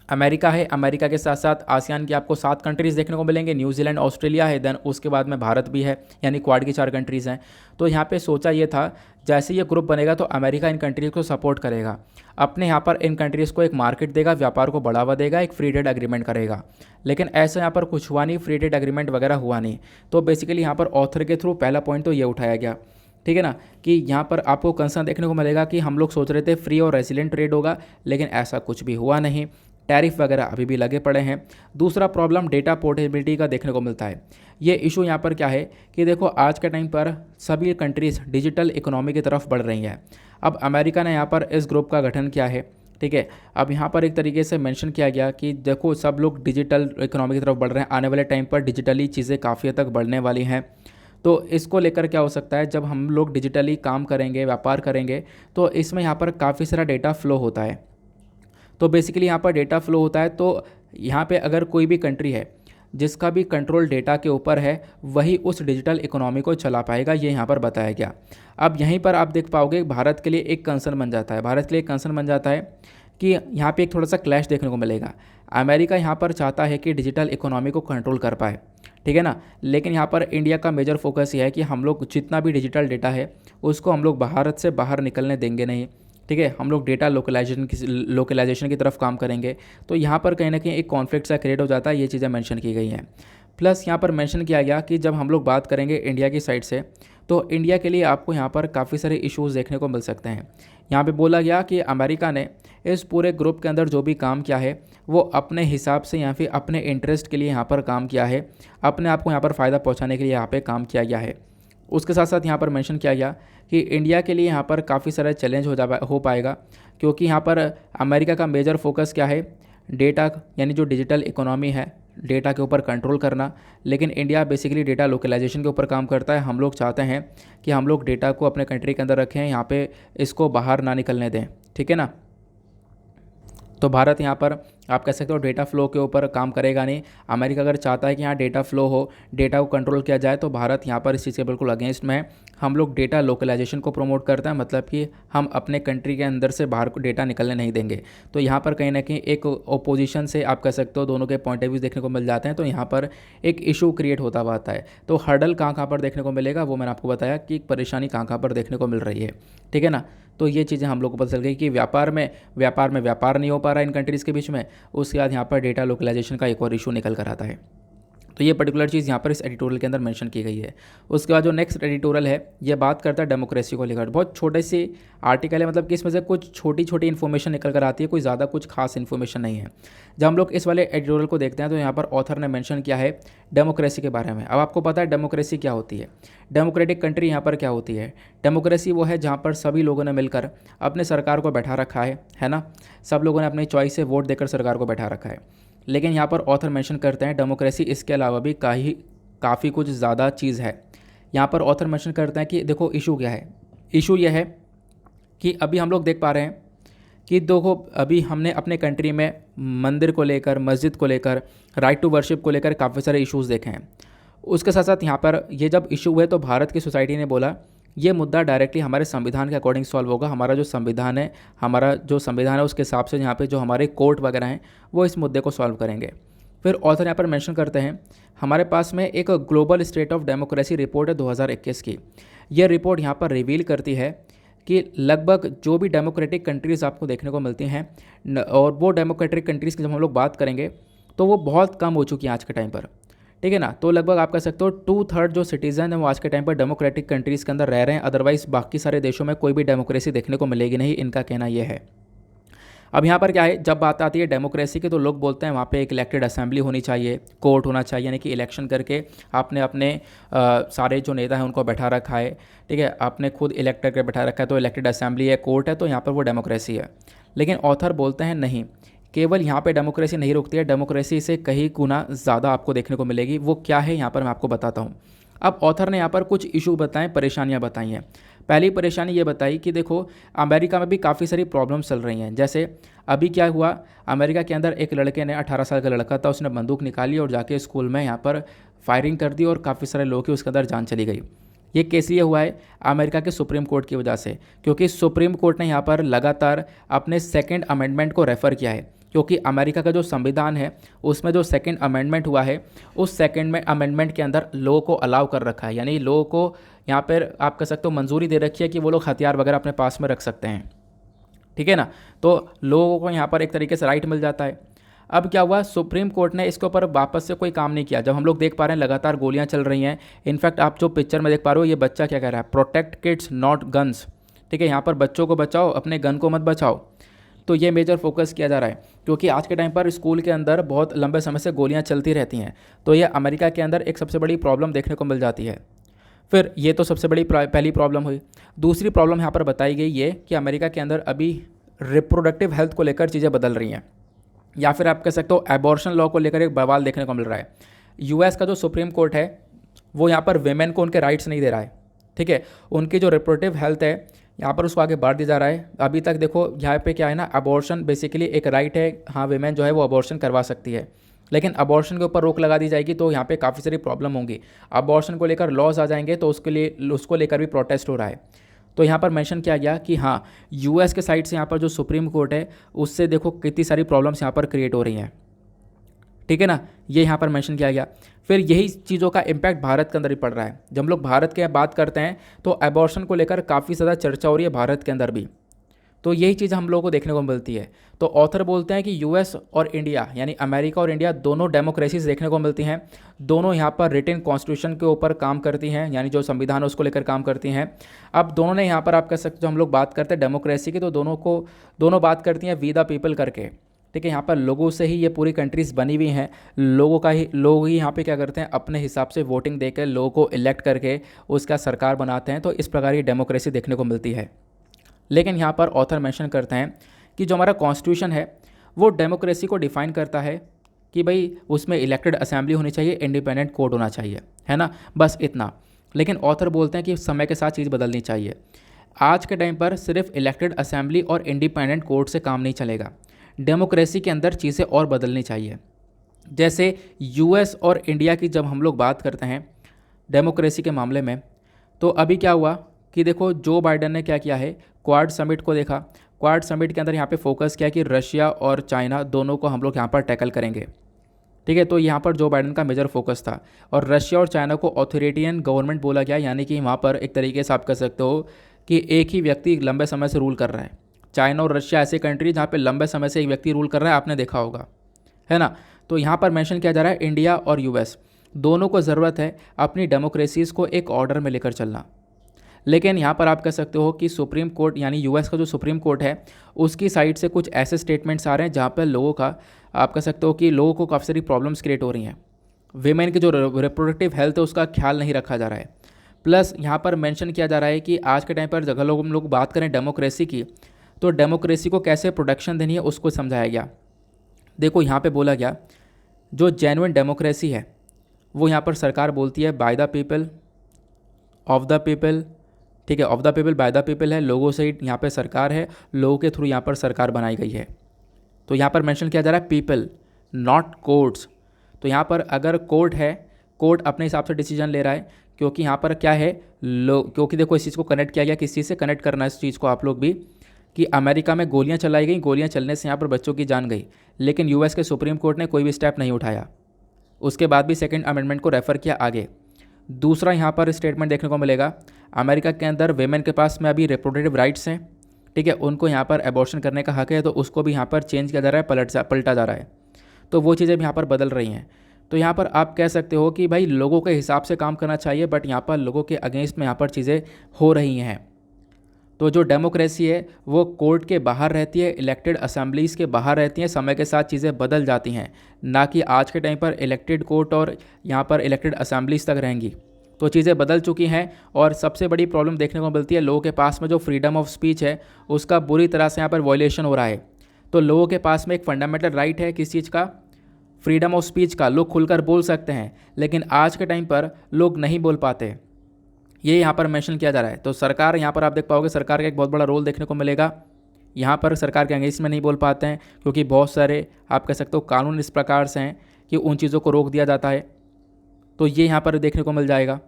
अमेरिका है, अमेरिका के साथ साथ आसियान की आपको 7 कंट्रीज़ देखने को मिलेंगे, न्यूजीलैंड, ऑस्ट्रेलिया है, देन उसके बाद में भारत भी है, यानी क्वाड की 4 कंट्रीज़ हैं। तो यहाँ पे सोचा ये था जैसे ये ग्रुप बनेगा तो अमेरिका इन कंट्रीज़ को सपोर्ट करेगा, अपने यहाँ पर इन कंट्रीज़ को एक मार्केट देगा, व्यापार को बढ़ावा देगा, एक फ्री ट्रेड एग्रीमेंट करेगा। लेकिन ऐसा यहाँ पर कुछ हुआ नहीं, फ्री ट्रेड एग्रीमेंट वगैरह हुआ नहीं। तो बेसिकली यहाँ पर ऑथर के थ्रू पहला पॉइंट तो ये उठाया गया, ठीक है ना, कि यहाँ पर आपको कंसर्न देखने को मिलेगा कि हम लोग सोच रहे थे फ्री और रेसिलेंट ट्रेड होगा, लेकिन ऐसा कुछ भी हुआ नहीं। टैरिफ वगैरह अभी भी लगे पड़े हैं। दूसरा प्रॉब्लम डेटा पोर्टेबिलिटी का देखने को मिलता है। ये इशू यहाँ पर क्या है कि देखो आज के टाइम पर सभी कंट्रीज़ डिजिटल इकोनॉमी की तरफ बढ़ रही हैं। अब अमेरिका ने यहाँ पर इस ग्रुप का गठन किया है, ठीक है। अब यहाँ पर एक तरीके से मेंशन किया गया कि देखो सब लोग डिजिटल इकोनॉमी की तरफ बढ़ रहे हैं, आने वाले टाइम पर डिजिटली चीज़ें काफ़ी हद तक बढ़ने वाली हैं। तो इसको लेकर क्या हो सकता है, जब हम लोग डिजिटली काम करेंगे, व्यापार करेंगे, तो इसमें यहाँ पर काफ़ी सारा डेटा फ्लो होता है। तो बेसिकली यहाँ पर डेटा फ्लो होता है, तो यहाँ पे अगर कोई भी कंट्री है जिसका भी कंट्रोल डेटा के ऊपर है, वही उस डिजिटल इकोनॉमी को चला पाएगा, ये यहाँ पर बताया गया। अब यहीं पर आप देख पाओगे भारत के लिए एक कंसर्न बन जाता है, भारत के लिए एक कंसर्न बन जाता है कि यहाँ पे एक थोड़ा सा क्लैश देखने को मिलेगा। अमेरिका यहाँ पर चाहता है कि डिजिटल इकोनॉमी को कंट्रोल कर पाए, ठीक है ना, लेकिन यहाँ पर इंडिया का मेजर फोकस ये है कि हम लोग जितना भी डिजिटल डेटा है उसको हम लोग भारत से बाहर निकलने देंगे नहीं, ठीक है। हम लोग डेटा लोकलाइजेशन की तरफ काम करेंगे। तो यहाँ पर कहीं ना कहीं एक कॉन्फ्लिक्ट सा क्रिएट हो जाता है, ये चीज़ें मेंशन की गई हैं। प्लस यहाँ पर मेंशन किया गया कि जब हम लोग बात करेंगे इंडिया की साइड से, तो इंडिया के लिए आपको यहाँ पर काफ़ी सारे इश्यूज़ देखने को मिल सकते हैं। यहाँ पे बोला गया कि अमेरिका ने इस पूरे ग्रुप के अंदर जो भी काम किया है वो अपने हिसाब से या फिर अपने इंटरेस्ट के लिए यहाँ पर काम किया है, अपने आप को यहाँ पर फ़ायदा पहुँचाने के लिए यहाँ पर काम किया गया है। उसके साथ साथ यहाँ पर मेंशन किया गया कि इंडिया के लिए यहाँ पर काफ़ी सारा चैलेंज हो पाएगा, क्योंकि यहाँ पर अमेरिका का मेजर फोकस क्या है, डेटा यानी जो डिजिटल इकोनॉमी है, डेटा के ऊपर कंट्रोल करना। लेकिन इंडिया बेसिकली डेटा लोकलाइजेशन के ऊपर काम करता है। हम लोग चाहते हैं कि हम लोग डेटा को अपने कंट्री के अंदर रखें, यहाँ पे इसको बाहर ना निकलने दें, ठीक है ना। तो भारत यहाँ पर आप कह सकते हो डेटा फ्लो के ऊपर काम करेगा नहीं। अमेरिका अगर चाहता है कि यहाँ डेटा फ्लो हो, डेटा को कंट्रोल किया जाए, तो भारत यहाँ पर इस चीज़ के बिल्कुल अगेंस्ट में है। हम लोग डेटा लोकलाइजेशन को प्रमोट करते हैं, मतलब कि हम अपने कंट्री के अंदर से बाहर को डेटा निकलने नहीं देंगे। तो यहाँ पर कहीं ना कहीं एक ओपोजिशन से आप कह सकते हो दोनों के पॉइंट ऑफ व्यू देखने को मिल जाते हैं। तो यहाँ पर एक इशू क्रिएट होता हुआ आता है। तो हर्डल कहाँ पर देखने को मिलेगा वो मैंने आपको बताया कि एक परेशानी कहाँ पर देखने को मिल रही है, ठीक है ना। तो ये चीज़ें हम लोग को पता चल गई कि व्यापार में व्यापार नहीं हो पा रहा है इन कंट्रीज़ के बीच में। उसके बाद यहाँ पर डेटा लोकलाइजेशन का एक और इशू निकल कर आता है। तो ये पर्टिकुलर चीज़ यहाँ पर इस एडिटोरियल के अंदर मेंशन की गई है। उसके बाद जो नेक्स्ट एडिटोरियल है ये बात करता है डेमोक्रेसी को लेकर। बहुत छोटे से आर्टिकल है, मतलब कि इसमें से कुछ छोटी छोटी इन्फॉर्मेशन निकल कर आती है, कोई ज़्यादा कुछ खास इन्फॉर्मेशन नहीं है। जब हम लोग इस वाले एडिटोरियल को देखते हैं तो यहाँ पर ऑथर ने मेंशन किया है डेमोक्रेसी के बारे में। अब आपको पता है डेमोक्रेसी क्या होती है, डेमोक्रेटिक कंट्री यहाँ पर क्या होती है। डेमोक्रेसी वो है जहाँ पर सभी लोगों ने मिलकर अपने सरकार को बैठा रखा है ना, सब लोगों ने अपनी चॉइस से वोट देकर सरकार को बैठा रखा है। लेकिन यहाँ पर ऑथर मेंशन करते हैं डेमोक्रेसी इसके अलावा भी काफ़ी कुछ ज़्यादा चीज़ है। यहाँ पर ऑथर मेंशन करते हैं कि देखो इशू क्या है। इशू यह है कि अभी हम लोग देख पा रहे हैं कि देखो अभी हमने अपने कंट्री में मंदिर को लेकर, मस्जिद को लेकर, राइट टू वर्शिप को लेकर काफ़ी सारे इश्यूज़ देखे हैं। उसके साथ साथ यहाँ पर ये जब इशू हुए तो भारत की सोसाइटी ने बोला ये मुद्दा डायरेक्टली हमारे संविधान के अकॉर्डिंग सॉल्व होगा। हमारा जो संविधान है उसके हिसाब से यहाँ पे जो हमारे कोर्ट वगैरह हैं वो इस मुद्दे को सॉल्व करेंगे। फिर ऑथर यहाँ पर मेंशन करते हैं हमारे पास में एक global state of democracy report है 2021 की। यह रिपोर्ट यहाँ पर रिवील करती है कि लगभग जो भी डेमोक्रेटिक कंट्रीज़ आपको देखने को मिलती हैं और वो डेमोक्रेटिक कंट्रीज़ की जब हम लोग बात करेंगे तो वो बहुत कम हो चुकी हैं आज के टाइम पर, ठीक है ना। तो लगभग आप कह सकते हो 2/3 जो सिटीज़न है वो आज के टाइम पर डेमोक्रेटिक कंट्रीज़ के अंदर रह रहे हैं, अदरवाइज़ बाकी सारे देशों में कोई भी डेमोक्रेसी देखने को मिलेगी नहीं, इनका कहना यह है। अब यहाँ पर क्या है, जब बात आती है डेमोक्रेसी की तो लोग बोलते हैं वहाँ पे एक इलेक्टेड असेंबली होनी चाहिए, कोर्ट होना चाहिए, यानी कि इलेक्शन करके आपने अपने सारे जो नेता हैं उनको बैठा रखा है, ठीक है, आपने खुद इलेक्ट करके बैठा रखा है तो इलेक्टेड असेंबली है, कोर्ट है, तो यहाँ पर वो डेमोक्रेसी है। लेकिन ऑथर बोलते हैं नहीं, केवल यहाँ पे डेमोक्रेसी नहीं रुकती है, डेमोक्रेसी से कहीं गुना ज़्यादा आपको देखने को मिलेगी। वो क्या है यहाँ पर मैं आपको बताता हूँ। अब ऑथर ने यहाँ पर कुछ इशू बताएं, परेशानियाँ बताई हैं। पहली परेशानी ये बताई कि देखो अमेरिका में भी काफ़ी सारी प्रॉब्लम्स चल रही हैं। जैसे अभी क्या हुआ, अमेरिका के अंदर एक लड़के ने 18 साल का लड़का था, उसने बंदूक निकाली और जाके स्कूल में यहाँ पर फायरिंग कर दी और काफ़ी सारे लोगों की उसके अंदर जान चली गई। ये केस ये हुआ है अमेरिका के सुप्रीम कोर्ट की वजह से, क्योंकि सुप्रीम कोर्ट ने यहाँ पर लगातार अपने सेकंड अमेंडमेंट को रेफ़र किया है, क्योंकि अमेरिका का जो संविधान है उसमें जो सेकंड अमेंडमेंट हुआ है उस सेकंड में अमेंडमेंट के अंदर लोगों को अलाउ कर रखा है, यानी लोगों को यहाँ पर आप कह सकते हो मंजूरी दे रखी है कि वो लोग हथियार वगैरह अपने पास में रख सकते हैं, ठीक है ना। तो लोगों को यहाँ पर एक तरीके से राइट मिल जाता है। अब क्या हुआ, सुप्रीम कोर्ट ने इसके ऊपर वापस से कोई काम नहीं किया। जब हम लोग देख पा रहे हैं लगातार गोलियां चल रही हैं, इनफैक्ट आप जो पिक्चर में देख पा रहे हो ये बच्चा क्या कह रहा है, प्रोटेक्ट किड्स नॉट गन्स, ठीक है, यहाँ पर बच्चों को बचाओ, अपने गन को मत बचाओ। तो ये मेजर फोकस किया जा रहा है, क्योंकि आज के टाइम पर स्कूल के अंदर बहुत लंबे समय से गोलियाँ चलती रहती हैं, तो ये अमेरिका के अंदर एक सबसे बड़ी प्रॉब्लम देखने को मिल जाती है। फिर ये तो सबसे बड़ी पहली प्रॉब्लम हुई। दूसरी प्रॉब्लम यहाँ पर बताई गई ये कि अमेरिका के अंदर अभी रिप्रोडक्टिव हेल्थ को लेकर चीज़ें बदल रही हैं, या फिर आप कह सकते हो एबॉर्शन लॉ को लेकर एक बवाल देखने को मिल रहा है। यूएस का जो सुप्रीम कोर्ट है वो यहाँ पर वेमेन को उनके राइट्स नहीं दे रहा है, ठीक है, उनकी जो रिप्रोडक्टिव हेल्थ है यहाँ पर उसको आगे बढ़ दिया जा रहा है। अभी तक देखो यहाँ पे क्या है ना, अबॉर्शन बेसिकली एक राइट है, हाँ वेमेन जो है वो अबॉर्शन करवा सकती है, लेकिन अबॉर्शन के ऊपर रोक लगा दी जाएगी तो यहाँ पे काफ़ी सारी प्रॉब्लम होंगी। अबॉर्शन को लेकर लॉज आ जाएंगे तो उसको लेकर भी प्रोटेस्ट हो रहा है। तो यहाँ पर मेंशन किया गया कि हाँ यूएस के साइड से यहाँ पर जो सुप्रीम कोर्ट है उससे देखो कितनी सारी प्रॉब्लम्स यहाँ पर क्रिएट हो रही हैं, ठीक है ना, ये यहाँ पर मेंशन किया गया। फिर यही चीज़ों का इम्पैक्ट भारत के अंदर भी पड़ रहा है। जब हम लोग भारत की बात करते हैं तो अबॉर्शन को लेकर काफ़ी ज़्यादा चर्चा हो रही है भारत के अंदर भी, तो यही चीज़ हम लोगों को देखने को मिलती है। तो ऑथर बोलते हैं कि यूएस और इंडिया यानी अमेरिका और इंडिया दोनों डेमोक्रेसीज देखने को मिलती हैं, दोनों यहाँ पर रिटन कॉन्स्टिट्यूशन के ऊपर काम करती हैं, यानी जो संविधान है उसको लेकर काम करती हैं। अब दोनों ने यहाँ पर आप कह सकते, जो हम लोग बात करते हैं डेमोक्रेसी की, तो दोनों बात करती हैं वी द पीपल करके, ठीक है, यहाँ पर लोगों से ही ये पूरी कंट्रीज़ बनी हुई हैं, लोग ही यहाँ पे क्या करते हैं अपने हिसाब से वोटिंग देकर लोगों को इलेक्ट करके उसका सरकार बनाते हैं, तो इस प्रकार की डेमोक्रेसी देखने को मिलती है। लेकिन यहाँ पर ऑथर मेंशन करते हैं कि जो हमारा कॉन्स्टिट्यूशन है वो डेमोक्रेसी को डिफ़ाइन करता है कि भाई उसमें इलेक्टेड असेंबली होनी चाहिए, इंडिपेंडेंट कोर्ट होना चाहिए, है ना, बस इतना। लेकिन ऑथर बोलते हैं कि समय के साथ चीज़ बदलनी चाहिए। आज के टाइम पर सिर्फ इलेक्टेड असेंबली और इंडिपेंडेंट कोर्ट से काम नहीं चलेगा, डेमोक्रेसी के अंदर चीज़ें और बदलनी चाहिए। जैसे यूएस और इंडिया की जब हम लोग बात करते हैं डेमोक्रेसी के मामले में, तो अभी क्या हुआ कि देखो जो बाइडेन ने क्या किया है, क्वाड समिट को देखा, क्वाड समिट के अंदर यहाँ पे फोकस किया कि रशिया और चाइना दोनों को हम लोग यहाँ पर टैकल करेंगे, ठीक है, तो यहाँ पर जो बाइडेन का मेजर फोकस था। और रशिया और चाइना को ऑथोरिटेरियन गवर्नमेंट बोला गया, यानी कि वहाँ पर एक तरीके से आप कह सकते हो कि एक ही व्यक्ति लंबे समय से रूल कर रहा है। चाइना और रशिया ऐसे कंट्री जहाँ पे लंबे समय से एक व्यक्ति रूल कर रहा है, आपने देखा होगा, है ना। तो यहाँ पर मेंशन किया जा रहा है इंडिया और यूएस दोनों को ज़रूरत है अपनी डेमोक्रेसीज़ को एक ऑर्डर में लेकर चलना। लेकिन यहाँ पर आप कह सकते हो कि सुप्रीम कोर्ट यानी यूएस का जो सुप्रीम कोर्ट है उसकी साइड से कुछ ऐसे स्टेटमेंट्स आ रहे हैं जहाँ पर लोगों का आप कह सकते हो कि लोगों को काफ़ी सारी प्रॉब्लम्स क्रिएट हो रही हैं। वीमेन की जो रिप्रोडक्टिव हेल्थ है उसका ख्याल नहीं रखा जा रहा है। प्लस यहाँ पर मेंशन किया जा रहा है कि आज के टाइम पर अगर हम लोग बात करें डेमोक्रेसी की, तो डेमोक्रेसी को कैसे प्रोटेक्शन देनी है उसको समझाया गया। देखो यहाँ पे बोला गया जो जेन्युइन डेमोक्रेसी है वो यहाँ पर सरकार बोलती है by the people, of the people, ठीक है, of the people by the people है, लोगों से यहाँ पे सरकार है, लोगों के थ्रू यहाँ पर सरकार बनाई गई है। तो यहाँ पर मेंशन किया जा रहा है पीपल नॉट कोर्ट्स। तो यहाँ पर अगर कोर्ट है, कोर्ट अपने हिसाब से डिसीजन ले रहा है, क्योंकि यहाँ पर क्या है क्योंकि देखो इस चीज़ को कनेक्ट किया गया, किस चीज़ से कनेक्ट करना है इस चीज़ को आप लोग भी, कि अमेरिका में गोलियां चलाई गई, गोलियां चलने से यहाँ पर बच्चों की जान गई, लेकिन यूएस के सुप्रीम कोर्ट ने कोई भी स्टेप नहीं उठाया। उसके बाद भी सेकंड अमेंडमेंट को रेफ़र किया आगे। दूसरा यहाँ पर स्टेटमेंट देखने को मिलेगा, अमेरिका के अंदर वेमेन के पास में अभी रिप्रोडक्टिव राइट्स हैं, ठीक है, उनको यहाँ पर एबॉर्शन करने का हक है, तो उसको भी यहाँ पर चेंज किया जा रहा है, पलटा जा रहा है। तो वो चीज़ें भी यहाँ पर बदल रही हैं। तो यहाँ पर आप कह सकते हो कि भाई लोगों के हिसाब से काम करना चाहिए, बट यहाँ पर लोगों के अगेंस्ट में यहाँ पर चीज़ें हो रही हैं। तो जो डेमोक्रेसी है वो कोर्ट के बाहर रहती है, इलेक्टेड असेंबलीज़ के बाहर रहती हैं, समय के साथ चीज़ें बदल जाती हैं, ना कि आज के टाइम पर इलेक्टेड कोर्ट और यहाँ पर इलेक्टेड असेंबलीज़ तक रहेंगी। तो चीज़ें बदल चुकी हैं और सबसे बड़ी प्रॉब्लम देखने को मिलती है, लोगों के पास में जो फ्रीडम ऑफ स्पीच है उसका बुरी तरह से यहाँ पर वायलेशन हो रहा है। तो लोगों के पास में एक फंडामेंटल राइट है किस चीज़ का, फ्रीडम ऑफ स्पीच का, लोग खुलकर बोल सकते हैं, लेकिन आज के टाइम पर लोग नहीं बोल पाते, ये यहाँ पर मेंशन किया जा रहा है। तो सरकार, यहाँ पर आप देख पाओगे सरकार का एक बहुत बड़ा रोल देखने को मिलेगा। यहाँ पर सरकार के अगेंस्ट में नहीं बोल पाते हैं क्योंकि बहुत सारे आप कह सकते हो कानून इस प्रकार से हैं कि उन चीज़ों को रोक दिया जाता है, तो ये यहाँ पर देखने को मिल जाएगा।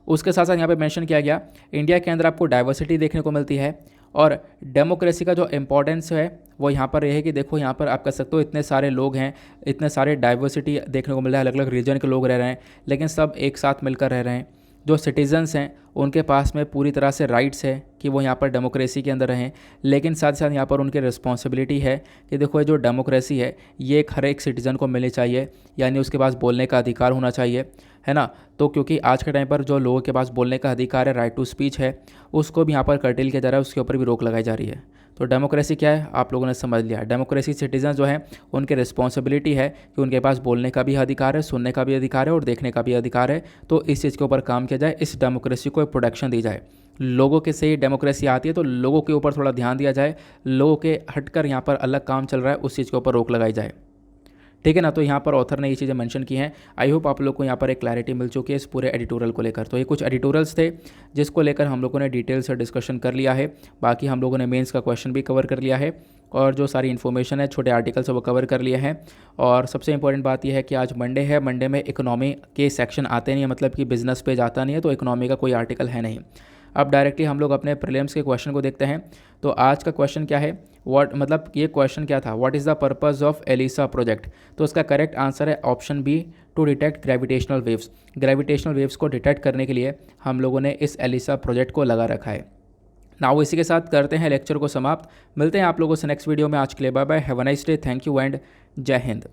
उसके साथ साथ यहाँ पर मेंशन किया गया, इंडिया के अंदर आपको डाइवर्सिटी देखने को मिलती है और डेमोक्रेसी का जो इम्पोर्टेंस है वो यहाँ पर यह है कि देखो यहाँ पर आप कह सकते हो इतने सारे लोग हैं, इतने सारे डाइवर्सिटी देखने को मिल रहा है, अलग अलग रीजन के लोग रह रहे हैं, लेकिन सब एक साथ मिलकर रह रहे हैं। जो सिटीजन्स हैं उनके पास में पूरी तरह से राइट्स है कि वो यहाँ पर डेमोक्रेसी के अंदर रहें, लेकिन साथ साथ यहाँ पर उनकी रिस्पॉन्सिबिलिटी है कि देखो ये जो डेमोक्रेसी है ये एक हर एक सिटीज़न को मिलनी चाहिए, यानी उसके पास बोलने का अधिकार होना चाहिए, है ना। तो क्योंकि आज के टाइम पर जो लोगों के पास बोलने का अधिकार है, राइट टू स्पीच है, उसको भी यहाँ पर कर्टेल किया जा रहा है, उसके ऊपर भी रोक लगाई जा रही है। तो डेमोक्रेसी क्या है आप लोगों ने समझ लिया। डेमोक्रेसी सिटीजन जो है उनकी रिस्पॉन्सिबिलिटी है कि उनके पास बोलने का भी अधिकार है, सुनने का भी अधिकार है और देखने का भी अधिकार है। तो इस चीज़ के ऊपर काम किया जाए, इस डेमोक्रेसी को एक प्रोटेक्शन दी जाए। लोगों के से डेमोक्रेसी आती है तो लोगों के ऊपर थोड़ा ध्यान दिया जाए, लोगों के हटकर यहाँ पर अलग काम चल रहा है उस चीज़ के ऊपर रोक लगाई जाए, ठीक है ना। तो यहाँ पर ऑथर ने ये चीज़ें मेंशन की हैं। आई होप आप लोग को यहाँ पर एक क्लैरिटी मिल चुकी है इस पूरे एडिटोरियल को लेकर। तो ये कुछ एडिटोरियल्स थे जिसको लेकर हम लोगों ने डिटेल से डिस्कशन कर लिया है। बाकी हम लोगों ने मेंस का क्वेश्चन भी कवर कर लिया है और जो सारी इन्फॉर्मेशन है छोटे आर्टिकल्स वो कवर कर लिए हैं। और सबसे इंपॉर्टेंट बात यह है कि आज मंडे है, मंडे में इकोनॉमी के सेक्शन आते नहीं है, मतलब कि बिजनेस पेज आता नहीं है, तो इकोनॉमी का कोई आर्टिकल है नहीं। अब डायरेक्टली हम लोग अपने प्रीलिम्स के क्वेश्चन को देखते हैं। तो आज का क्वेश्चन क्या है, मतलब ये क्वेश्चन क्या था, what is the purpose of eLISA project. तो उसका करेक्ट आंसर है option B, to detect gravitational waves. Gravitational waves को डिटेक्ट करने के लिए हम लोगों ने इस एलिसा प्रोजेक्ट को लगा रखा है। नाउ इसी के साथ करते हैं लेक्चर को समाप्त। मिलते हैं आप लोगों से नेक्स्ट वीडियो में। आज के लिए bye bye, have a nice day, thank you and Jai Hind.